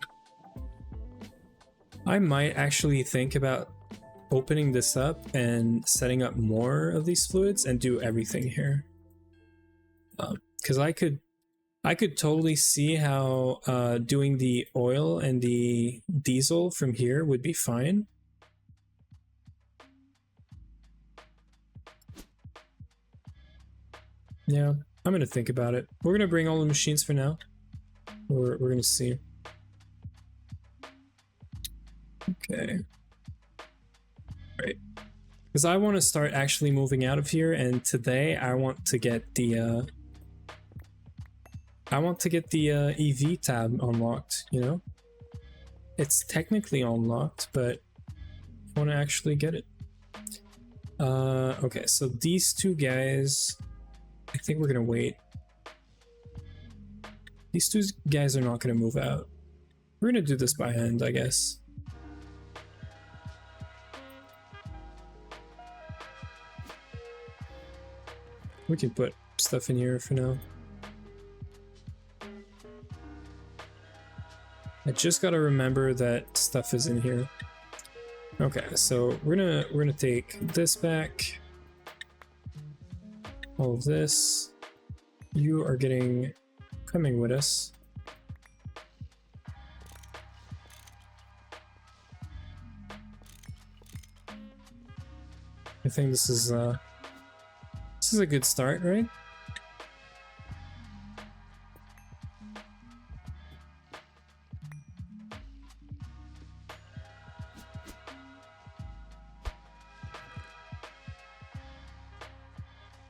I might actually think about opening this up and setting up more of these fluids and do everything here. Because I could totally see how doing the oil and the diesel from here would be fine. Yeah, I'm gonna think about it. We're gonna bring all the machines for now. We're gonna see. Okay. Right. Because I want to start actually moving out of here, and today I want to get the EV tab unlocked, you know? It's technically unlocked, but I want to actually get it. Okay, so these two guys, I think we're gonna wait. These two guys are not gonna move out. We're gonna do this by hand, I guess. We can put stuff in here for now. I just gotta remember that stuff is in here. Okay, so we're gonna take this back. All of this. You are coming with us. I think this is a good start, right?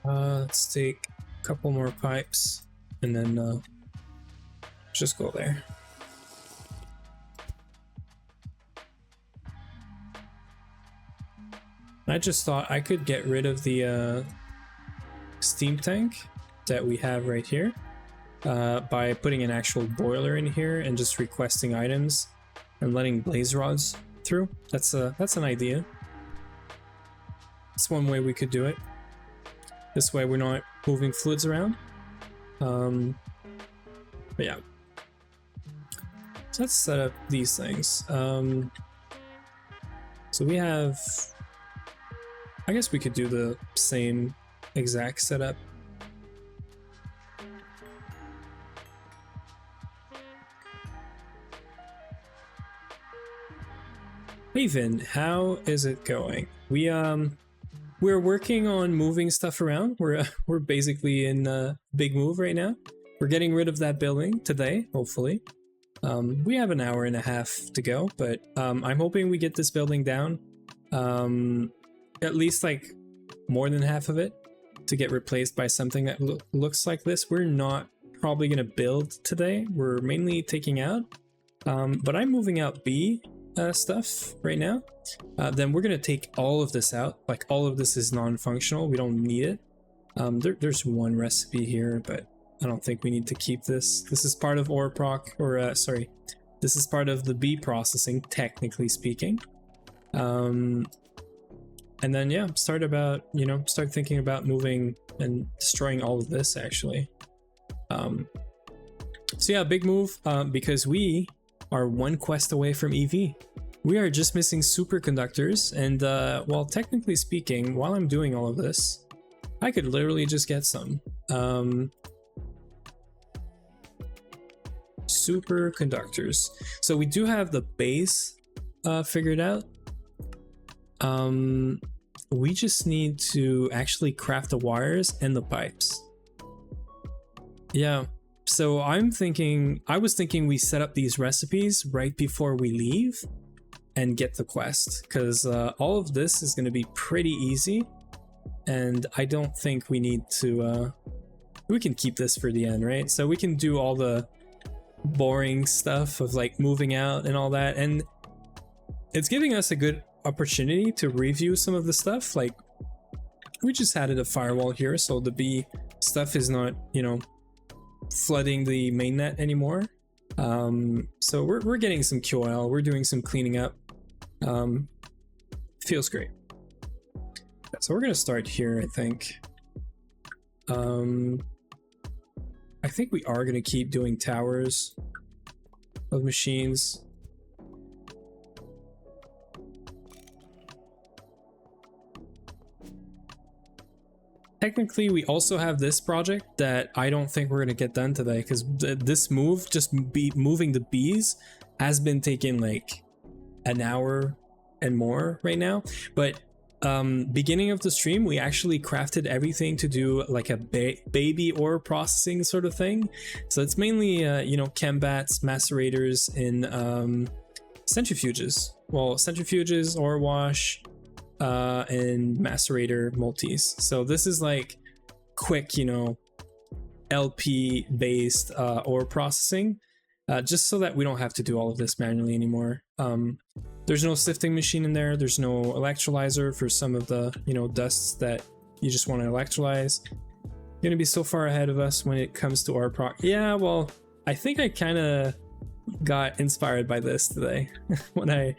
Let's take a couple more pipes and then just go there. I just thought I could get rid of the steam tank that we have right here by putting an actual boiler in here and just requesting items and letting blaze rods through. That's an idea. That's one way we could do it. This way we're not moving fluids around. But yeah. So let's set up these things. So we have, I guess we could do the same exact setup. Hey Vin, how is it going? We're working on moving stuff around. We're basically in a big move right now. We're getting rid of that building today, hopefully. We have an hour and a half to go, but I'm hoping we get this building down. At least like more than half of it to get replaced by something that looks like this. We're not probably gonna build today. We're mainly taking out, but I'm moving out B stuff right now. Then we're gonna take all of this out. Like all of this is non-functional. We don't need it. There's one recipe here, but I don't think we need to keep this. This is part of ore proc, or sorry, this is part of the B processing, technically speaking. And then yeah, start thinking about moving and destroying all of this actually. So yeah, big move, because we are one quest away from EV. We are just missing superconductors, and well, technically speaking, while I'm doing all of this, I could literally just get some superconductors. So we do have the base figured out. We just need to actually craft the wires and the pipes. Yeah, so I was thinking we set up these recipes right before we leave and get the quest, because all of this is going to be pretty easy, and I don't think we need to, we can keep this for the end, right? So we can do all the boring stuff of like moving out and all that, and it's giving us a good opportunity to review some of the stuff. Like we just added a firewall here, so the B stuff is not, you know, flooding the mainnet anymore. So we're getting some QoL, we're doing some cleaning up. Feels great. So we're gonna start here, I think. I think we are gonna keep doing towers of machines. Technically, we also have this project that I don't think we're gonna get done today, because this move, just moving the bees, has been taking like an hour and more right now. But beginning of the stream, we actually crafted everything to do like a baby ore processing sort of thing. So it's mainly you know, chembats, macerators, and centrifuges. Well, centrifuges, ore wash, and macerator multis. So this is like quick, you know, LP based ore processing, just so that we don't have to do all of this manually anymore. There's no sifting machine in there. There's no electrolyzer for some of the, you know, dusts that you just want to electrolyze. You're gonna be so far ahead of us when it comes to ore proc. Yeah, well, I think I kind of got inspired by this today. When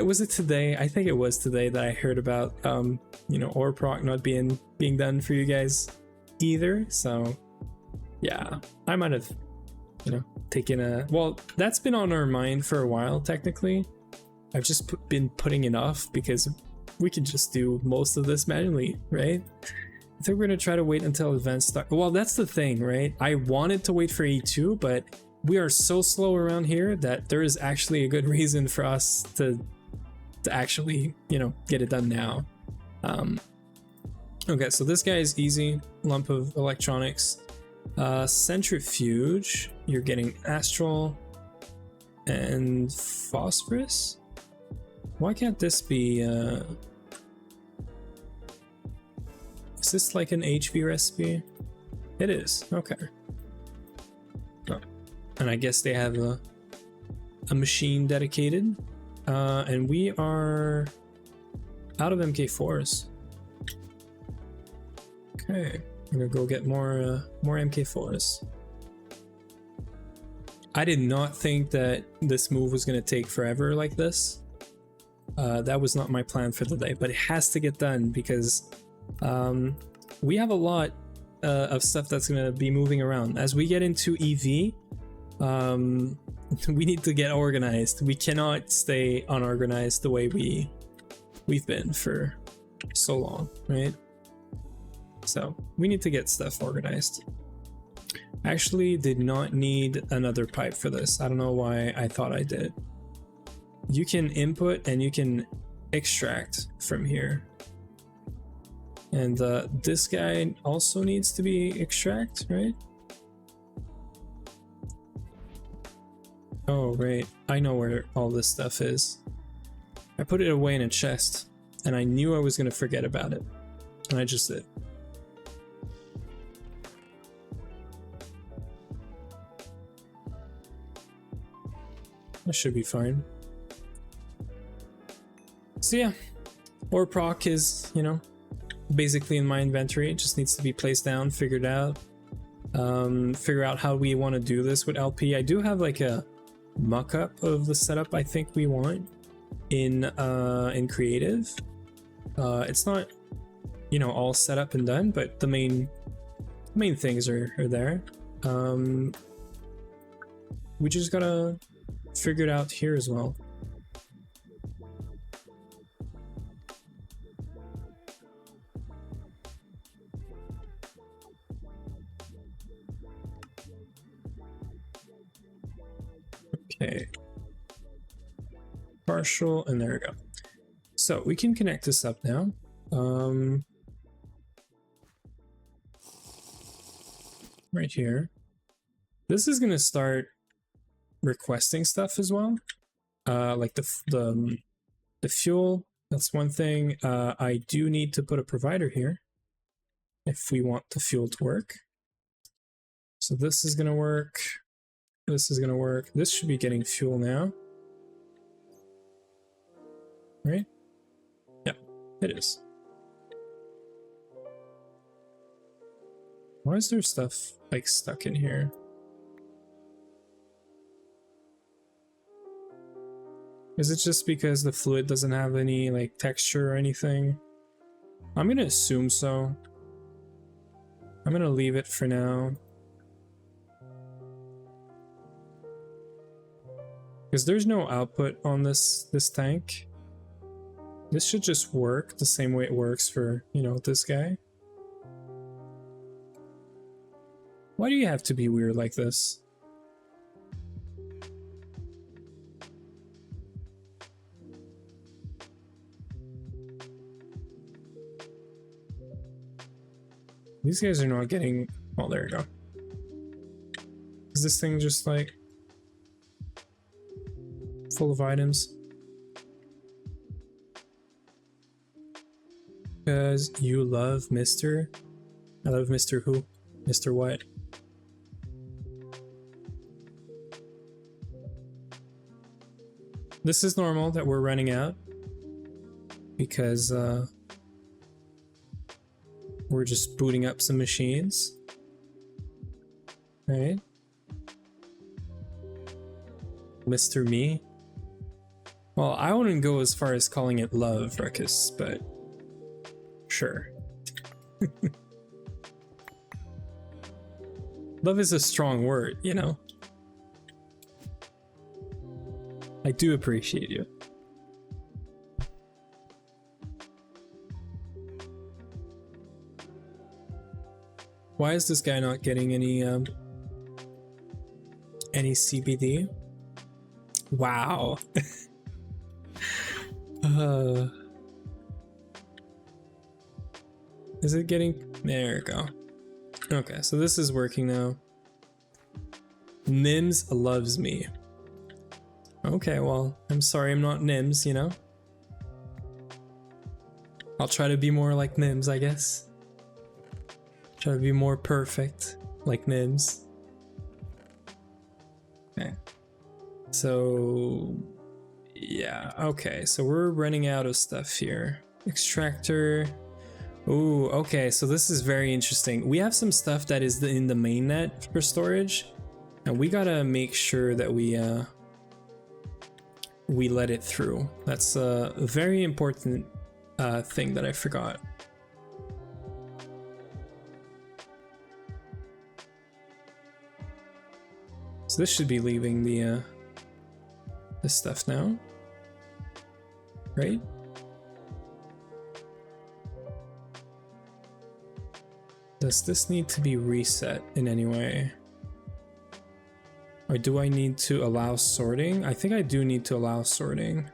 was it today? I think it was today that I heard about you know, ore proc not being done for you guys either. So yeah, I might have, you know, taken a, well, that's been on our mind for a while. Technically, I've just been putting it off because we can just do most of this manually, right? I think we're gonna try to wait until events start. Well, that's the thing, right? I wanted to wait for E2, but we are so slow around here that there is actually a good reason for us to actually, you know, get it done now. Okay, so this guy is easy. Lump of electronics. Centrifuge, you're getting astral and phosphorus. Why can't this be is this like an HV recipe? It is. Okay. Oh. and I guess they have a machine dedicated. And we are out of MK4s. Okay, I'm gonna go get more MK4s. I did not think that this move was gonna take forever like this. That was not my plan for the day, but it has to get done because we have a lot of stuff that's gonna be moving around. As we get into EV, we need to get organized. We cannot stay unorganized the way we've been for so long, right? So we need to get stuff organized. I actually did not need another pipe for this. I don't know why I thought I did. You can input and you can extract from here. And this guy also needs to be extract, right? Oh, right. I know where all this stuff is. I put it away in a chest, and I knew I was going to forget about it. And I just did. That should be fine. So yeah, ore proc is, you know, basically in my inventory. It just needs to be placed down, figured out. Figure out how we want to do this with LP. I do have like a mock-up of the setup I think we want in creative. It's not, you know, all set up and done, but the main things are there. We just gotta figure it out here as well. Okay, partial, and there we go. So we can connect this up now. Right here. This is gonna start requesting stuff as well. Like the fuel. That's one thing. I do need to put a provider here if we want the fuel to work. So this is gonna work. This is gonna work. This should be getting fuel now. Right? Yeah, it is. Why is there stuff like stuck in here? Is it just because the fluid doesn't have any like texture or anything? I'm gonna assume so. I'm gonna leave it for now. Because there's no output on this tank. This should just work the same way it works for, you know, this guy. Why do you have to be weird like this? These guys are not getting... Oh, there you go. Is this thing just like... full of items? Because you love Mr. I love Mr. Who? Mr. What? This is normal that we're running out because we're just booting up some machines, right? Mr. Me. Well, I wouldn't go as far as calling it love, Ruckus, but sure. Love is a strong word, you know? I do appreciate you. Why is this guy not getting any CBD? Wow. Is it getting... There we go. Okay, so this is working now. Nims loves me. Okay, well, I'm sorry I'm not Nims, you know? I'll try to be more like Nims, I guess. Try to be more perfect, like Nims. Okay. So yeah, okay, so we're running out of stuff here. Extractor. Ooh, okay, so this is very interesting. We have some stuff that is in the mainnet for storage, and we gotta make sure that we let it through. That's a very important thing that I forgot. So this should be leaving the this stuff now, right? Does this need to be reset in any way? Or do I need to allow sorting? I think I do need to allow sorting.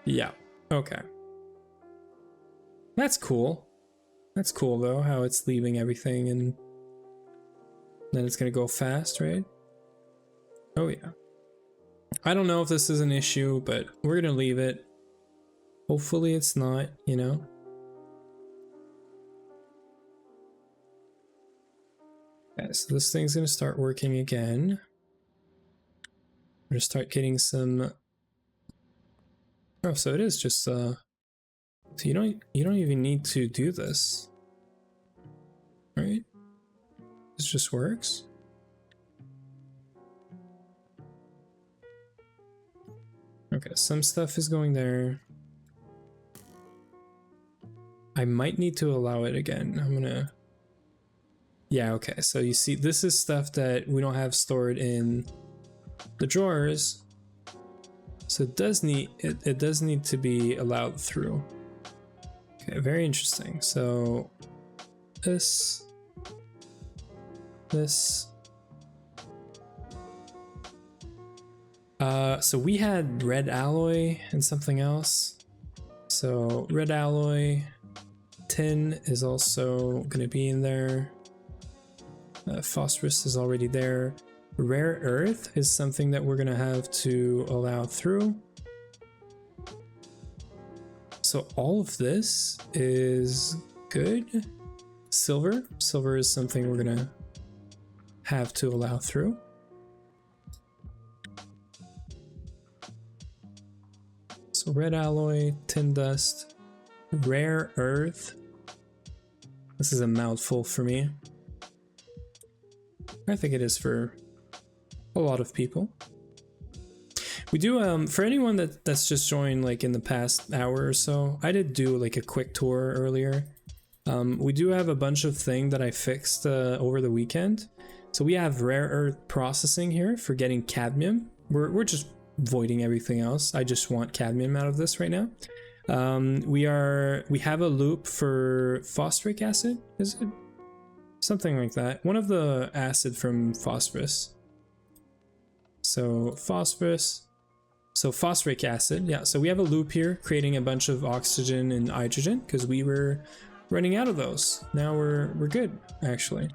Yeah, okay. That's cool. That's cool though, how it's leaving everything and then it's gonna go fast, right? Oh yeah. I don't know if this is an issue, but we're gonna leave it. Hopefully it's not, you know? Okay, so this thing's gonna start working again. We're gonna start getting some... Oh, so it is just so you don't even need to do this. Right? This just works. Okay, some stuff is going there. I might need to allow it again. I'm gonna... Yeah, okay, so you see, this is stuff that we don't have stored in the drawers. So it does need to be allowed through. Okay, very interesting. So this. So we had red alloy and something else. So red alloy, tin is also going to be in there. Phosphorus is already there. Rare earth is something that we're going to have to allow through. So all of this is good. Silver is something we're going to have to allow through. So red alloy, tin dust, rare earth. This is a mouthful for me. I think it is for a lot of people. We do, for anyone that's just joined like in the past hour or so, I did do like a quick tour earlier. We do have a bunch of things that I fixed over the weekend. So we have rare earth processing here for getting cadmium. We're just voiding everything else. I just want cadmium out of this right now. We have a loop for phosphoric acid, is it? Something like that. One of the acid from phosphorus. So phosphorus. So phosphoric acid, yeah. So we have a loop here creating a bunch of oxygen and hydrogen because we were running out of those. Now we're good, actually.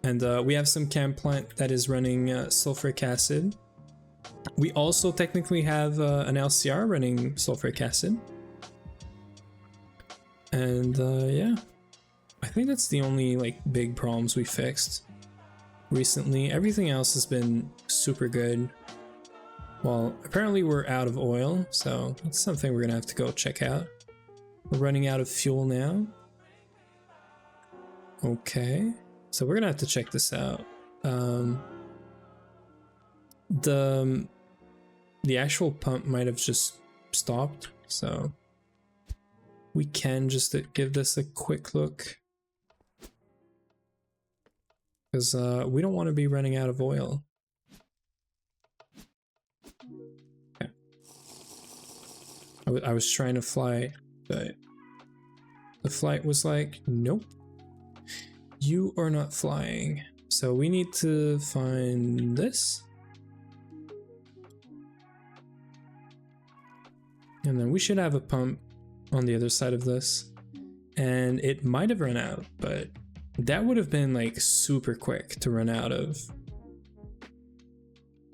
And we have some chem plant that is running sulfuric acid. We also technically have an LCR running sulfuric acid. And yeah, I think that's the only like big problems we fixed recently. Everything else has been super good. Well, apparently we're out of oil, so that's something we're gonna have to go check out. We're running out of fuel now. Okay, so we're gonna have to check this out. The actual pump might have just stopped, so we can just give this a quick look. Because we don't want to be running out of oil. Okay. I was trying to fly, but the flight was like, nope, you are not flying. So we need to find this. And then we should have a pump on the other side of this. And it might have run out, but that would have been like super quick to run out of.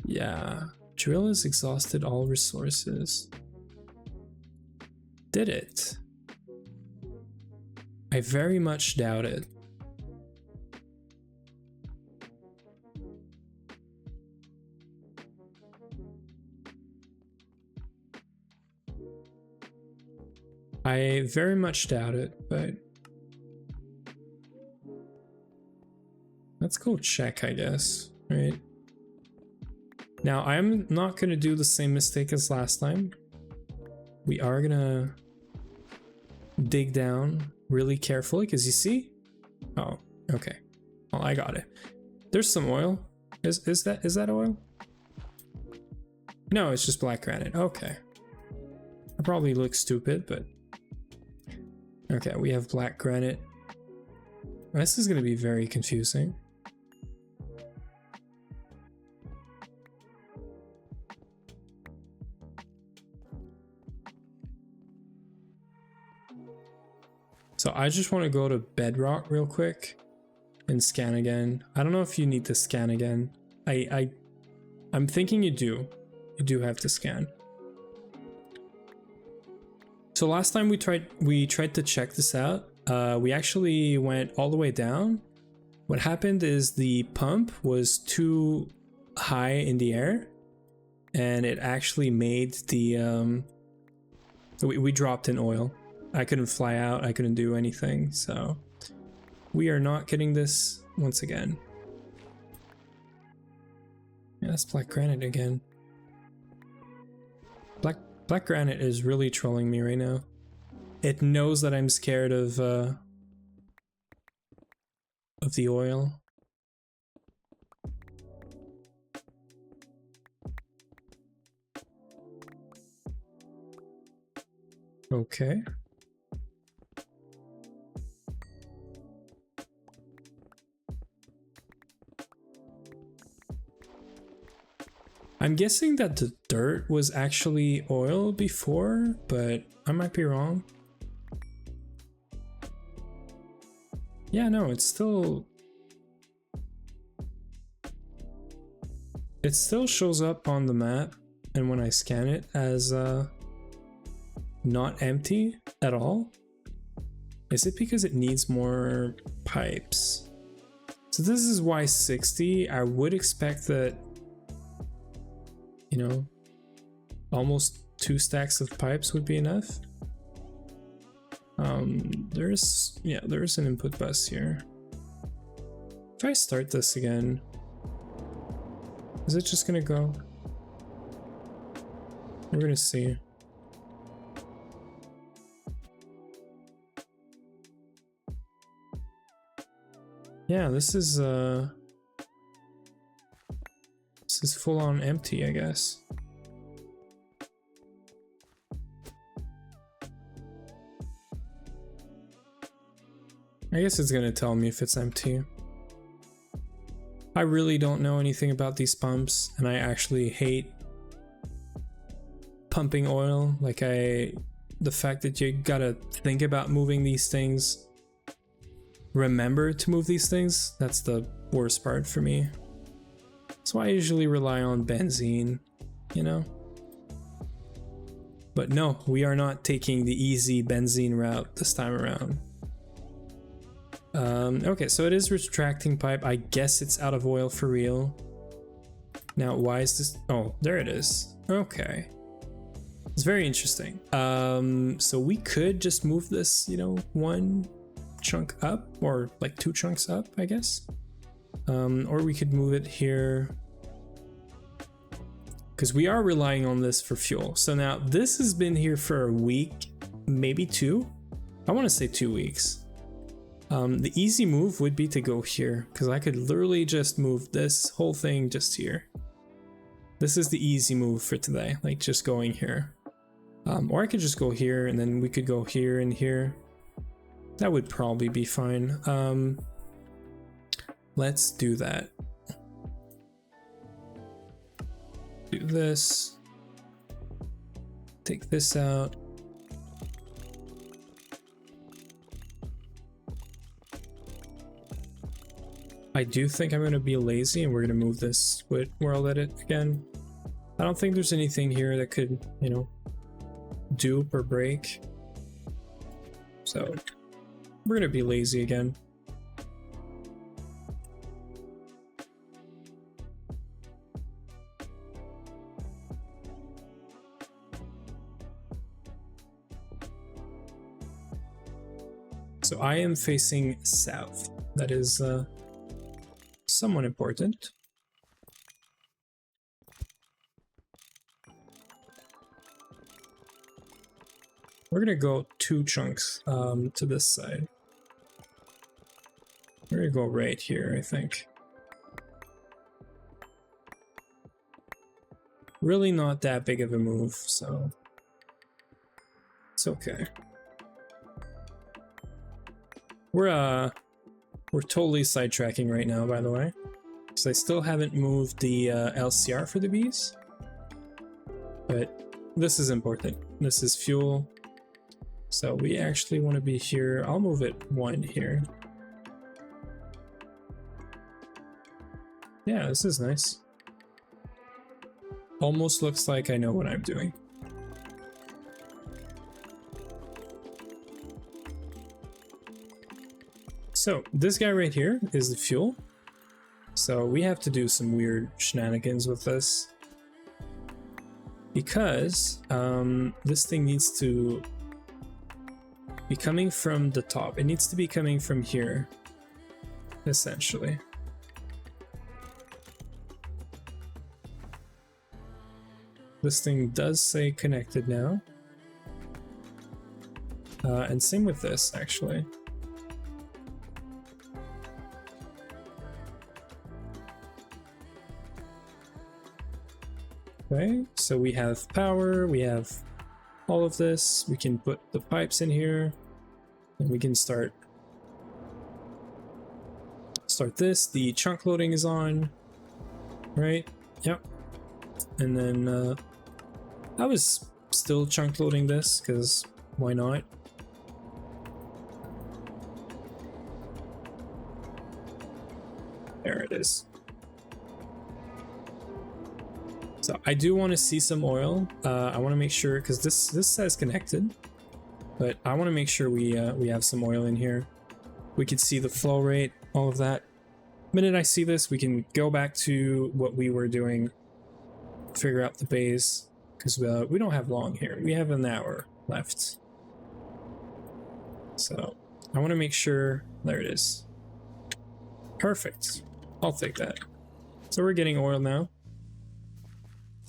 Yeah, drill has exhausted all resources. Did it? I very much doubt it. I very much doubt it, but let's go check, I guess, right? Now, I'm not going to do the same mistake as last time. We are going to dig down really carefully, because you see? Oh, okay. Well, I got it. There's some oil. Is that oil? No, it's just black granite. Okay. I probably look stupid, but okay, we have black granite. This is going to be very confusing. So I just want to go to bedrock real quick and scan again. I don't know if you need to scan again. I'm thinking you do. You do have to scan. So last time we tried to check this out. We actually went all the way down. What happened is the pump was too high in the air, and it actually made the we dropped in oil. I couldn't fly out, I couldn't do anything, so we are not getting this once again. Yeah, that's black granite again. Black granite is really trolling me right now. It knows that I'm scared of the oil. Okay. I'm guessing that the dirt was actually oil before, but I might be wrong. Yeah, no, it still shows up on the map, and when I scan it as not empty at all. Is it because it needs more pipes? So this is why 60. I would expect that, you know, almost 2 stacks of pipes would be enough. There's an input bus here. If I start this again, is it just gonna go? We're gonna see. Yeah, this is full on empty, I guess. I guess it's gonna tell me if it's empty. I really don't know anything about these pumps, and I actually hate pumping oil. Like, the fact that you gotta think about moving these things, remember to move these things, that's the worst part for me. That's why I usually rely on benzene, you know? But no, we are not taking the easy benzene route this time around. Okay, so it is retracting pipe. I guess it's out of oil for real. Now, why is this? Oh, there it is. Okay. It's very interesting. So we could just move this, you know, 1 chunk up, or like 2 chunks up, I guess. Or we could move it here, because we are relying on this for fuel. So now this has been here for a week, maybe 2. I want to say 2 weeks. The easy move would be to go here, because I could literally just move this whole thing just here. This is the easy move for today, like just going here. Or I could just go here, and then we could go here and here. That would probably be fine. Let's do that. Do this. Take this out. I do think I'm going to be lazy, and we're going to move this with world edit again. I don't think there's anything here that could, you know, dupe or break. So we're going to be lazy again. So I am facing south. That is somewhat important. We're gonna go 2 chunks to this side. We're gonna go right here, I think. Really not that big of a move, so it's okay. We're totally sidetracking right now, by the way, because I still haven't moved the LCR for the bees, but this is important. This is fuel, so we actually want to be here. I'll move it 1 here. Yeah, this is nice. Almost looks like I know what I'm doing. So this guy right here is the fuel. So we have to do some weird shenanigans with this, because this thing needs to be coming from the top. It needs to be coming from here, essentially. This thing does say connected now. And same with this, actually. Okay, so we have power, we have all of this. We can put the pipes in here, and we can start this. The chunk loading is on, right? Yep. And then I was still chunk loading this because why not? There it is. So I do want to see some oil. I want to make sure, because this says connected, but I want to make sure we have some oil in here. We can see the flow rate, all of that. The minute I see this, we can go back to what we were doing, figure out the bays, because we don't have long here. We have an hour left. So I want to make sure, there it is. Perfect. I'll take that. So we're getting oil now.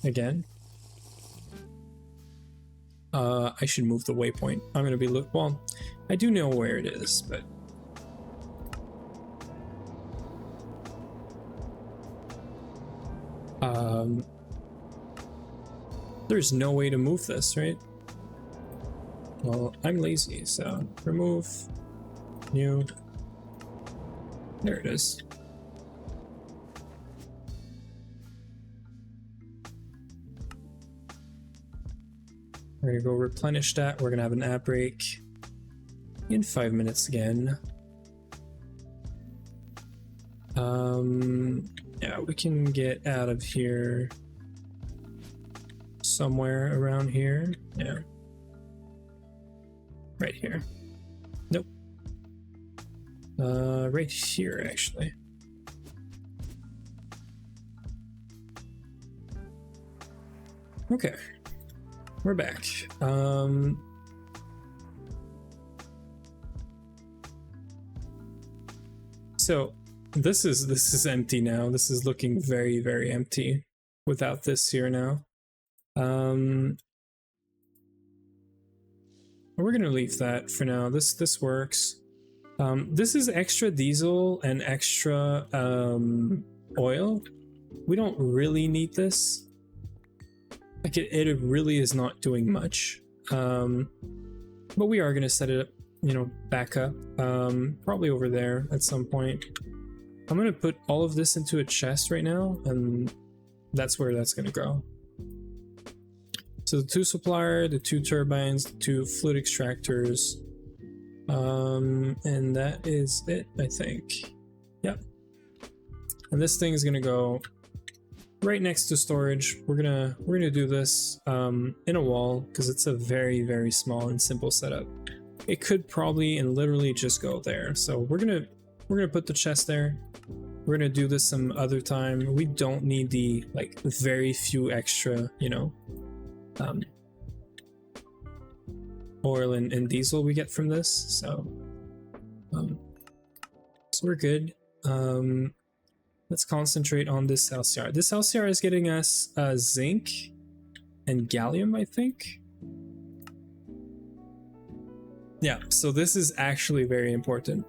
Again. I should move the waypoint. I'm going to be well, I do know where it is, but there's no way to move this, right? Well, I'm lazy, so remove, new, there it is. We're gonna go replenish that. We're gonna have an ad break in 5 minutes again. Yeah, we can get out of here somewhere around here. Yeah. Right here. Nope. Right here, actually. Okay. We're back. So this is empty now. This is looking very, very empty without this here now. We're gonna leave that for now. This works. This is extra diesel and extra oil. We don't really need this. Like it really is not doing much. But we are gonna set it up, you know, back up. Probably over there at some point. I'm gonna put all of this into a chest right now, and that's where that's gonna go. So the 2 supplier, the 2 turbines, the 2 fluid extractors, and that is it, I think. Yep. And this thing is gonna go right next to storage. We're gonna do this in a wall because it's a very, very small and simple setup. It could probably and literally just go there. So we're gonna put the chest there. We're gonna do this some other time. We don't need the like very few extra, you know, oil and diesel we get from this. So So we're good. Let's concentrate on this LCR. This LCR is getting us zinc and gallium, I think. Yeah, so this is actually very important.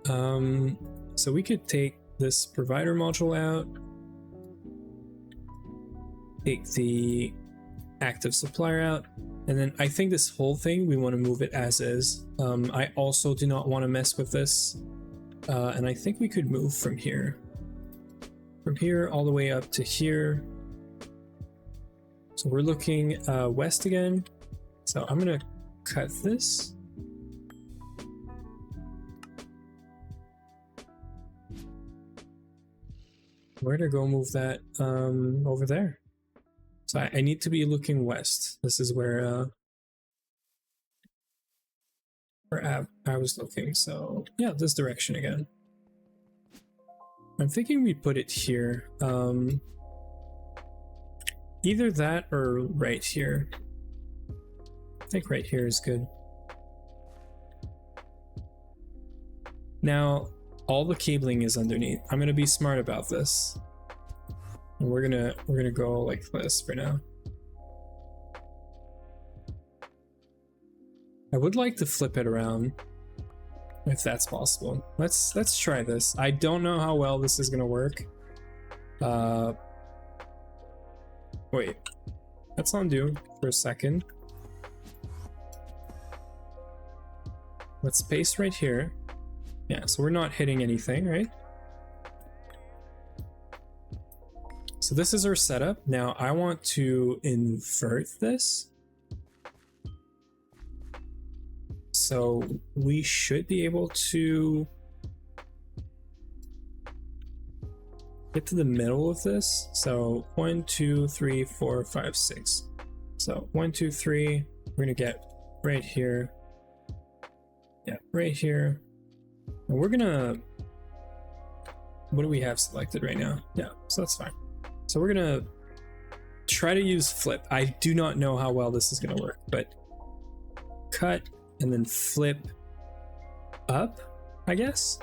So we could take this provider module out, take the active supplier out, and then I think this whole thing, we want to move it as is. I also do not want to mess with this. And I think we could move from here all the way up to here. So we're looking west again. So I'm gonna cut this. Where to go move that? Over there. So I need to be looking west. This is where I was looking. So yeah, this direction again. I'm thinking we put it here. Either that or right here. I think right here is good. Now, all the cabling is underneath. I'm gonna be smart about this. And we're gonna go like this for now. I would like to flip it around if that's possible. Let's try this. I don't know how well this is gonna work. Wait, let's undo for a second. Let's paste right here. Yeah, so we're not hitting anything, right? So this is our setup. Now I want to invert this. So we should be able to get to the middle of this. So 1, 2, 3, 4, 5, 6. So 1, 2, 3, we're gonna get right here. Yeah, right here. And we're gonna, what do we have selected right now? Yeah, so that's fine. So we're gonna try to use flip. I do not know how well this is gonna work, but cut and then flip up, I guess.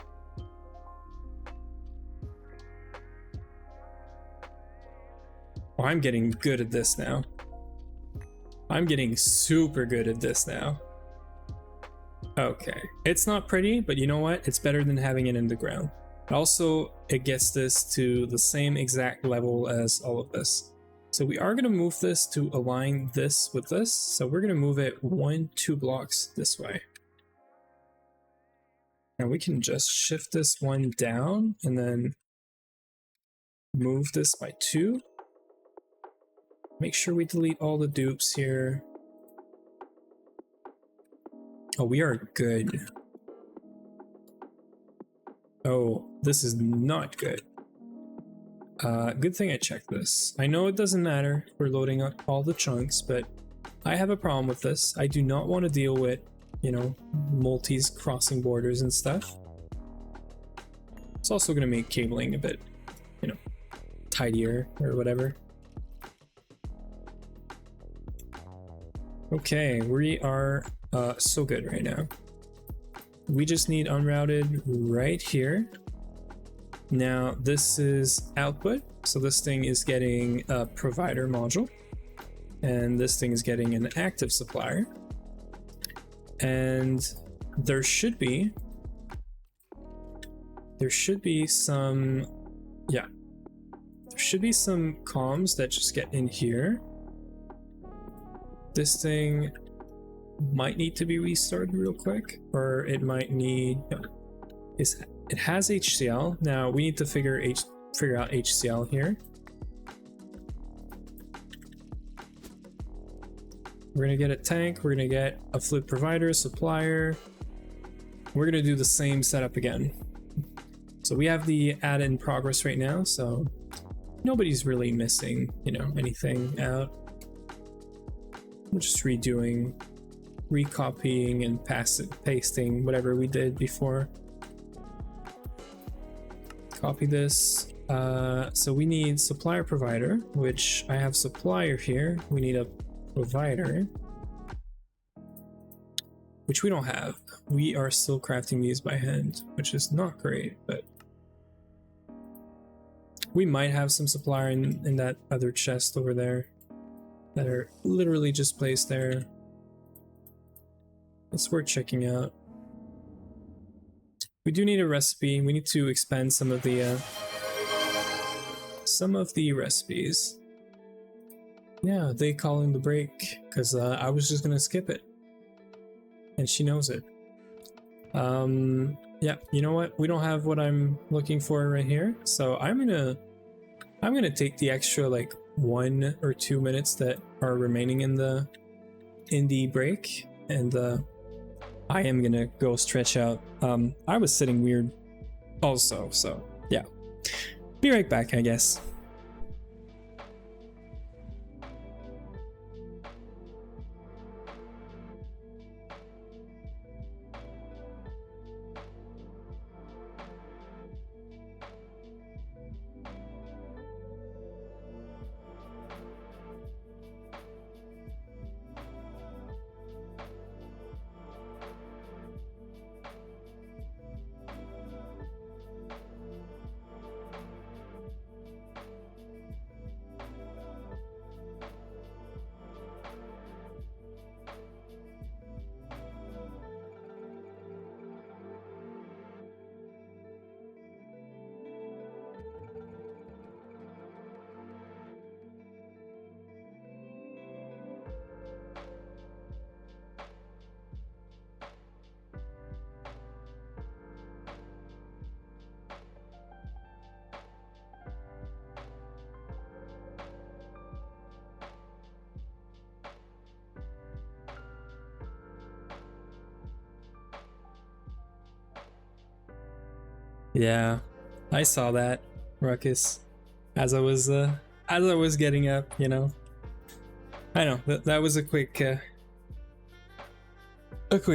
Oh, I'm getting good at this now. I'm getting super good at this now. Okay, it's not pretty, but you know what? It's better than having it in the ground. Also, it gets this to the same exact level as all of this. So we are gonna move this to align this with this. So we're gonna move it 1, 2 blocks this way. Now we can just shift this one down and then move this by 2. Make sure we delete all the dupes here. Oh, we are good. Oh, this is not good. Good thing I checked this. I know it doesn't matter if we're loading up all the chunks, but I have a problem with this. I do not want to deal with, you know, multis crossing borders and stuff. It's also going to make cabling a bit, you know, tidier or whatever. Okay, we are so good right now. We just need unrouted right here. Now this is output, so this thing is getting a provider module, and this thing is getting an active supplier. And there should be some, yeah, there should be some comms that just get in here. This thing might need to be restarted real quick, or it might need, no, it has HCL. Now we need to figure out HCL here. We're gonna get a tank, we're gonna get a fluid provider, supplier. We're gonna do the same setup again. So we have the add in progress right now, so nobody's really missing, you know, anything out. We're just recopying and pasting whatever we did before. Copy this. So we need supplier provider, which I have supplier here. We need a provider. which we don't have. We are still crafting these by hand, which is not great, but we might have some supplier in that other chest over there that are literally just placed there. It's worth checking out. We do need a recipe. We need to expand some of the recipes. Yeah, they call in the break because I was just gonna skip it, and she knows it. Yeah, you know what? We don't have what I'm looking for right here, so I'm gonna take the extra like 1 or 2 minutes that are remaining in the break, and I am gonna go stretch out. I was sitting weird also, so yeah. Be right back, I guess. Yeah, I saw that, Ruckus, as I was getting up, you know. I know that was a quick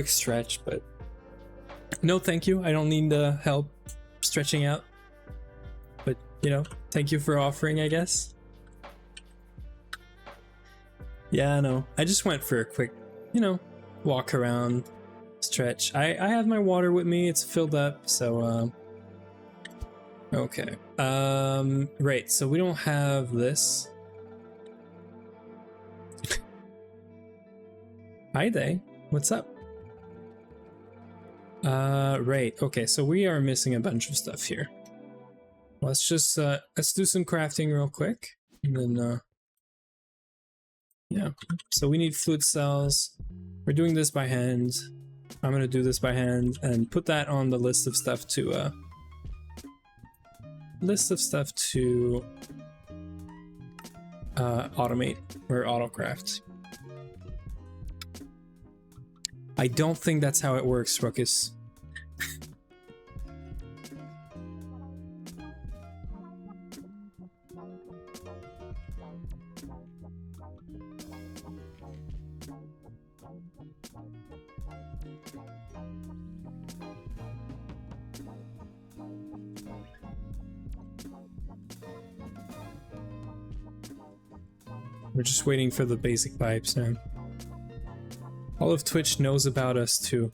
stretch, but no, thank you. I don't need the help stretching out, but you know, thank you for offering, I guess. Yeah, I know. I just went for a quick, you know, walk around, stretch. I have my water with me. It's filled up, so okay. Right, so we don't have this. Hi there. What's up? Right. Okay, so we are missing a bunch of stuff here. Let's just let's do some crafting real quick, and then yeah. So we need fluid cells. We're doing this by hand. I'm gonna do this by hand and put that on the list of stuff to automate or autocraft. I don't think that's how it works, Ruckus. We're just waiting for the basic pipes now. All of Twitch knows about us too.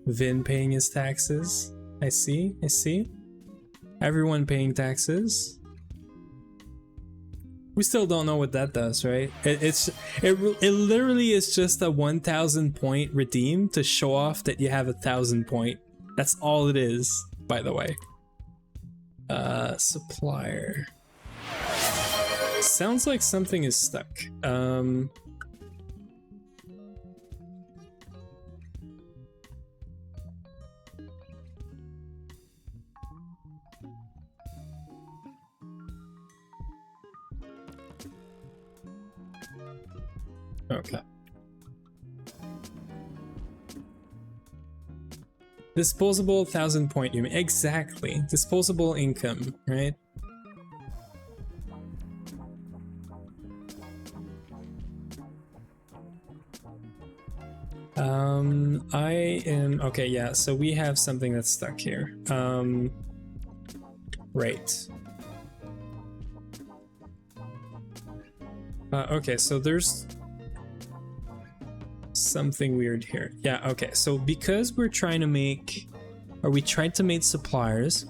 Vin paying his taxes. I see. Everyone paying taxes. We still don't know what that does, right? It literally is just a 1,000 point redeem to show off that you have 1,000 point. That's all it is, by the way. Supplier. Sounds like something is stuck. Okay. Disposable 1,000 point, you mean? Exactly. Disposable income, right? I am okay, yeah, so we have something that's stuck here. Right. Okay, so there's something weird here. Yeah, okay, so because we're trying to make, or we tried to make suppliers,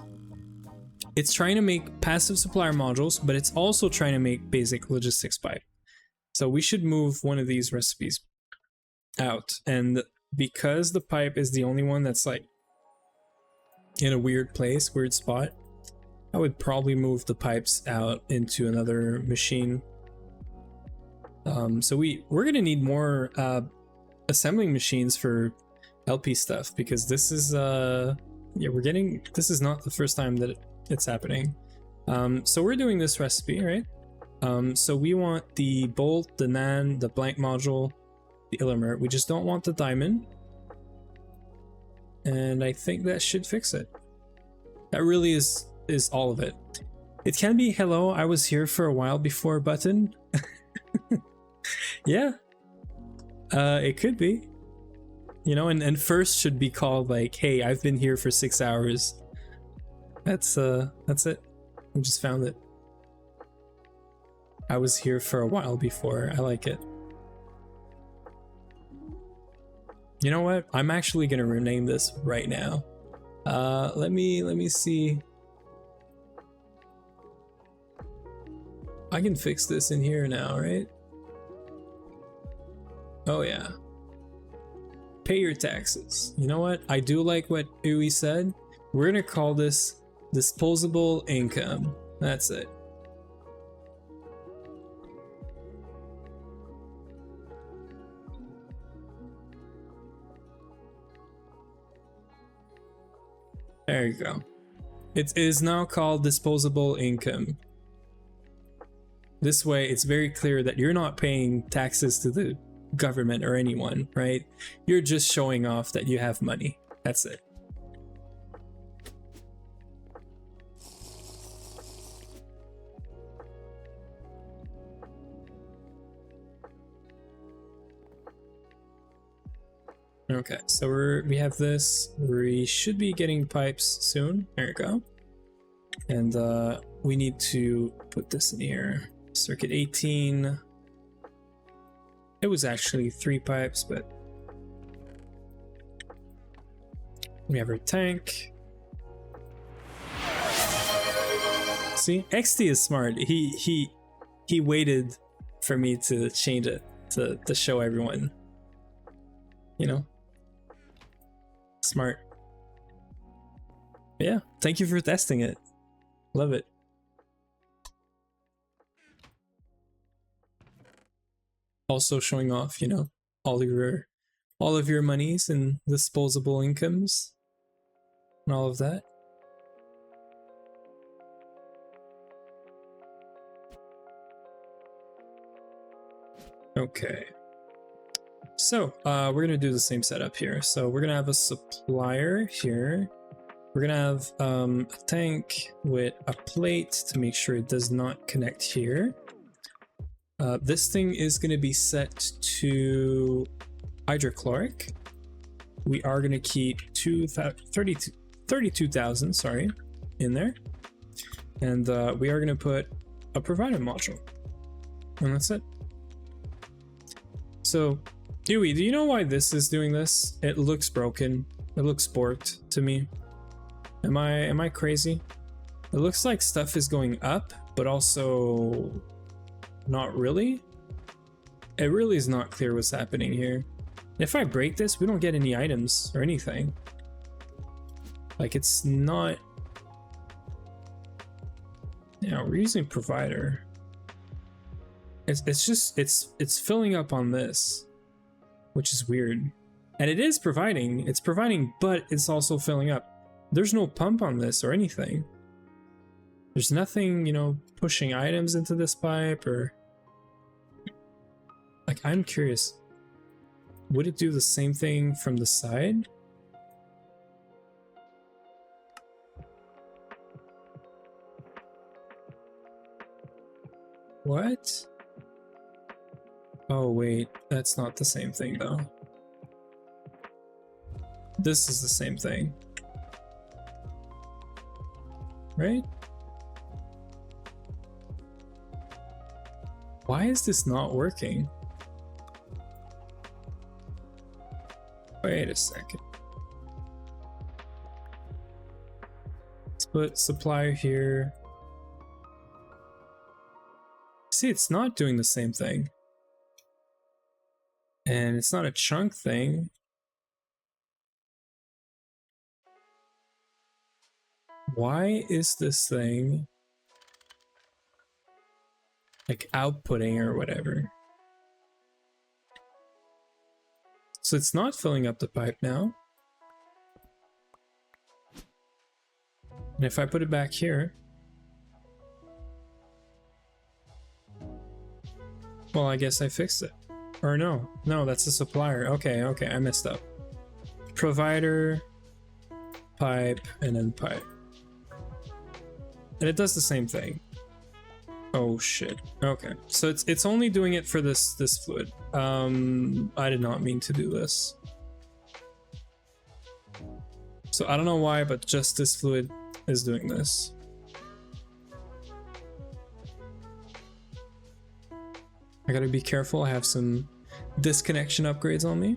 it's trying to make passive supplier modules, but it's also trying to make basic logistics pipe. So we should move one of these recipes out. And because the pipe is the only one that's like in a weird place, weird spot, I would probably move the pipes out into another machine. So we're gonna need more assembling machines for LP stuff, because this is yeah, this is not the first time that it's happening. So we're doing this recipe, right? So we want the bolt, the NAND, the blank module, the Illimer. We just don't want the diamond. And I think that should fix it. That really is all of it. It can be hello, I was here for a while before button. Yeah. It could be. You know, and first should be called like, hey, I've been here for 6 hours. That's it. We just found it. I was here for a while before. I like it. You know what? I'm actually gonna rename this right now. Let me see. I can fix this in here now, right? Oh yeah. Pay your taxes. You know what? I do like what Uwe said. We're gonna call this disposable income. That's it. There you go. It is now called disposable income. This way, it's very clear that you're not paying taxes to the government or anyone, right? You're just showing off that you have money. That's it. Okay, so we have this. We should be getting pipes soon. There you go. And we need to put this in here. Circuit 18. It was actually 3 pipes, but we have our tank. See, XT is smart. He waited for me to change it to show everyone. You know, smart. Yeah, thank you for testing it. Love it. Also showing off, you know, all of your monies and disposable incomes and all of that. Okay. So we're gonna do the same setup here. So we're gonna have a supplier here. We're gonna have a tank with a plate to make sure it does not connect here. This thing is gonna be set to hydrochloric. We are gonna keep 32,000, sorry, in there. And we are gonna put a provider module. And that's it. So, Dewey, do you know why this is doing this? It looks broken. It looks borked to me. Am I crazy? It looks like stuff is going up, but also not really. It really is not clear what's happening here. If I break this, we don't get any items or anything. Like, it's not... Yeah, we're using provider. It's just, it's filling up on this, which is weird. And it is providing, it's providing, but it's also filling up. There's no pump on this or anything. There's nothing, you know, pushing items into this pipe or... Like, I'm curious. Would it do the same thing from the side? What? Oh wait, that's not the same thing though. this is the same thing, right? Why is this not working? Wait a second. Let's put supplier here. See, it's not doing the same thing. And it's not a chunk thing. Why is this thing like outputting or whatever? So it's not filling up the pipe now. And if I put it back here, well, I guess I fixed it. Or no, that's a supplier. Okay, I messed up. Provider, pipe, and then pipe. And it does the same thing. Oh shit. Okay, so it's only doing it for this fluid. I did not mean to do this. So I don't know why, but just this fluid is doing this. I gotta be careful. I have some disconnection upgrades on me.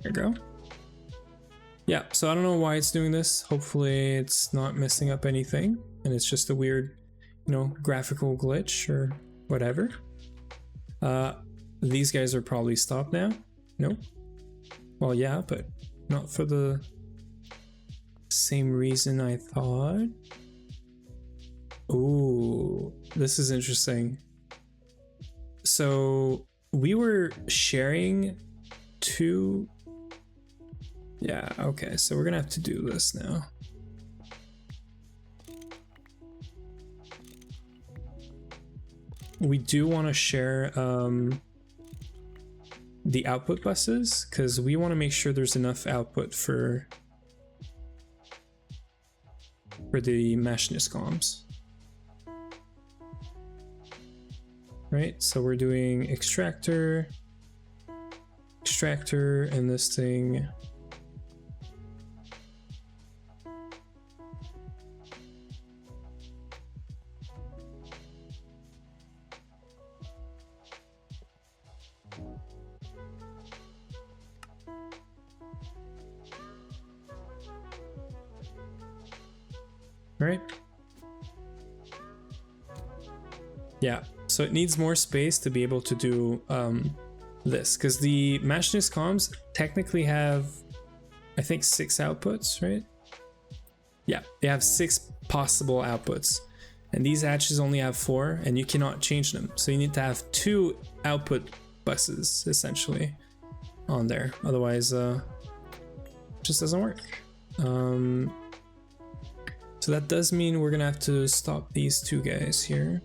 There you go. Yeah, so I don't know why it's doing this. Hopefully it's not messing up anything and it's just a weird, you know, graphical glitch or whatever. These guys are probably stopped now. Nope. Well, yeah, but not for the same reason I thought. Ooh, this is interesting. So we were sharing two. Yeah, okay, so we're gonna have to do this now. We do want to share the output buses because we want to make sure there's enough output for the machinist comms. Right, so we're doing extractor, and this thing. Right? Yeah, so it needs more space to be able to do this, because the machinist comms technically have, I think, 6 outputs, right? Yeah, they have 6 possible outputs, and these hatches only have 4, and you cannot change them. So you need to have 2 output buses, essentially, on there. Otherwise, it just doesn't work. So that does mean we're gonna have to stop these 2 guys here.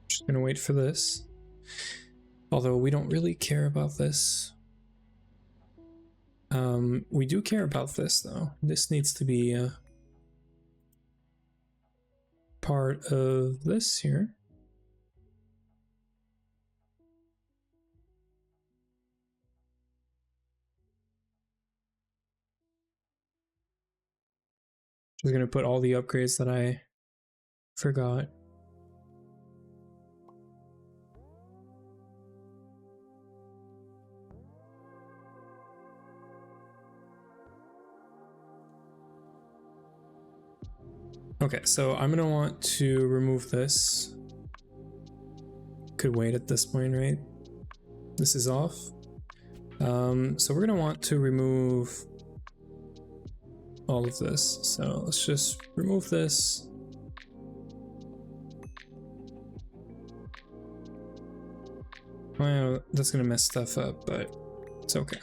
Just gonna wait for this. Although we don't really care about this. We do care about this though. This needs to be a part of this here. Just gonna put all the upgrades that I forgot. Okay, so I'm gonna want to remove this. Could wait at this point, right? This is off. So we're gonna want to remove all of this. So let's just remove this. Well, that's gonna mess stuff up, but it's okay.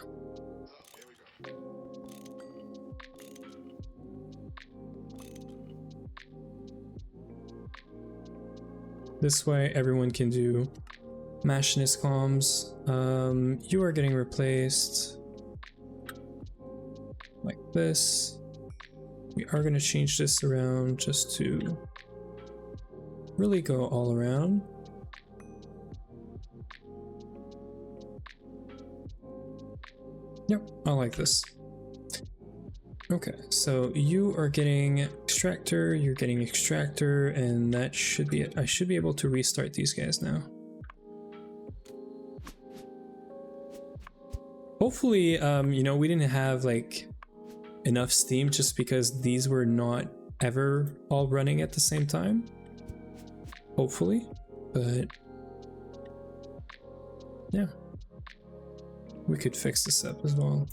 This way everyone can do machinist comms. You are getting replaced. this. We are going to change this around just to really go all around. Yep, I like this. Okay, so you are getting extractor, you're getting extractor, and that should be it. I should be able to restart these guys now. Hopefully, you know, we didn't have like enough steam just because these were not ever all running at the same time. Hopefully, but yeah, we could fix this up as well.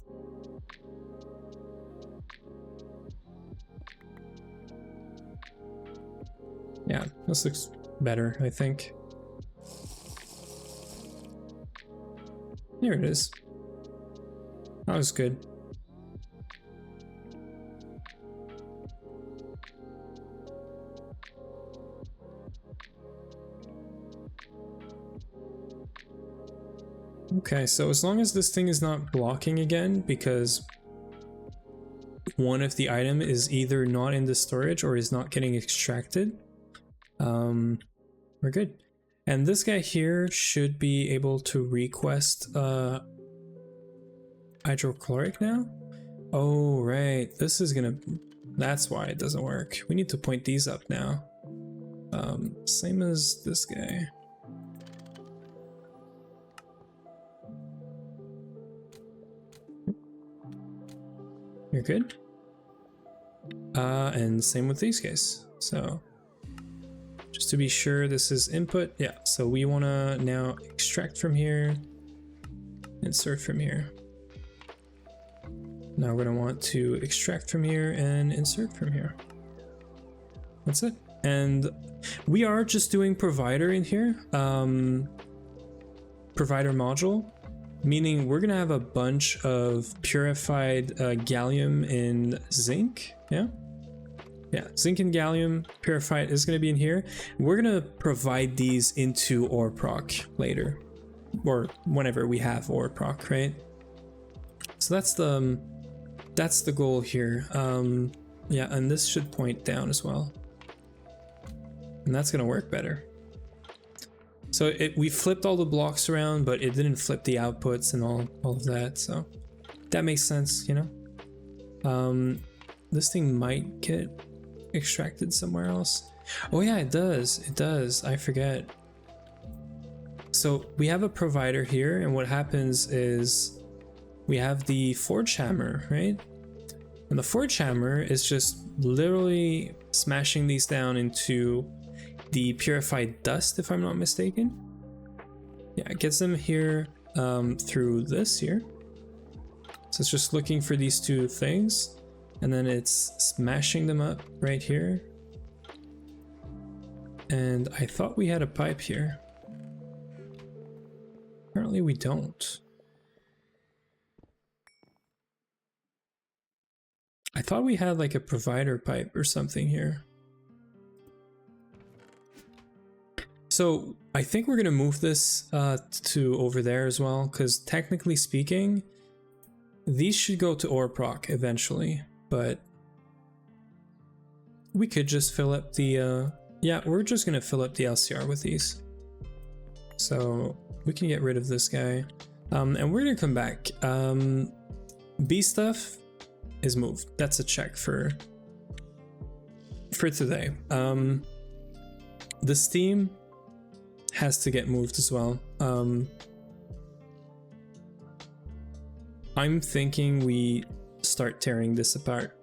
Yeah, this looks better, I think. Here it is. That was good. Okay, so as long as this thing is not blocking again, because one of the item is either not in the storage or is not getting extracted, we're good. And this guy here should be able to request hydrochloric now. Oh right, this is gonna, that's why it doesn't work. We need to point these up now. Same as this guy. You're good. And same with these guys. So just to be sure this is input. Yeah, so we want to now extract from here, insert from here. Now we're going to want to extract from here and insert from here. That's it. And we are just doing provider in here. Provider module, meaning we're going to have a bunch of purified gallium and zinc. Yeah. Yeah, zinc and gallium purified is going to be in here. We're going to provide these into ore proc later, or whenever we have ore proc, right? So that's the goal here. Yeah, and this should point down as well, and that's going to work better. So we flipped all the blocks around, but it didn't flip the outputs and all of that. So that makes sense, you know. This thing might get extracted somewhere else. Oh yeah, it does. It does. I forget. So we have a provider here, and what happens is we have the forge hammer, right? And the forge hammer is just literally smashing these down into the purified dust, if I'm not mistaken. Yeah, it gets them here through this here. So it's just looking for these two things. And then it's smashing them up right here. And I thought we had a pipe here. Apparently we don't. I thought we had like a provider pipe or something here. So I think we're gonna move this to over there as well, because technically speaking, these should go to ore proc eventually. But we could just fill up the, yeah, we're just going to fill up the LCR with these. So we can get rid of this guy. And we're going to come back. B stuff is moved. That's a check for today. The steam has to get moved as well. I'm thinking we start tearing this apart.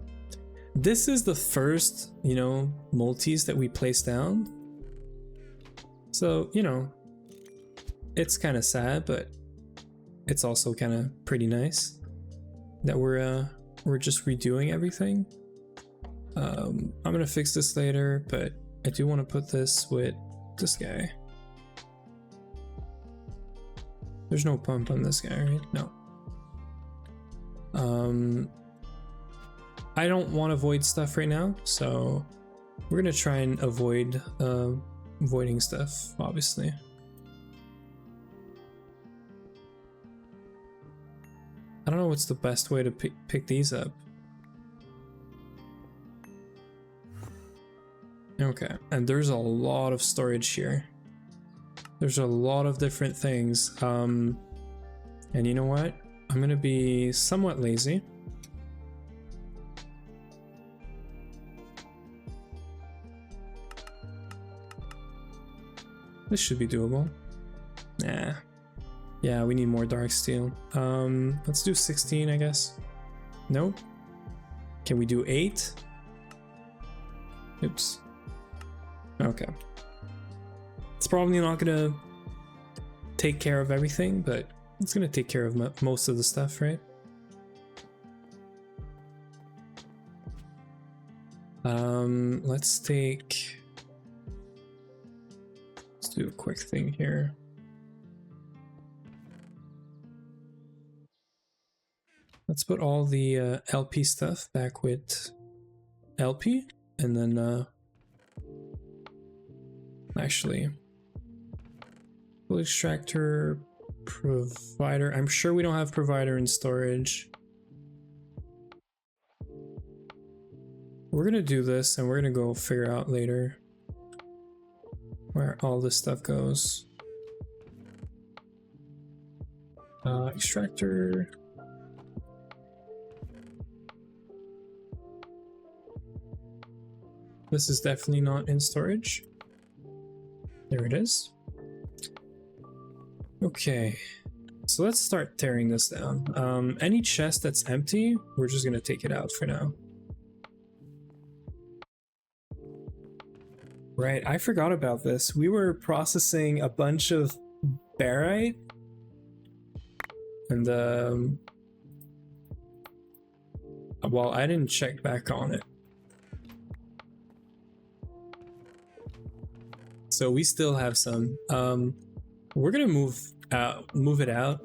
This is the first, you know, multis that we place down. So, you know, it's kind of sad, but it's also kind of pretty nice that we're just redoing everything. I'm gonna fix this later, but I do want to put this with this guy. There's no pump on this guy, right? No. I don't want to void stuff right now, so we're gonna try and avoid voiding stuff, obviously. I don't know what's the best way to pick these up. Okay, and there's a lot of storage here. There's a lot of different things. And you know what? I'm gonna be somewhat lazy. This should be doable. Nah. Yeah, we need more dark steel. Let's do 16, I guess. Nope. Can we do 8? Oops. Okay. It's probably not gonna take care of everything, but it's gonna take care of most of the stuff, right? Let's do a quick thing here. Let's put all the LP stuff back with LP, and then actually, full extractor, provider. I'm sure we don't have provider in storage. We're gonna do this, and we're gonna go figure out later where all this stuff goes. Extractor. This is definitely not in storage. There it is. Okay, so let's start tearing this down. Any chest that's empty, we're just gonna take it out for now. Right, I forgot about this. We were processing a bunch of barite, and well, I didn't check back on it. So we still have some. We're gonna move it out.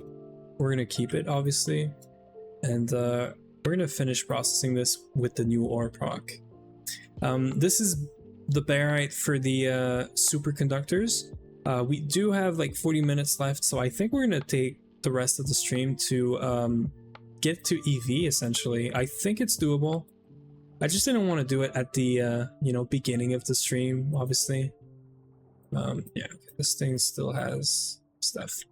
We're gonna keep it, obviously, and we're gonna finish processing this with the new ore proc. This is the barite for the superconductors. We do have like 40 minutes left, so I think we're gonna take the rest of the stream to get to EV. Essentially, I think it's doable. I just didn't want to do it at the beginning of the stream, obviously. Yeah, this thing still has stuff.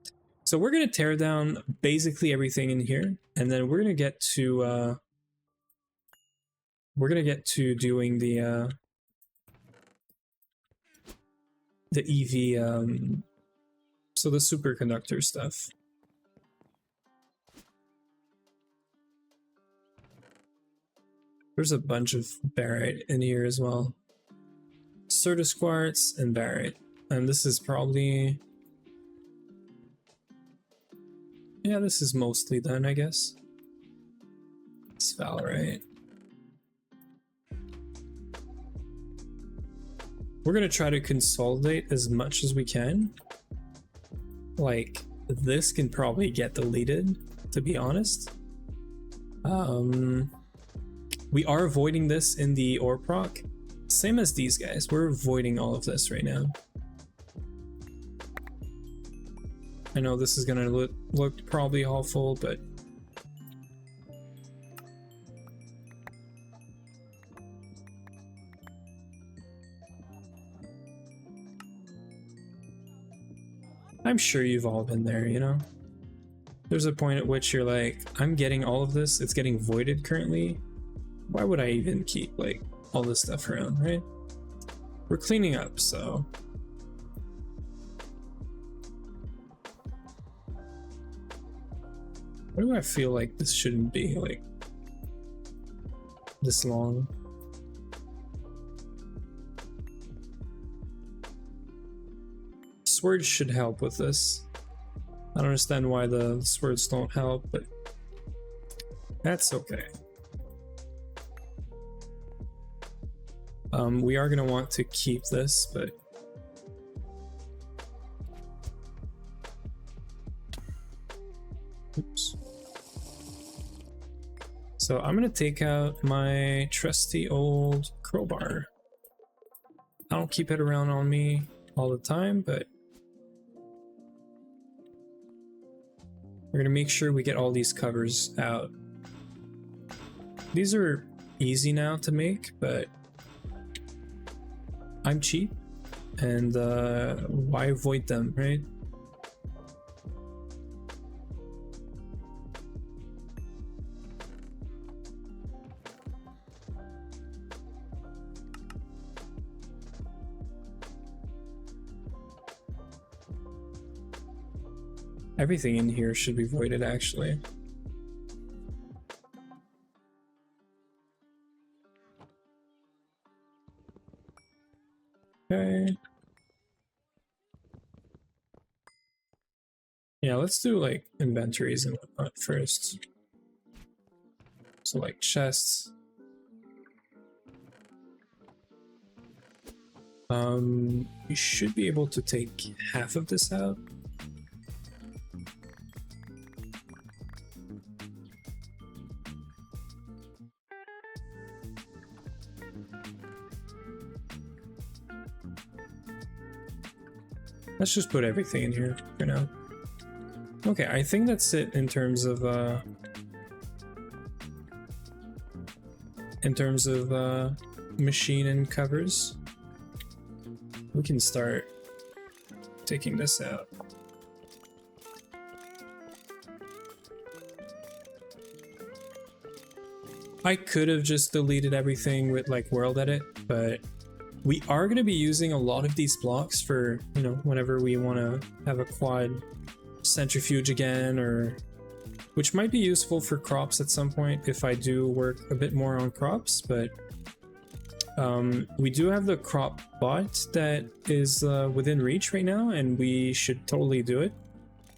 So we're gonna tear down basically everything in here, and then we're gonna get to doing the EV, so the superconductor stuff. There's a bunch of barite in here as well. Certus quartz and barite. And this is probably... yeah, this is mostly done, I guess. Sphalerite. We're gonna try to consolidate as much as we can. Like, this can probably get deleted, to be honest. We are avoiding this in the ore proc. Same as these guys, we're avoiding all of this right now. I know this is gonna look probably awful, but I'm sure you've all been there, you know? There's a point at which you're like, I'm getting all of this, it's getting voided currently. Why would I even keep like all this stuff around, right? We're cleaning up, so. Why do I feel like this shouldn't be like this long? Swords should help with this. I don't understand why the swords don't help, but that's okay. We are gonna want to keep this, but oops. So I'm gonna take out my trusty old crowbar. I don't keep it around on me all the time, but we're gonna make sure we get all these covers out. These are easy now to make, but I'm cheap, and why avoid them, right? Everything in here should be voided, actually. Okay. Yeah, let's do like inventories and whatnot first. So like chests. We should be able to take half of this out. Let's just put everything in here for now. Okay, I think that's it in terms of machine and covers. We can start taking this out. I could have just deleted everything with like world edit, but we are going to be using a lot of these blocks for, you know, whenever we want to have a quad centrifuge again, or which might be useful for crops at some point if I do work a bit more on crops. But we do have the crop bot that is within reach right now, and we should totally do it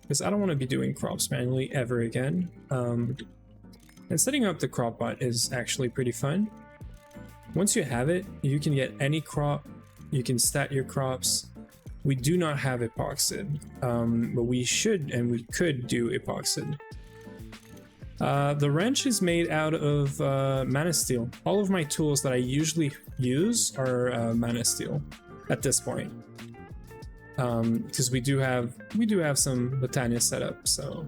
because I don't want to be doing crops manually ever again. And setting up the crop bot is actually pretty fun. Once you have it, you can get any crop, you can stat your crops. We do not have epoxid, but we should and we could do epoxid. The wrench is made out of mana steel. All of my tools that I usually use are mana steel at this point, because we do have some Botania set up, so.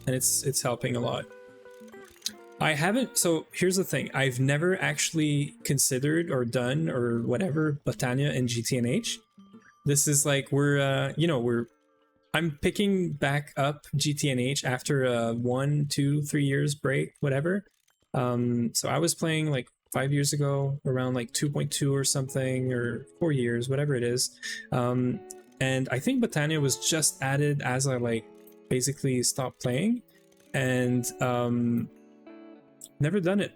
And it's helping a lot. I haven't, so here's the thing, I've never actually considered or done or whatever Botania and GTNH. This is like I'm picking back up GTNH after a 1, 2, 3 years break, whatever. So I was playing like 5 years ago, around like 2.2 or something, or 4 years, whatever it is. And I think Botania was just added as I like basically stopped playing, and never done it.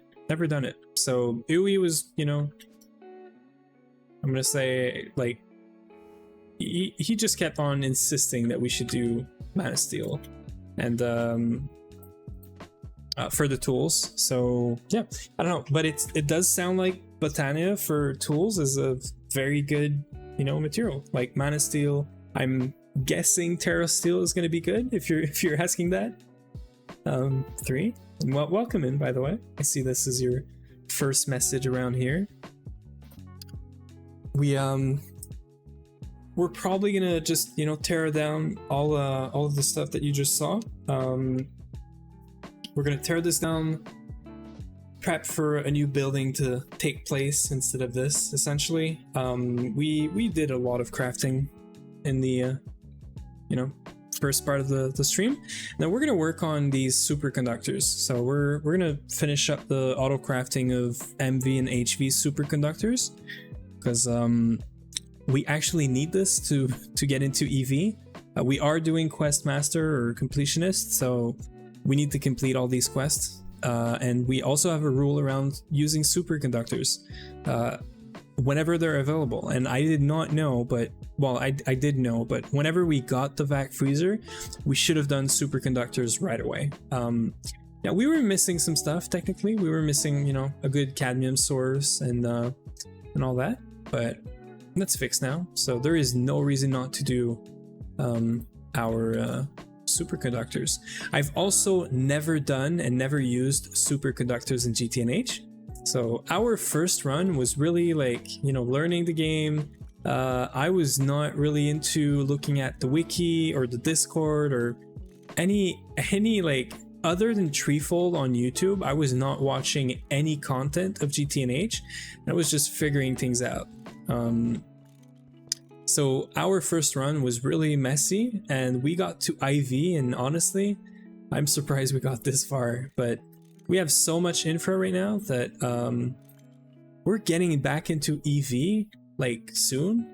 So Uwe was, you know, I'm gonna say like he just kept on insisting that we should do mana steel and for the tools. So yeah, I don't know, but it does sound like Botania for tools is a very good, you know, material. Like mana steel, I'm guessing Terra Steel is going to be good if you're asking that. 3. Well, welcome in, by the way. I see this is your first message around here. We're probably gonna just, you know, tear down all of the stuff that you just saw. We're gonna tear this down, prep for a new building to take place instead of this. Essentially, we did a lot of crafting in the you know, first part of the stream. Now we're gonna work on these superconductors. So we're gonna finish up the auto crafting of MV and HV superconductors, because we actually need this to get into EV. We are doing quest master or completionist, so we need to complete all these quests. And we also have a rule around using superconductors whenever they're available. And I did not know, but well, I did know, but whenever we got the vac freezer, we should have done superconductors right away. Yeah, we were missing some stuff. Technically, we were missing, you know, a good cadmium source and all that, but that's fixed now. So there is no reason not to do our superconductors. I've also never done and never used superconductors in GTNH. So our first run was really like, you know, learning the game. I was not really into looking at the wiki or the Discord or any like other than Treefold on YouTube, I was not watching any content of GTNH. I was just figuring things out. So our first run was really messy, and we got to IV, and honestly, I'm surprised we got this far, but we have so much info right now that we're getting back into EV like soon.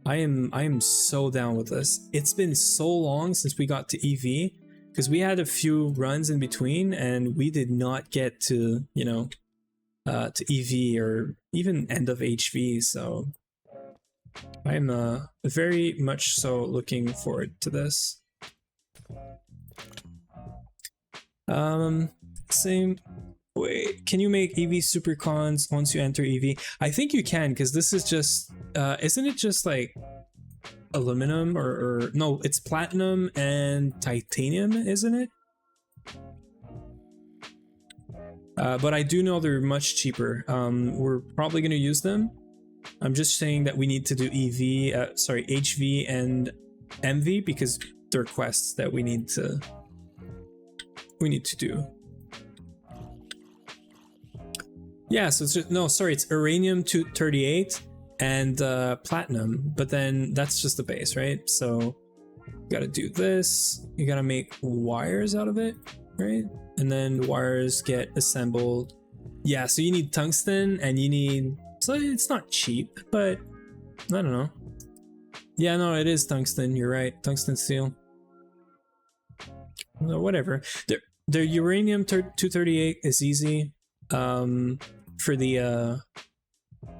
I am so down with this. It's been so long since we got to EV, because we had a few runs in between and we did not get to, you know, to EV or even end of HV. So I'm very much so looking forward to this. Same. Wait, can you make EV supercons once you enter EV? I think you can, because this is just isn't it just like aluminum or no, it's platinum and titanium, isn't it? But I do know they're much cheaper. We're probably going to use them. I'm just saying that we need to do EV, sorry, HV and MV, because they're quests that we need to do. Yeah, so it's just, no, sorry, it's uranium 238 and platinum, but then that's just the base, right? So you gotta do this, you gotta make wires out of it, right? And then wires get assembled. Yeah, so you need tungsten and you need, so it's not cheap, but I don't know. Yeah, no, it is tungsten, you're right, tungsten steel. No, whatever. The uranium 238 is easy. For the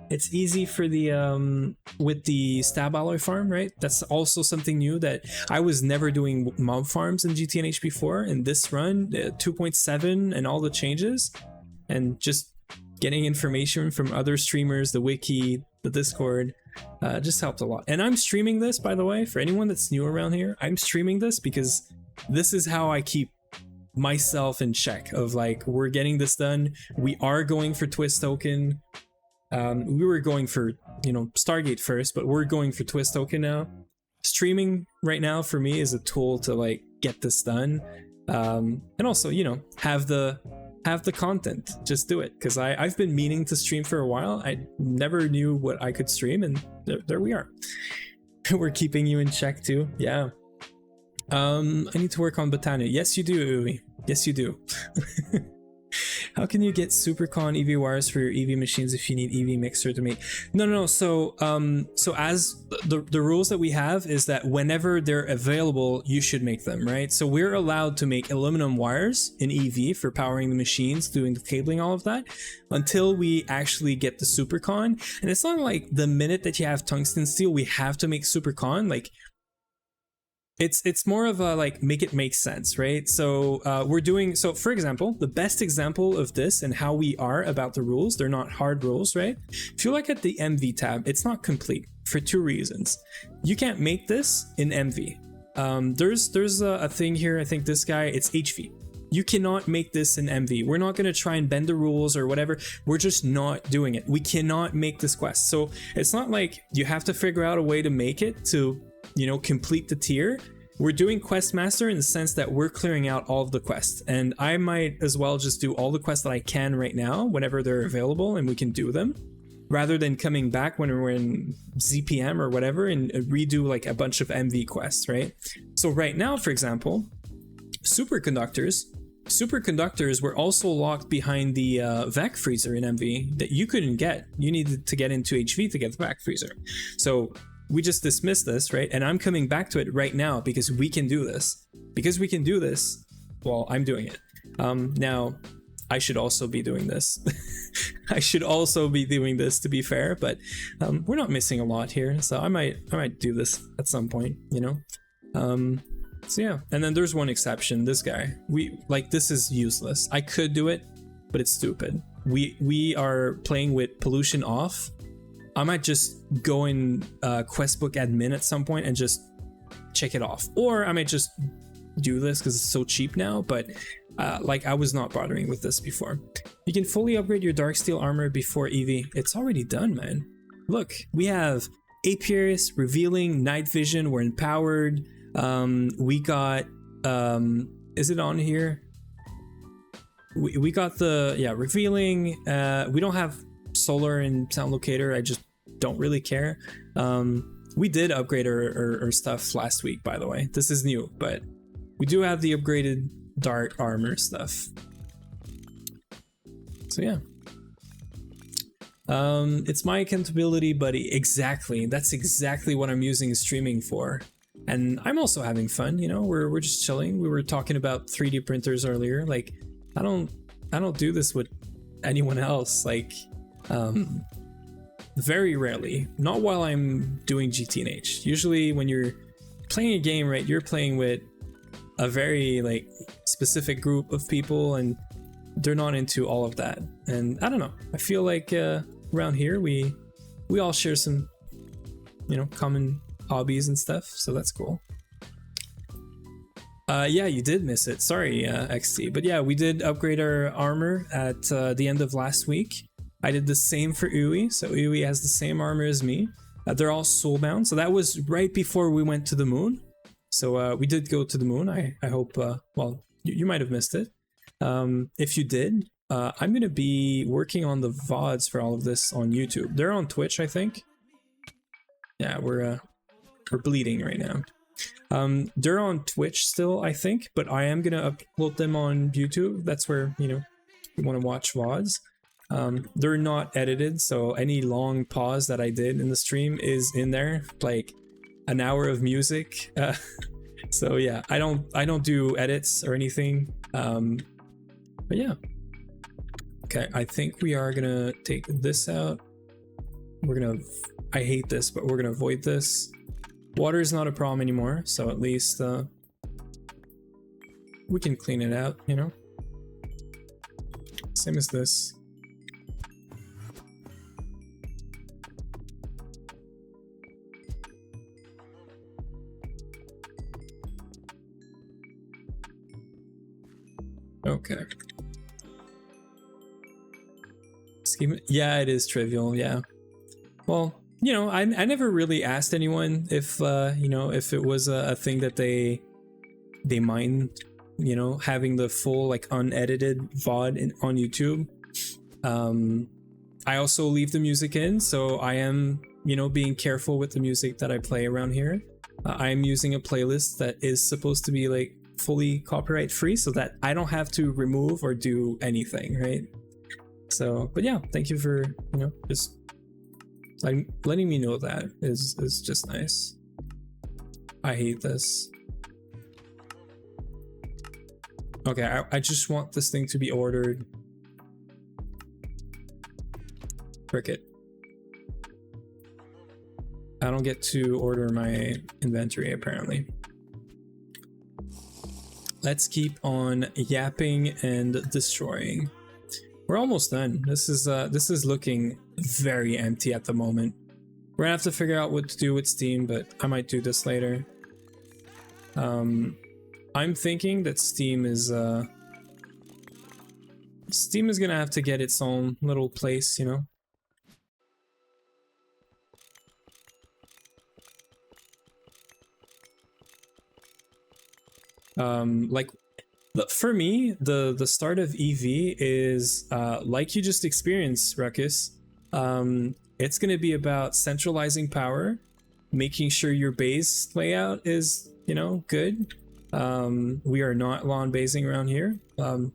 it's easy for the with the stab alloy farm, right? That's also something new that I was never doing mob farms in GTNH before. And this run, 2.7 and all the changes, and just getting information from other streamers, the wiki, the Discord, just helped a lot. And I'm streaming this, by the way, for anyone that's new around here. I'm streaming this because this is how I keep myself in check of like, we're getting this done. We are going for Twist token. We were going for, you know, Stargate first, but we're going for Twist token now. Streaming right now for me is a tool to like get this done, and also, you know, have the content. Just do it, because I've been meaning to stream for a while. I never knew what I could stream, and there we are. We're keeping you in check too. Yeah. I need to work on Botania. Yes, you do, Uwe. Yes, you do. How can you get Supercon EV wires for your EV machines if you need EV mixer to make? No. So, so as the rules that we have is that whenever they're available, you should make them, right? So we're allowed to make aluminum wires in EV for powering the machines, doing the cabling, all of that, until we actually get the Supercon. And it's not like the minute that you have tungsten steel, we have to make Supercon. Like, it's more of a like, make it make sense, right? So we're doing, so for example, the best example of this and how we are about the rules, they're not hard rules, right? If you look at the MV tab, it's not complete for two reasons. You can't make this in MV. There's a thing here, I think this guy, it's HV. You cannot make this in MV. We're not going to try and bend the rules or whatever. We're just not doing it. We cannot make this quest. So it's not like you have to figure out a way to make it to, you know, complete the tier. We're doing quest master in the sense that we're clearing out all of the quests, and I might as well just do all the quests that I can right now whenever they're available and we can do them, rather than coming back when we're in ZPM or whatever and redo like a bunch of MV quests, right? So right now, for example, superconductors were also locked behind the vac freezer in MV that you couldn't get. You needed to get into HV to get the vac freezer. So we just dismissed this, right? And I'm coming back to it right now because we can do this. Because we can do this, well, I'm doing it. Now, I should also be doing this. I should also be doing this, to be fair, but we're not missing a lot here, so I might do this at some point, you know? So yeah, and then there's one exception, this guy. This is useless. I could do it, but it's stupid. We are playing with pollution off. I might just go in questbook admin at some point and just check it off, or I might just do this because it's so cheap now. But like, I was not bothering with this before. You can fully upgrade your dark steel armor before EV. It's already done, man. Look, we have Apiarist, revealing, night vision. We're empowered. We got is it on here? we got the, yeah, revealing. We don't have solar and sound locator. I just don't really care. We did upgrade our stuff last week, by the way. This is new, but we do have the upgraded dart armor stuff. So yeah. It's my accountability buddy. Exactly. That's exactly what I'm using streaming for. And I'm also having fun, you know, we're just chilling. We were talking about 3D printers earlier. Like, I don't do this with anyone else. Like, very rarely. Not while I'm doing GTNH. Usually when you're playing a game, right, you're playing with a very like specific group of people and they're not into all of that. And I don't know. I feel like around here we all share some, you know, common hobbies and stuff. So that's cool. Yeah, you did miss it. Sorry, XT. But yeah, we did upgrade our armor at the end of last week. I did the same for Uwe. So Uwe has the same armor as me. They're all soulbound. So that was right before we went to the moon. So we did go to the moon. I hope, well, you might have missed it. If you did, I'm going to be working on the VODs for all of this on YouTube. They're on Twitch, I think. Yeah, we're bleeding right now. They're on Twitch still, I think, but I am going to upload them on YouTube. That's where, you know, you want to watch VODs. They're not edited, so any long pause that I did in the stream is in there, like an hour of music. So yeah, I don't do edits or anything. But yeah. Okay, I think we are gonna take this out. We're gonna, I hate this, but we're gonna avoid this. Water is not a problem anymore, so at least we can clean it out, you know? Same as this. Okay. Schema, yeah, it is trivial, yeah. Well, you know, I never really asked anyone if, you know, if it was a thing that they mind, you know, having the full, like, unedited VOD on YouTube. I also leave the music in, so I am, you know, being careful with the music that I play around here. I am using a playlist that is supposed to be, like, fully copyright free so that I don't have to remove or do anything, right? So, but yeah, thank you for, you know, just like letting me know that is just nice. I hate this. Okay, I just want this thing to be ordered. Cricket. I don't get to order my inventory apparently. Let's keep on yapping and destroying. We're almost done. This is looking very empty at the moment. We're gonna have to figure out what to do with Steam, but I might do this later. I'm thinking that Steam is gonna have to get its own little place, you know? Like for me, the start of EV is like you just experienced, Ruckus. It's gonna be about centralizing power, making sure your base layout is, you know, good. We are not lawn basing around here.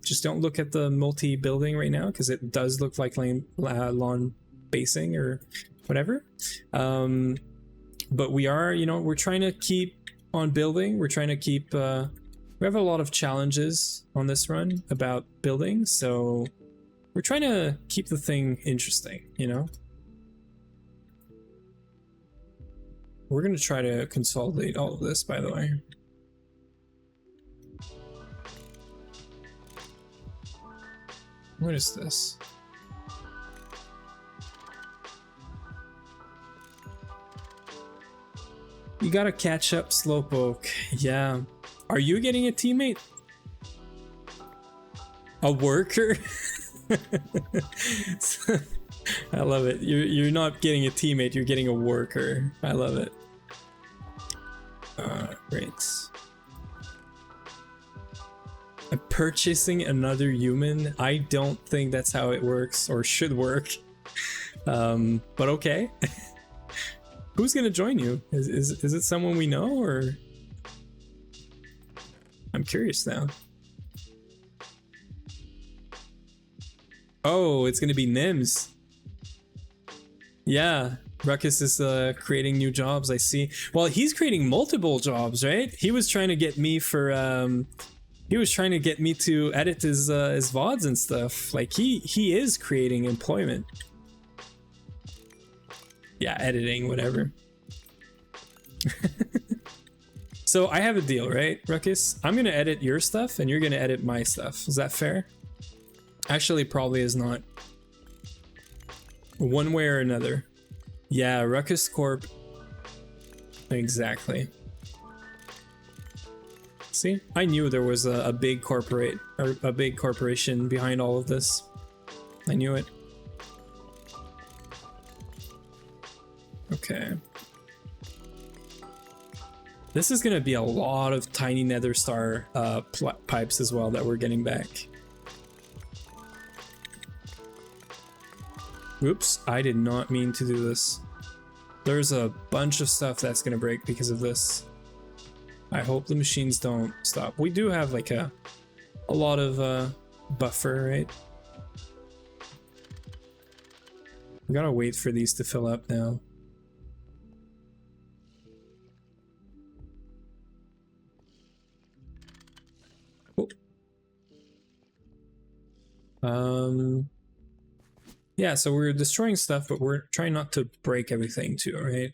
Just don't look at the multi-building right now because it does look like lawn basing or whatever. But we are, you know, we're trying to keep on building. We're trying to keep we have a lot of challenges on this run about building, so we're trying to keep the thing interesting, you know? We're gonna try to consolidate all of this, by the way. What is this? You gotta catch up, Slowpoke. Yeah. Are you getting a teammate? A worker? I love it. You're not getting a teammate, you're getting a worker. I love it. Great. Purchasing another human? I don't think that's how it works or should work. But okay. Who's gonna join you? Is it someone we know, or? I'm curious now. Oh, it's gonna be Nims. Yeah, Ruckus is creating new jobs, I see. Well, he's creating multiple jobs, right? He was trying to get me for he was trying to get me to edit his VODs and stuff. Like he is creating employment. Yeah, editing, whatever. So I have a deal, right, Ruckus? I'm gonna edit your stuff and you're gonna edit my stuff. Is that fair? Actually, probably is not. One way or another. Yeah, Ruckus Corp. Exactly. See, I knew there was a big corporation behind all of this. I knew it. Okay. This is gonna be a lot of tiny nether star pipes as well that we're getting back. Oops, I did not mean to do this. There's a bunch of stuff that's gonna break because of this. I hope the machines don't stop. We do have like a lot of buffer, right? We gotta wait for these to fill up now. Oh. Yeah, so we're destroying stuff, but we're trying not to break everything too, right?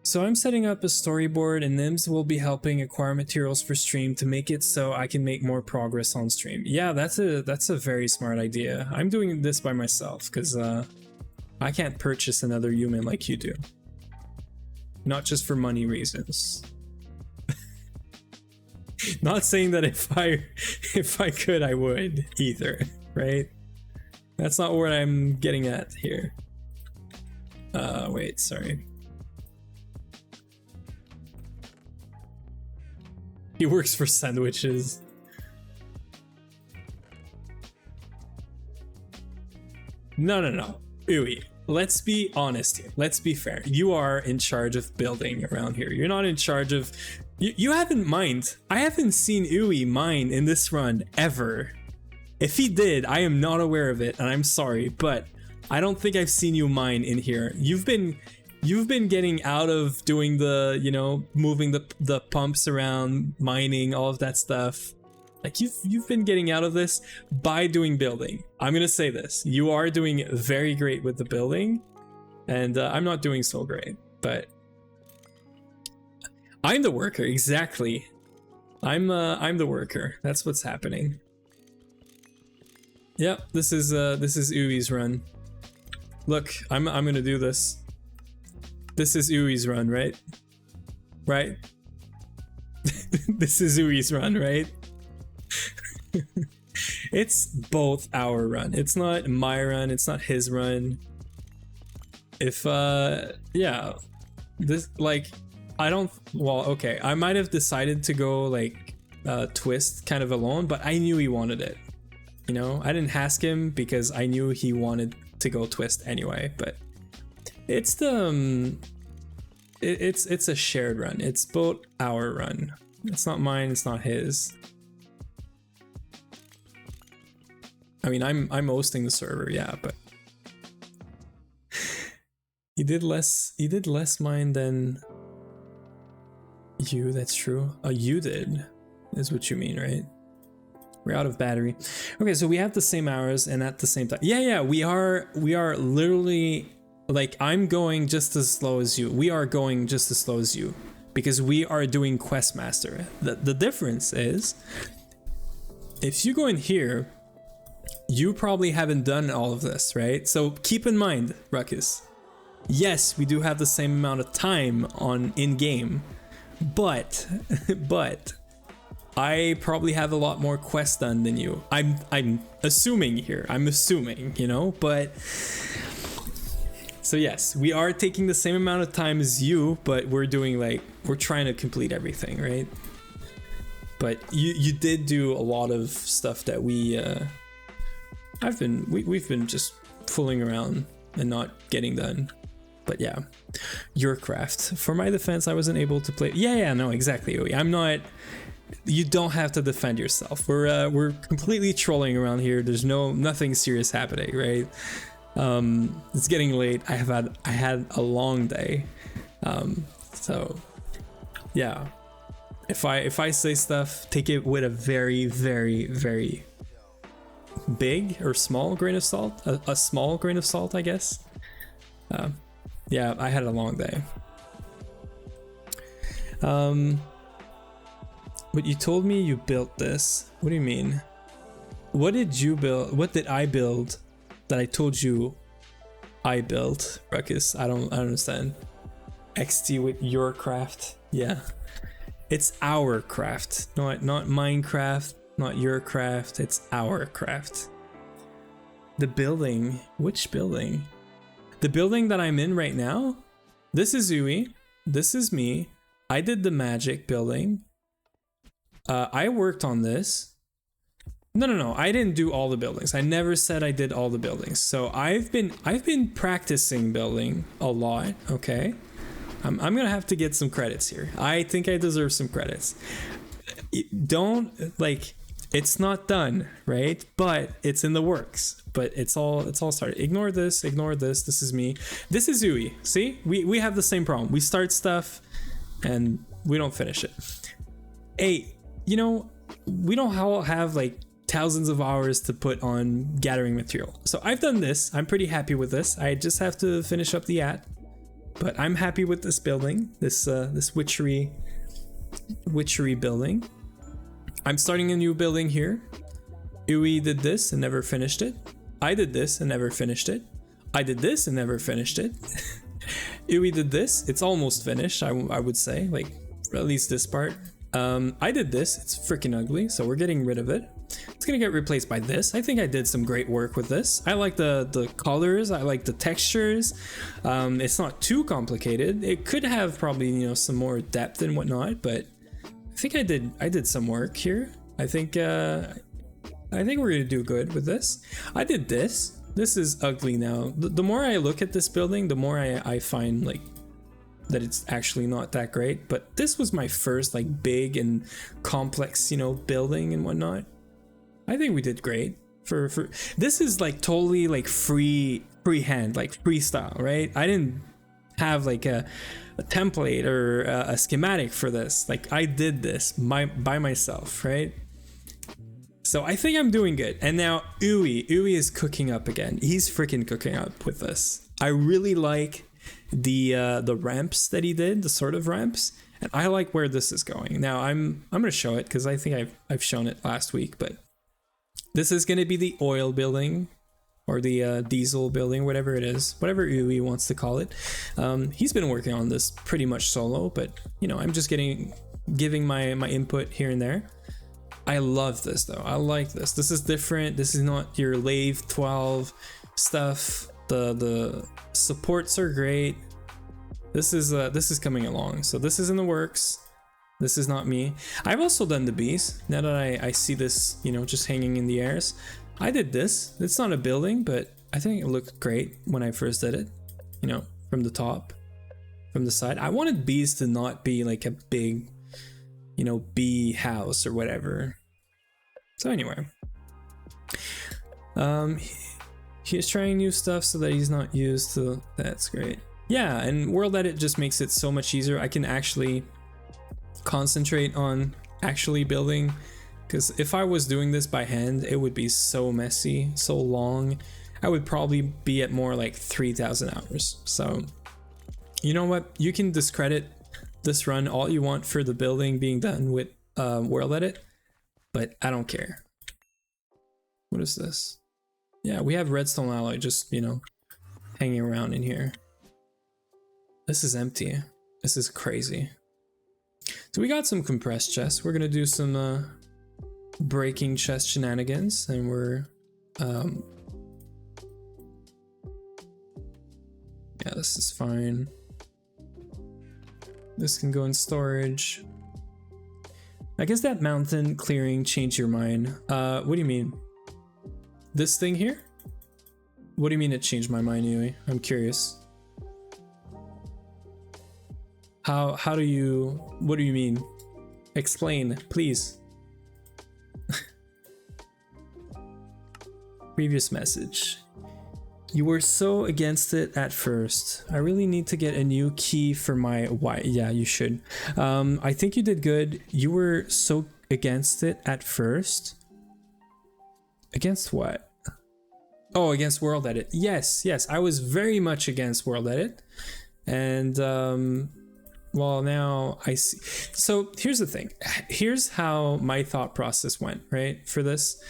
So I'm setting up a storyboard and Nims will be helping acquire materials for stream to make it so I can make more progress on stream. Yeah, that's a very smart idea. I'm doing this by myself because I can't purchase another human like you do. Not just for money reasons. Not saying that if I could, I would either, right? That's not what I'm getting at here. Wait, sorry. He works for sandwiches. No. Uwe, let's be honest here. Let's be fair. You are in charge of building around here. You're not in charge of... You haven't mined. I haven't seen Uwe mine in this run ever. If he did, I am not aware of it, and I'm sorry, but I don't think I've seen you mine in here. You've been getting out of doing the, you know, moving the pumps around, mining, all of that stuff. Like you've been getting out of this by doing building. I'm gonna say this. You are doing very great with the building, and I'm not doing so great, but I'm the worker, exactly. I'm the worker. That's what's happening. Yep, this is Uwe's run. Look, I'm gonna do this. This is Uwe's run, right? Right? This is Uwe's run, right? It's both our run. It's not my run, it's not his run. If yeah. This, like, I don't, well, okay, I might have decided to go like Twist kind of alone, but I knew he wanted it. You know, I didn't ask him because I knew he wanted to go Twist anyway, but it's the it's a shared run. It's both our run. It's not mine, it's not his. I mean, I'm hosting the server, yeah, but he did less mine than you. That's true. Oh, you did, is what you mean, right? We're out of battery. Okay, so we have the same hours and at the same time. Yeah, we are literally, like, I'm going just as slow as you. We are going just as slow as you because we are doing Questmaster. The difference is, if you go in here, you probably haven't done all of this, right? So keep in mind, Ruckus, yes, we do have the same amount of time on in-game, but I probably have a lot more quests done than you. I'm assuming here. I'm assuming, you know, but So yes, we are taking the same amount of time as you, but we're doing like, we're trying to complete everything, right? But you did do a lot of stuff that we've been just fooling around and not getting done. But yeah, your craft. For my defense, I wasn't able to play. Yeah, no, exactly. I'm not. You don't have to defend yourself. We're completely trolling around here. There's nothing serious happening, right? It's getting late. I had a long day, so yeah. If I say stuff, take it with a very, very, very big or small grain of salt. A small grain of salt, I guess. Yeah, I had a long day. But you told me you built this. What do you mean? What did you build? What did I build that I told you I built? Ruckus, I don't understand. XT with your craft. Yeah. It's our craft. Not Minecraft, not your craft. It's our craft. The building. Which building? The building that I'm in right now? This is Uwe. This is me. I did the magic building. I worked on this. No. I didn't do all the buildings. I never said I did all the buildings. So I've been practicing building a lot. Okay, I'm gonna have to get some credits here. I think I deserve some credits. Don't like. It's not done, right? But it's in the works. But it's all started. Ignore this. Ignore this. This is me. This is Uwe. See, we have the same problem. We start stuff, and we don't finish it. Hey. You know, we don't all have like thousands of hours to put on gathering material. So I've done this. I'm pretty happy with this. I just have to finish up the at. But I'm happy with this building, this witchery building. I'm starting a new building here. Uwe did this and never finished it. I did this and never finished it. I did this and never finished it. Uwe did this. It's almost finished, I would say, like at least this part. I did this. It's freaking ugly, so we're getting rid of it. It's gonna get replaced by this. I think I did some great work with this. I like the colors. I like the textures. It's not too complicated. It could have probably, you know, some more depth and whatnot, but I think I did some work here. I think we're gonna do good with this. I did this. This is ugly now. The more I look at this building, the more I find like that it's actually not that great. But this was my first like big and complex, you know, building and whatnot. I think we did great. For this is like totally like freehand, like freestyle, right? I didn't have like a template or a schematic for this. Like I did this by myself, right? So I think I'm doing good. And now Uwe is cooking up again. He's freaking cooking up with this. I really like the ramps that he did, the sort of ramps, and I like where this is going. Now I'm gonna show it because I think I've shown it last week, but this is gonna be the oil building or the diesel building, whatever it is, whatever Uwe wants to call it. He's been working on this pretty much solo, but you know, I'm just giving my input here and there. I love this though. I like this. This is different. This is not your Lathe 12 stuff. The supports are great. This is coming along. So this is in the works. This is not me. I've also done the bees. Now that I see this, you know, just hanging in the airs. I did this. It's not a building, but I think it looked great when I first did it. You know, from the top, from the side. I wanted bees to not be like a big, you know, bee house or whatever. So anyway. He's trying new stuff so that he's not used to. That's great. Yeah, and World Edit just makes it so much easier. I can actually concentrate on actually building, because if I was doing this by hand, it would be so messy, so long. I would probably be at more like 3,000 hours. So you know what? You can discredit this run all you want for the building being done with World Edit, but I don't care. What is this? Yeah, we have redstone alloy just, you know, hanging around in here. This is empty. This is crazy. So we got some compressed chests. We're gonna do some breaking chest shenanigans, and we're This is fine. This can go in storage. I guess that mountain clearing changed your mind. What do you mean? This thing here? What do you mean it changed my mind, Yui? I'm curious. How do you, what do you mean? Explain, please. Previous message. You were so against it at first. I really need to get a new key for my why. Yeah, you should. I think you did good. You were so against it at first. Against what? Oh, against World Edit. Yes, yes. I was very much against World Edit. And well, now I see. So here's the thing. Here's how my thought process went, right? For this,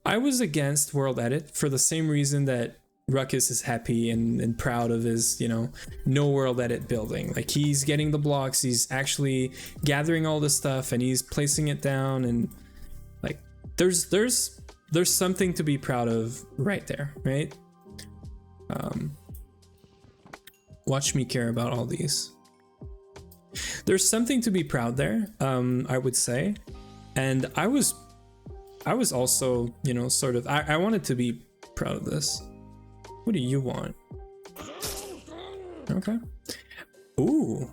I was against World Edit for the same reason that Ruckus is happy and proud of his, you know, no World Edit building. Like, he's getting the blocks, he's actually gathering all this stuff and he's placing it down, and like there's something to be proud of right there, right? Watch me care about all these. There's something to be proud there, I would say. And I was also, you know, sort of, I wanted to be proud of this. What do you want? Okay. Ooh.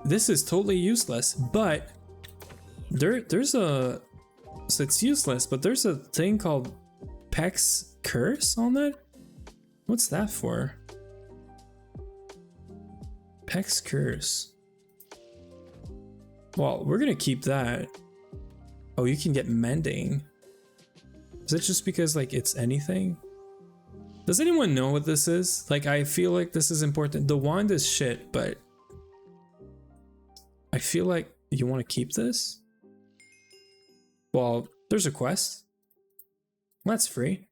This is totally useless, but there's a, so it's useless, but there's a thing called Peck's Curse on that? What's that for? Peck's Curse. Well, we're gonna keep that. Oh, you can get mending. Is it just because, like, it's anything? Does anyone know what this is? Like, I feel like this is important. The wand is shit, but I feel like you want to keep this? Well, there's a quest. That's free.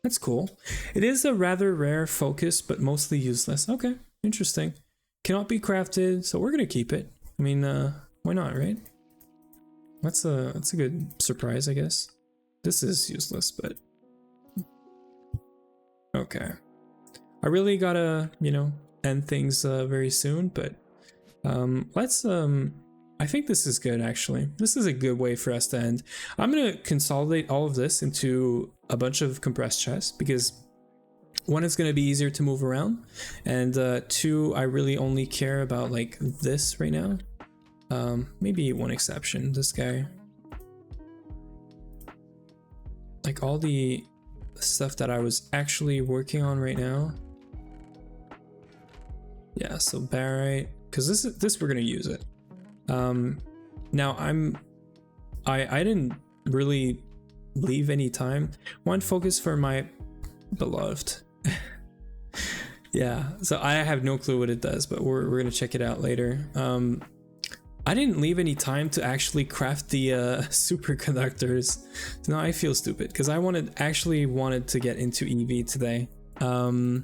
That's cool. It is a rather rare focus, but mostly useless. Okay, interesting. Cannot be crafted, so we're gonna keep it. I mean, why not, right? That's a good surprise, I guess. This is useless, but okay. I really gotta, you know, end things very soon, but let's I think this is good, actually. This is a good way for us to end. I'm gonna consolidate all of this into a bunch of compressed chests, because one, it's gonna be easier to move around, and two, I really only care about like this right now. Maybe one exception, this guy. Like all the stuff that I was actually working on right now. Yeah, so barite, because this we're gonna use it. Now I didn't really leave any time. One focus for my beloved. Yeah, so I have no clue what it does, but we're gonna check it out later. I didn't leave any time to actually craft the superconductors. No, I feel stupid because I actually wanted to get into EV today. I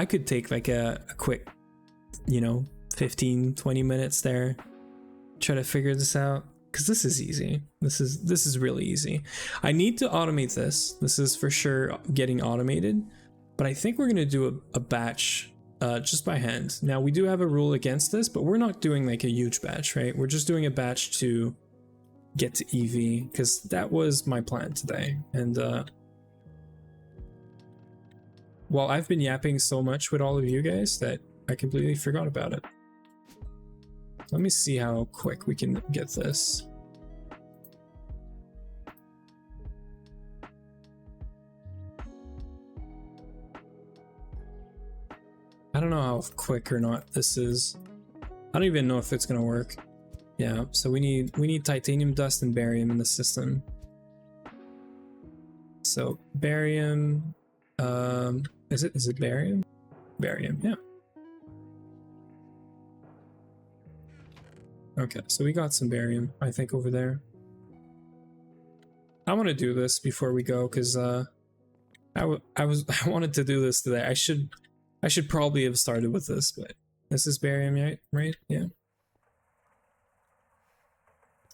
could take like a quick, you know, 15-20 minutes there, try to figure this out, because this is easy. This is really easy. I need to automate this. This is for sure getting automated, but I think we're gonna do a batch just by hand. Now, we do have a rule against this, but we're not doing like a huge batch, right? We're just doing a batch to get to EV, because that was my plan today. And well, I've been yapping so much with all of you guys that I completely forgot about it. Let me see how quick we can get this. I don't know how quick or not this is. I don't even know if it's gonna work. Yeah, so we need titanium dust and barium in the system. So barium, is it barium? Barium, yeah. Okay, so we got some barium, I think, over there. I want to do this before we go, because I wanted to do this today. I should probably have started with this, but this is barium, right? Yeah.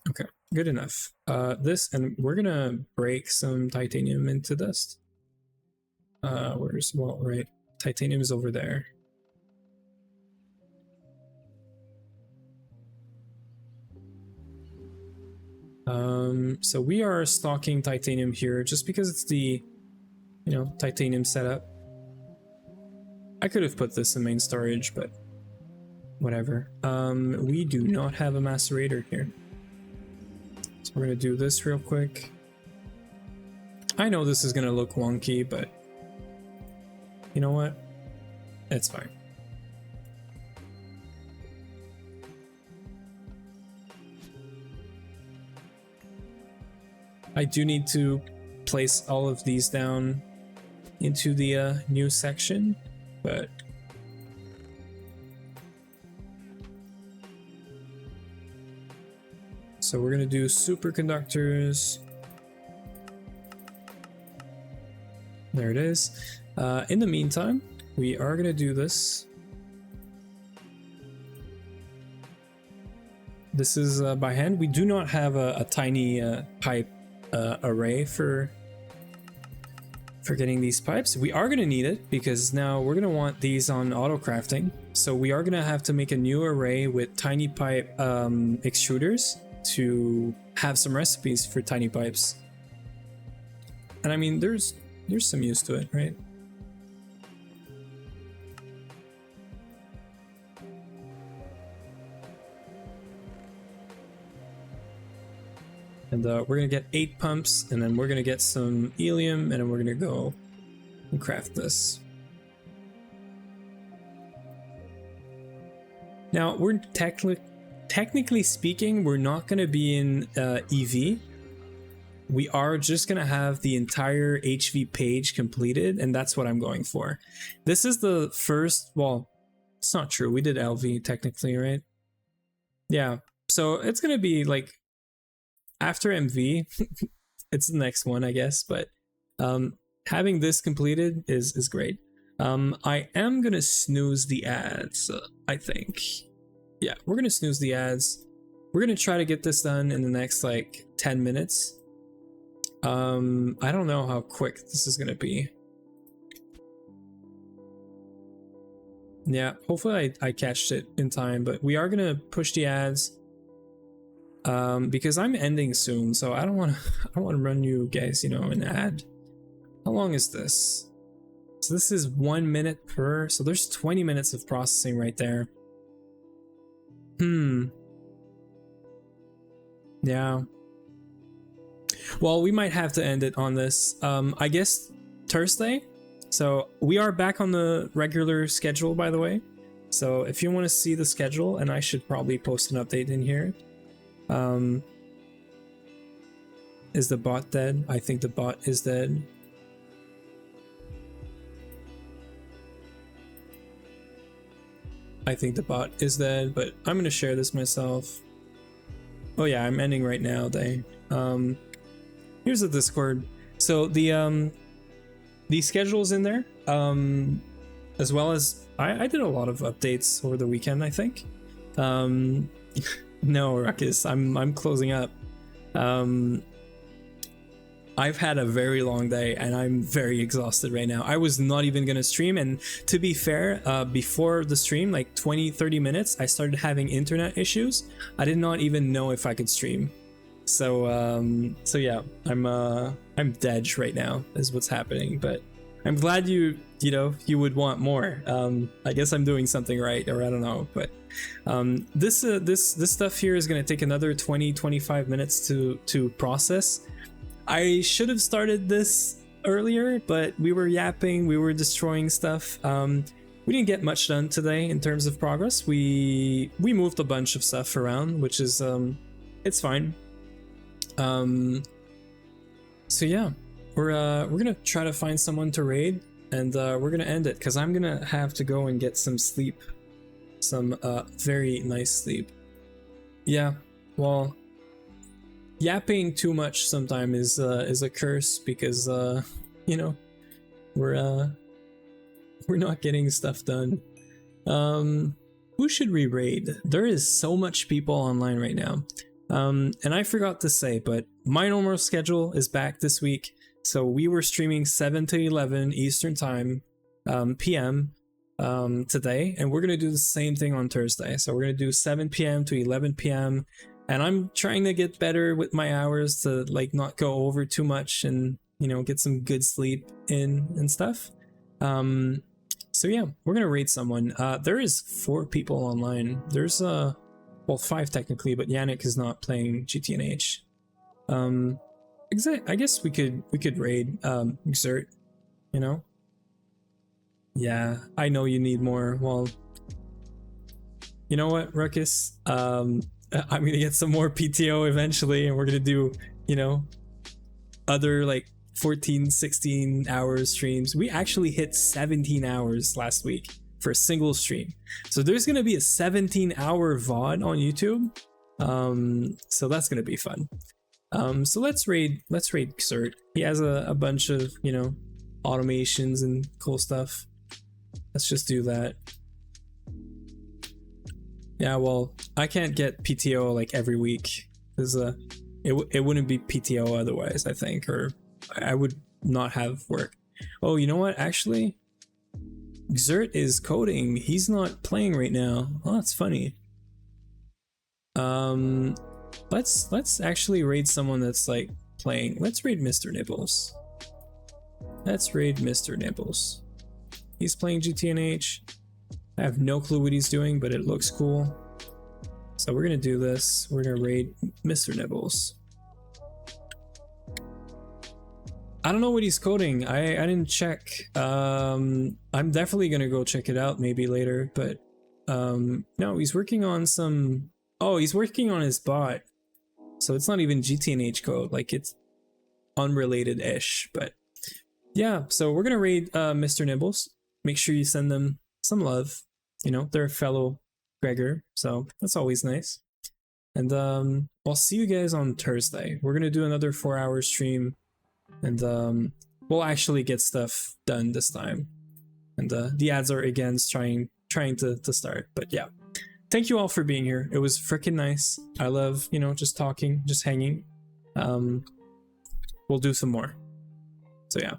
Okay, good enough. This, and we're gonna break some titanium into dust. Where's, well, right, titanium is over there. So we are stocking titanium here just because it's the, you know, titanium setup. I could have put this in main storage, but whatever. We do not have a macerator here. So we're gonna do this real quick. I know this is gonna look wonky, but you know what? It's fine. I do need to place all of these down into the new section, but so we're gonna do superconductors. There it is. In the meantime, we are gonna do this. This is by hand. We do not have a tiny pipe array for getting these pipes. We are gonna need it because now we're gonna want these on auto crafting. So we are gonna have to make a new array with tiny pipe extruders to have some recipes for tiny pipes. And I mean, there's some use to it, right? And we're gonna get 8 pumps, and then we're gonna get some helium, and then we're gonna go and craft this. Now, we're technically speaking, we're not gonna be in EV. We are just gonna have the entire HV page completed, and that's what I'm going for. This is the first, well, it's not true. We did LV technically, right? Yeah, so it's gonna be like after MV, it's the next one, I guess, but having this completed is great. I am gonna snooze the ads, I think. Yeah, we're gonna snooze the ads. We're gonna try to get this done in the next like 10 minutes. I don't know how quick this is gonna be. Yeah, hopefully I catched it in time, but we are gonna push the ads. Because I'm ending soon, so I don't want to run you guys, you know, an ad. How long is this? So this is 1 minute per, so there's 20 minutes of processing right there. Yeah. Well, we might have to end it on this. I guess Thursday. So we are back on the regular schedule, by the way. So if you want to see the schedule, and I should probably post an update in here. Is the bot dead? I think the bot is dead. I think the bot is dead, but I'm gonna share this myself. Oh yeah, I'm ending right now, dang. Here's the Discord. So the schedule's in there. As well as I did a lot of updates over the weekend, I think. No, Ruckus, I'm closing up. I've had a very long day and I'm very exhausted right now. I was not even gonna stream, and to be fair, before the stream, like 20-30 minutes, I started having internet issues. I did not even know if I could stream. So yeah, I'm dead right now is what's happening, but I'm glad you would want more. I guess I'm doing something right, or I don't know, but this stuff here is gonna take another 20-25 minutes to process. I should have started this earlier, but we were yapping, we were destroying stuff. We didn't get much done today in terms of progress. We moved a bunch of stuff around, which is it's fine. So yeah, we're gonna try to find someone to raid, and we're gonna end it because I'm gonna have to go and get some sleep, some very nice sleep. Yeah, well, yapping too much sometimes is a curse because you know, we're not getting stuff done. Who should we raid? There is so much people online right now. And I forgot to say, but my normal schedule is back this week. So we were streaming 7 to 11 Eastern time, PM, today, and we're gonna do the same thing on Thursday. So we're gonna do 7 p.m. to 11 p.m. and I'm trying to get better with my hours to like not go over too much and, you know, get some good sleep in and stuff. So yeah, we're gonna raid someone. There is 4 people online. There's well, 5 technically, but Yannick is not playing GTNH. I guess we could raid Exert, you know. Yeah, I know you need more. Well, you know what, Ruckus? I'm gonna get some more PTO eventually, and we're gonna do, you know, other like 14, 16 hours streams. We actually hit 17 hours last week for a single stream. So there's gonna be a 17-hour VOD on YouTube. So that's gonna be fun. So let's raid Xert. He has a bunch of, you know, automations and cool stuff. Let's just do that. Yeah, well, I can't get PTO like every week because it wouldn't be PTO otherwise, I think, or I would not have work. Oh, you know what? Actually, Xert is coding. He's not playing right now. Oh, that's funny. Let's actually raid someone that's like playing. Let's raid Mr. Nibbles. Let's raid Mr. Nibbles. He's playing GTNH. I have no clue what he's doing, but it looks cool. So we're gonna do this. We're gonna raid Mr. Nibbles. I don't know what he's coding. I didn't check. I'm definitely gonna go check it out maybe later, but no, he's working on some. Oh, he's working on his bot. So it's not even GTNH code, like it's unrelated-ish, but yeah, so we're gonna raid Mr. Nibbles. Make sure you send them some love. You know, they're a fellow Gregor, so that's always nice. And I'll see you guys on Thursday. We're gonna do another 4-hour stream, and we'll actually get stuff done this time. And the ads are again trying to start, but yeah. Thank you all for being here. It was freaking nice. I love, you know, just talking, just hanging. We'll do some more. So yeah.